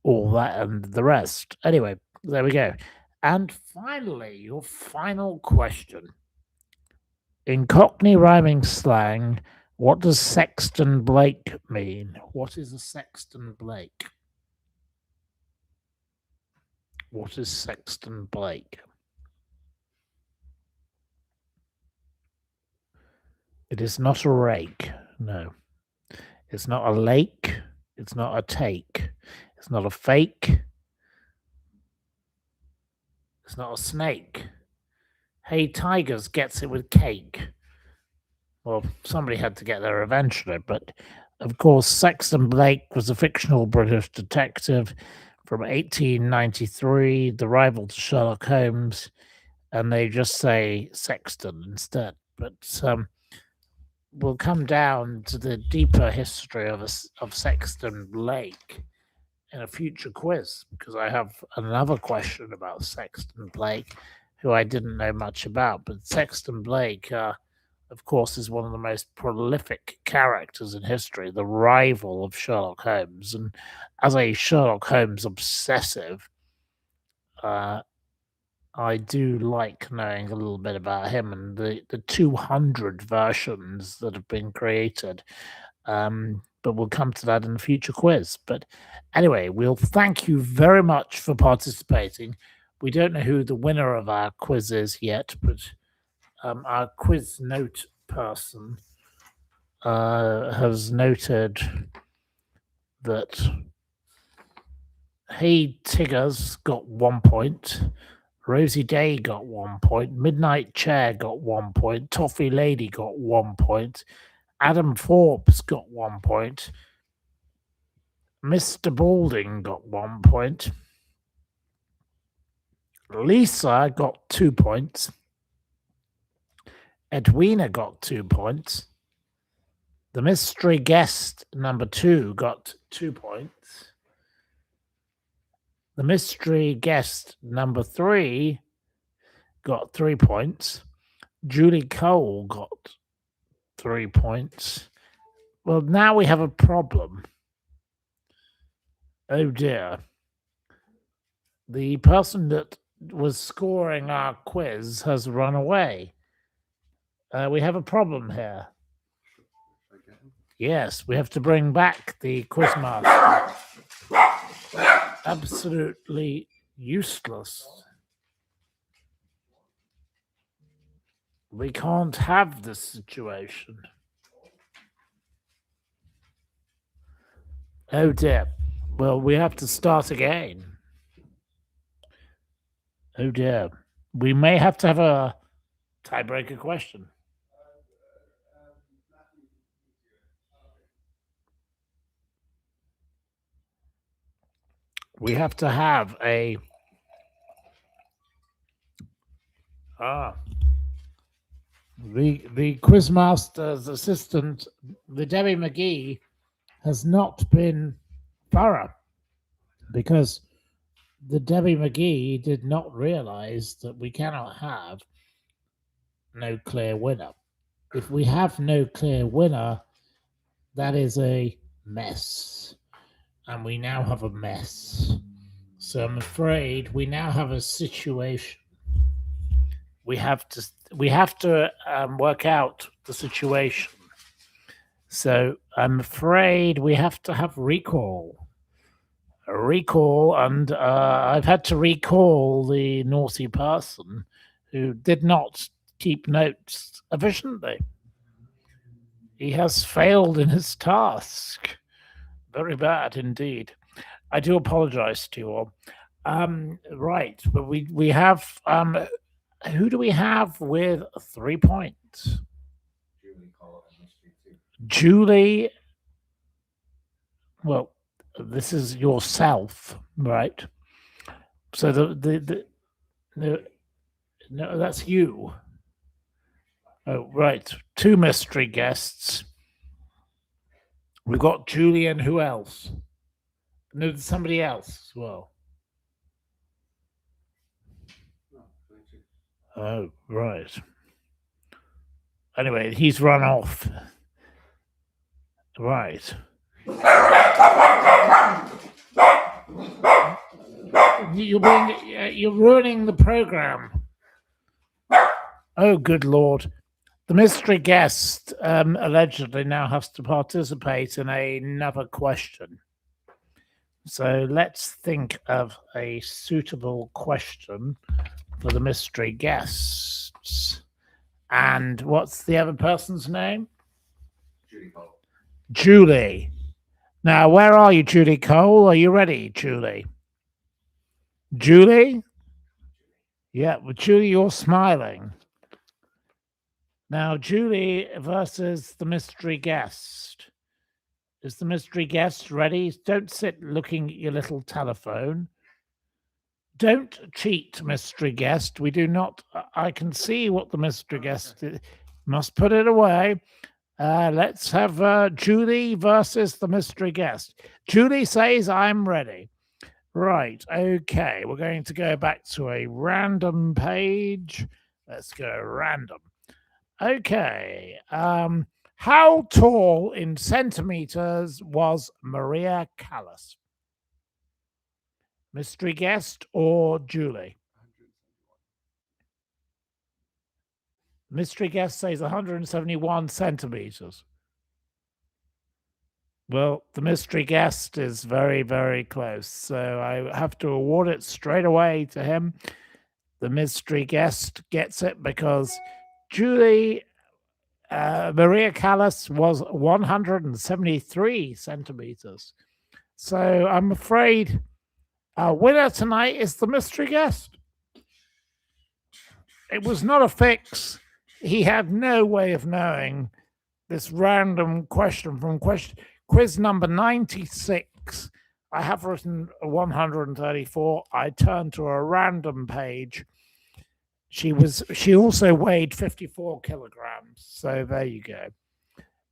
Speaker 1: all that and the rest. Anyway, there we go. And finally, your final question. In Cockney rhyming slang, what does Sexton Blake mean? What is a Sexton Blake? What is Sexton Blake? It is not a rake, no. It's not a lake. It's not a take. It's not a fake. It's not a snake. Hey Tigers gets it with cake. Well, somebody had to get there eventually, but of course, Sexton Blake was a fictional British detective from 1893, the rival to Sherlock Holmes, and they just say Sexton instead. But we'll come down to the deeper history of Sexton Blake in a future quiz, because I have another question about Sexton Blake, who I didn't know much about. But Sexton Blake, of course, is one of the most prolific characters in history, the rival of Sherlock Holmes. And as a Sherlock Holmes obsessive, I do like knowing a little bit about him and the 200 versions that have been created. But we'll come to that in a future quiz. But anyway, we'll thank you very much for participating. We don't know who the winner of our quiz is yet, but our quiz note person has noted that Hey Tiggers got 1 point, Rosie Day got 1 point, Midnight Chair got 1 point, Toffee Lady got 1 point, Adam Forbes got 1 point, Mr. Balding got 1 point, Lisa got 2 points, Edwina got 2 points, the mystery guest number 2 got 2 points, the mystery guest number 3 got 3 points, Julie Cole got 3 points. Well, now we have a problem. Oh dear. The person that was scoring our quiz has run away. We have a problem here. Yes, we have to bring back the quizmaster. Absolutely useless. We can't have this situation. Oh dear. Well, we have to start again. Oh dear. We may have to have a tiebreaker question. We have to have a... The quizmaster's assistant, the Debbie McGee, has not been thorough, because the Debbie McGee did not realize that we cannot have no clear winner. If we have no clear winner, that is a mess. And we now have a mess. So I'm afraid we now have a situation. We have to work out the situation. So I'm afraid we have to have recall. A recall, and I've had to recall the naughty person who did not keep notes efficiently. He has failed in his task. Very bad indeed. I do apologize to you all. Right, but we have who do we have with 3 points? Julie. Well, this is yourself, right? So the no, that's you. Oh, right. 2 mystery guests. We've got Julie and who else? No, there's somebody else as well. Oh, right. Anyway, he's run off. Right. You're ruining the program. Oh, good Lord. The mystery guest allegedly now has to participate in another question. So let's think of a suitable question for the mystery guests. And what's the other person's name?
Speaker 2: Julie Cole.
Speaker 1: Julie. Now, where are you, Julie Cole? Are you ready, Julie? Julie? Yeah, well, Julie, you're smiling. Now, Julie versus the mystery guest. Is the mystery guest ready? Don't sit looking at your little telephone. Don't cheat, mystery guest. We do not. I can see what the mystery guest is. Must put it away. Let's have Julie versus the mystery guest. Julie says, I'm ready. Right. Okay. We're going to go back to a random page. Let's go random. Okay. How tall in centimeters was Maria Callas? Mystery guest or Julie? Mystery guest says 171 centimeters. Well, the mystery guest is very, very close. So I have to award it straight away to him. The mystery guest gets it because Julie Maria Callas was 173 centimeters. So I'm afraid our winner tonight is the mystery guest. It was not a fix. He had no way of knowing this random question from quiz number 96. I have written 134. I turned to a random page. She also weighed 54 kilograms. So there you go.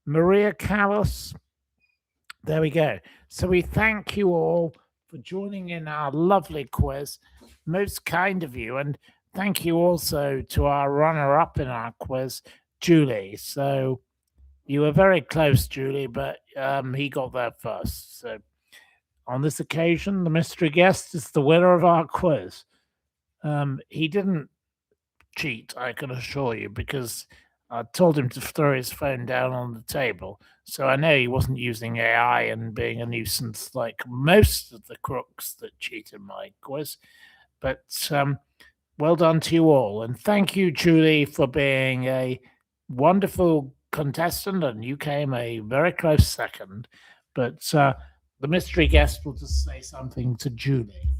Speaker 1: Maria Callas. There we go. So we thank you all for joining in our lovely quiz. Most kind of you. And thank you also to our runner-up in our quiz, Julie. So you were very close, Julie, but he got there first. So on this occasion, the mystery guest is the winner of our quiz. He didn't cheat, I can assure you, because I told him to throw his phone down on the table. So I know he wasn't using AI and being a nuisance like most of the crooks that cheat in my quiz. But well done to you all. And thank you, Julie, for being a wonderful contestant. And you came a very close second. But the mystery guest will just say something to Julie.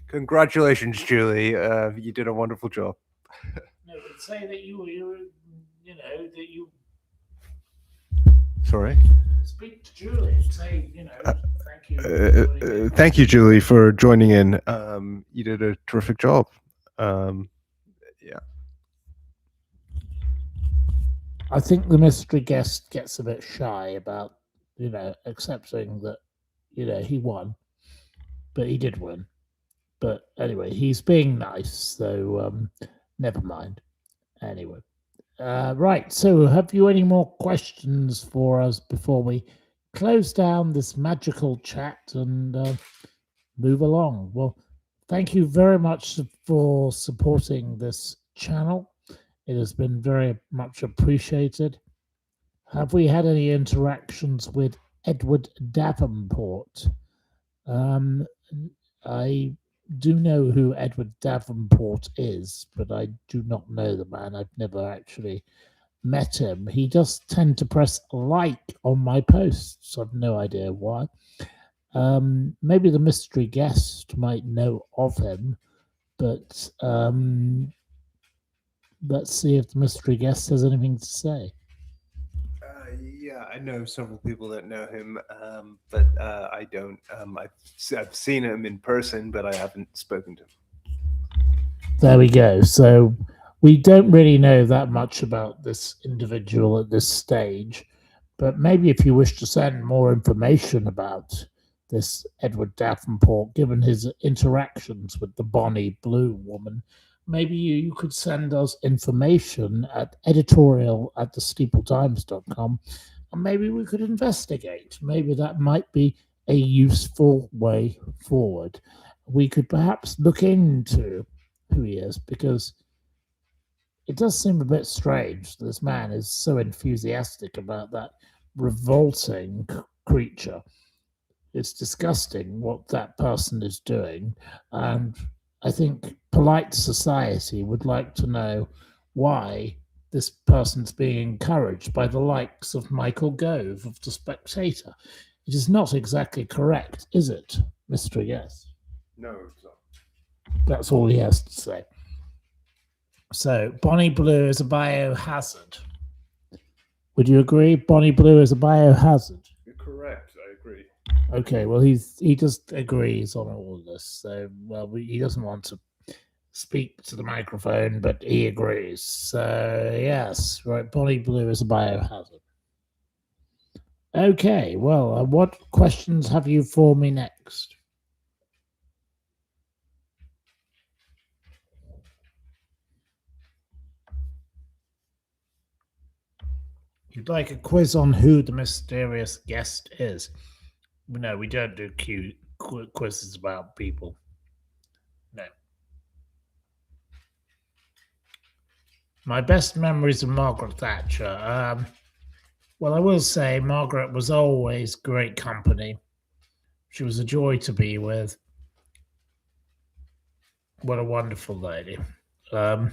Speaker 2: Congratulations, Julie. You did a wonderful job.
Speaker 1: No, but say that that you.
Speaker 2: Sorry.
Speaker 1: Speak to Julie. Say, thank you.
Speaker 2: Thank you, Julie, for joining in. You did a terrific job. Yeah.
Speaker 1: I think the mystery guest gets a bit shy about, accepting that, he won, but he did win. But anyway, he's being nice, so never mind. Anyway, right. So, have you any more questions for us before we close down this magical chat and move along? Well, thank you very much for supporting this channel. It has been very much appreciated. Have we had any interactions with Edward Davenport? I do know who Edward Davenport is, but I do not know the man. I've never actually met him. He does tend to press like on my posts. I've no idea why. Maybe the mystery guest might know of him, but let's see if the mystery guest has anything to say.
Speaker 2: Yeah, I know several people that know him, but I don't. I've seen him in person, but I haven't spoken to him.
Speaker 1: There we go. So we don't really know that much about this individual at this stage, but maybe if you wish to send more information about this Edward Davenport, given his interactions with the Bonnie Blue woman, maybe you could send us information at editorial@thesteepletimes.com, and maybe we could investigate. Maybe that might be a useful way forward. We could perhaps look into who he is, because it does seem a bit strange that this man is so enthusiastic about that revolting creature. It's disgusting what that person is doing, and I think polite society would like to know why this person's being encouraged by the likes of Michael Gove of The Spectator. It is not exactly correct, is it, Mr. Yes?
Speaker 2: No, it's not.
Speaker 1: That's all he has to say. So, Bonnie Blue is a biohazard. Would you agree? Bonnie Blue is a biohazard.
Speaker 2: You're correct. I agree.
Speaker 1: Okay, well, he just agrees on all of this. So, well, he doesn't want to speak to the microphone, but he agrees. So, yes, right, Bonnie Blue is a biohazard. Okay, well, what questions have you for me next? You'd like a quiz on who the mysterious guest is? No, we don't do quizzes about people. No. My best memories of Margaret Thatcher. Well, I will say Margaret was always great company. She was a joy to be with. What a wonderful lady. I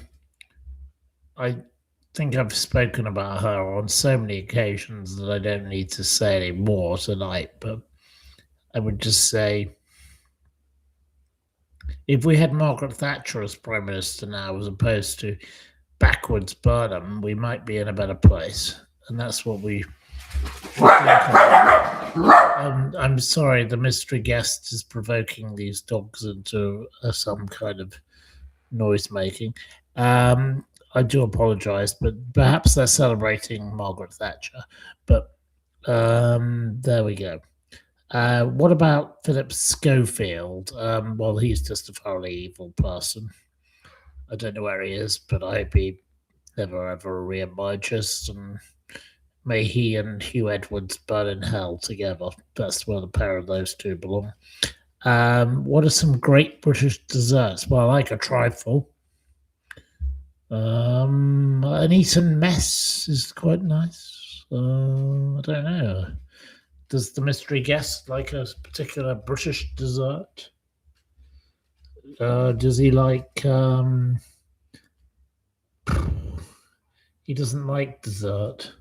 Speaker 1: think I've spoken about her on so many occasions that I don't need to say any more tonight, but I would just say, if we had Margaret Thatcher as Prime Minister now as opposed to backwards Burnham, we might be in a better place. And that's what we I'm sorry, the mystery guest is provoking these dogs into some kind of noise making. I do apologize, but perhaps they're celebrating Margaret Thatcher. But there we go. What about Philip Schofield? Well, he's just a thoroughly evil person. I don't know where he is, but I hope he never ever re-emerges, and may he and Hugh Edwards burn in hell together. That's where the pair of those two belong. What are some great British desserts? Well, I like a trifle. An Eton mess is quite nice. I don't know. Does the mystery guest like a particular British dessert? Does he like... he doesn't like dessert.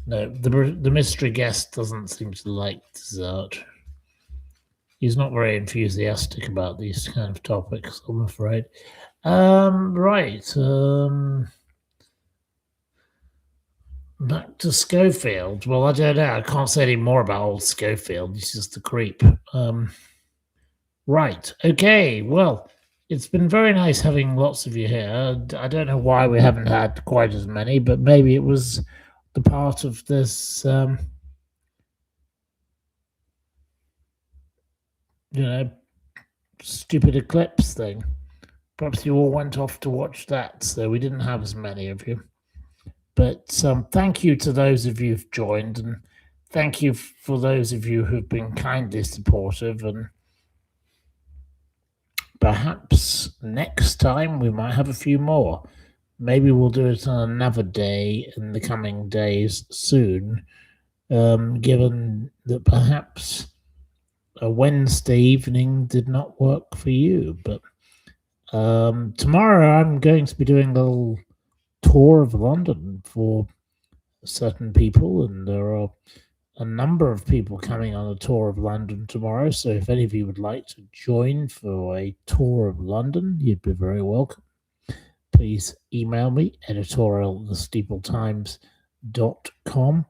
Speaker 1: No, the mystery guest doesn't seem to like dessert. He's not very enthusiastic about these kind of topics, I'm afraid. Right. Back to Schofield. Well, I don't know. I can't say any more about old Schofield. He's just a creep. Right. Okay. Well, it's been very nice having lots of you here. I don't know why we haven't had quite as many, but maybe it was the part of this, stupid eclipse thing. Perhaps you all went off to watch that, so we didn't have as many of you. But thank you to those of you who've joined, and thank you for those of you who've been kindly supportive. And perhaps next time we might have a few more. Maybe we'll do it on another day in the coming days soon, given that perhaps a Wednesday evening did not work for you. But tomorrow I'm going to be doing a little tour of London for certain people, and there are a number of people coming on a tour of London tomorrow. So if any of you would like to join for a tour of London, you'd be very welcome. Please email me, editorial@thesteepletimes.com.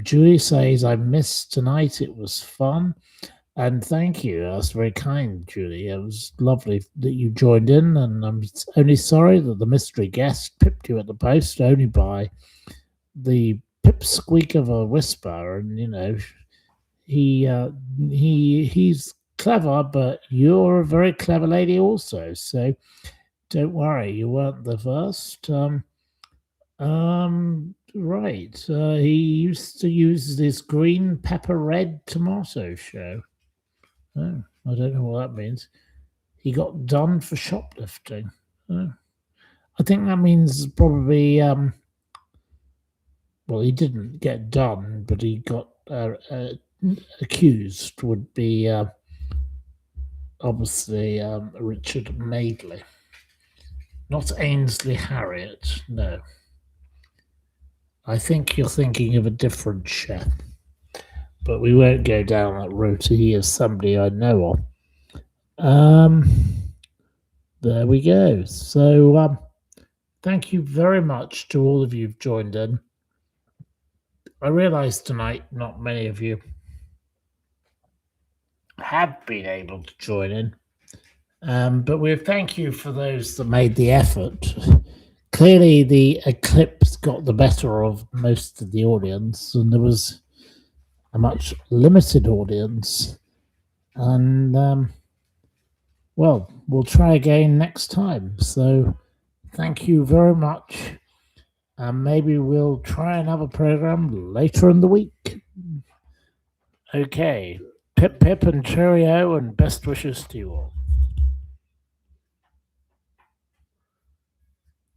Speaker 1: Julie says, I missed tonight. It was fun. And thank you. That's very kind, Julie. It was lovely that you joined in. And I'm only sorry that the mystery guest pipped you at the post only by the pipsqueak of a whisper. And, you know, he's clever, but you're a very clever lady also. So don't worry, you weren't the first. Right. He used to use this green pepper red tomato show. Oh, I don't know what that means. He got done for shoplifting. Oh. I think that means probably, well, he didn't get done, but he got accused, would be obviously Richard Madeley. Not Ainsley Harriott, no. I think you're thinking of a different chef, but we won't go down that route. He is somebody I know of. There we go. So thank you very much to all of you who've joined in. I realise tonight not many of you have been able to join in, but we thank you for those that made the effort. Clearly, the eclipse got the better of most of the audience, and there was a much limited audience. And, well, we'll try again next time. So thank you very much. And maybe we'll try another program later in the week. Okay. Pip, pip, and cheerio, and best wishes to you all.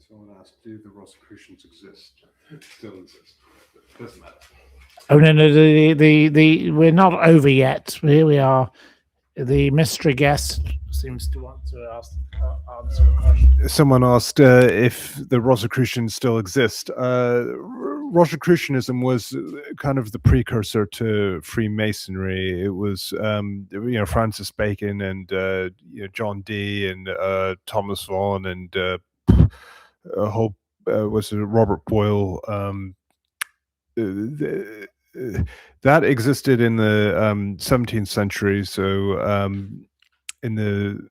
Speaker 2: Someone asked, do the Rosicrucians exist? Still exist. Doesn't matter.
Speaker 1: Oh, no, we're not over yet. Here we are. The mystery guest seems to want to answer a question.
Speaker 2: Someone asked if the Rosicrucians still exist. Rosicrucianism was kind of the precursor to Freemasonry. It was, Francis Bacon and John Dee and Thomas Vaughan and a whole was it Robert Boyle. That existed in the 17th century. So in the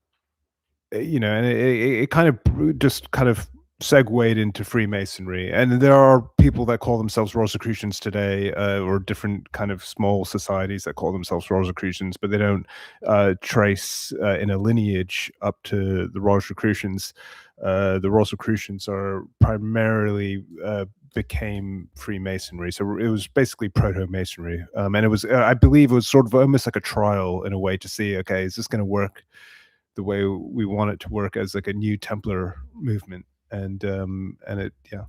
Speaker 2: and it kind of just kind of segued into Freemasonry, and there are people that call themselves Rosicrucians today, or different kind of small societies that call themselves Rosicrucians, but they don't trace in a lineage up to the Rosicrucians. The Rosicrucians are primarily became Freemasonry, so it was basically proto-Masonry, and it was, I believe, it was sort of almost like a trial in a way to see, okay, is this going to work the way we want it to work as like a new Templar movement, and it, yeah.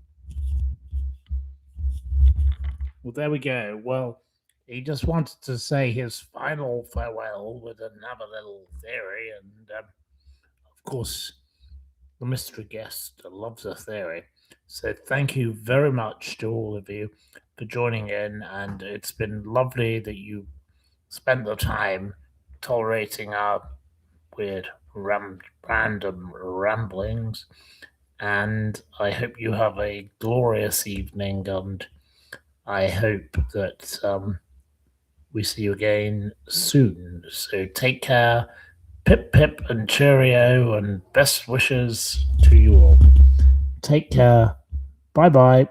Speaker 1: Well, there we go. Well, he just wanted to say his final farewell with another little theory, and of course, the mystery guest loves a theory. So thank you very much to all of you for joining in, and it's been lovely that you spent the time tolerating our weird random ramblings, and I hope you have a glorious evening, and I hope that we see you again soon. So take care, pip pip and cheerio, and best wishes to you all. Take care. Bye bye.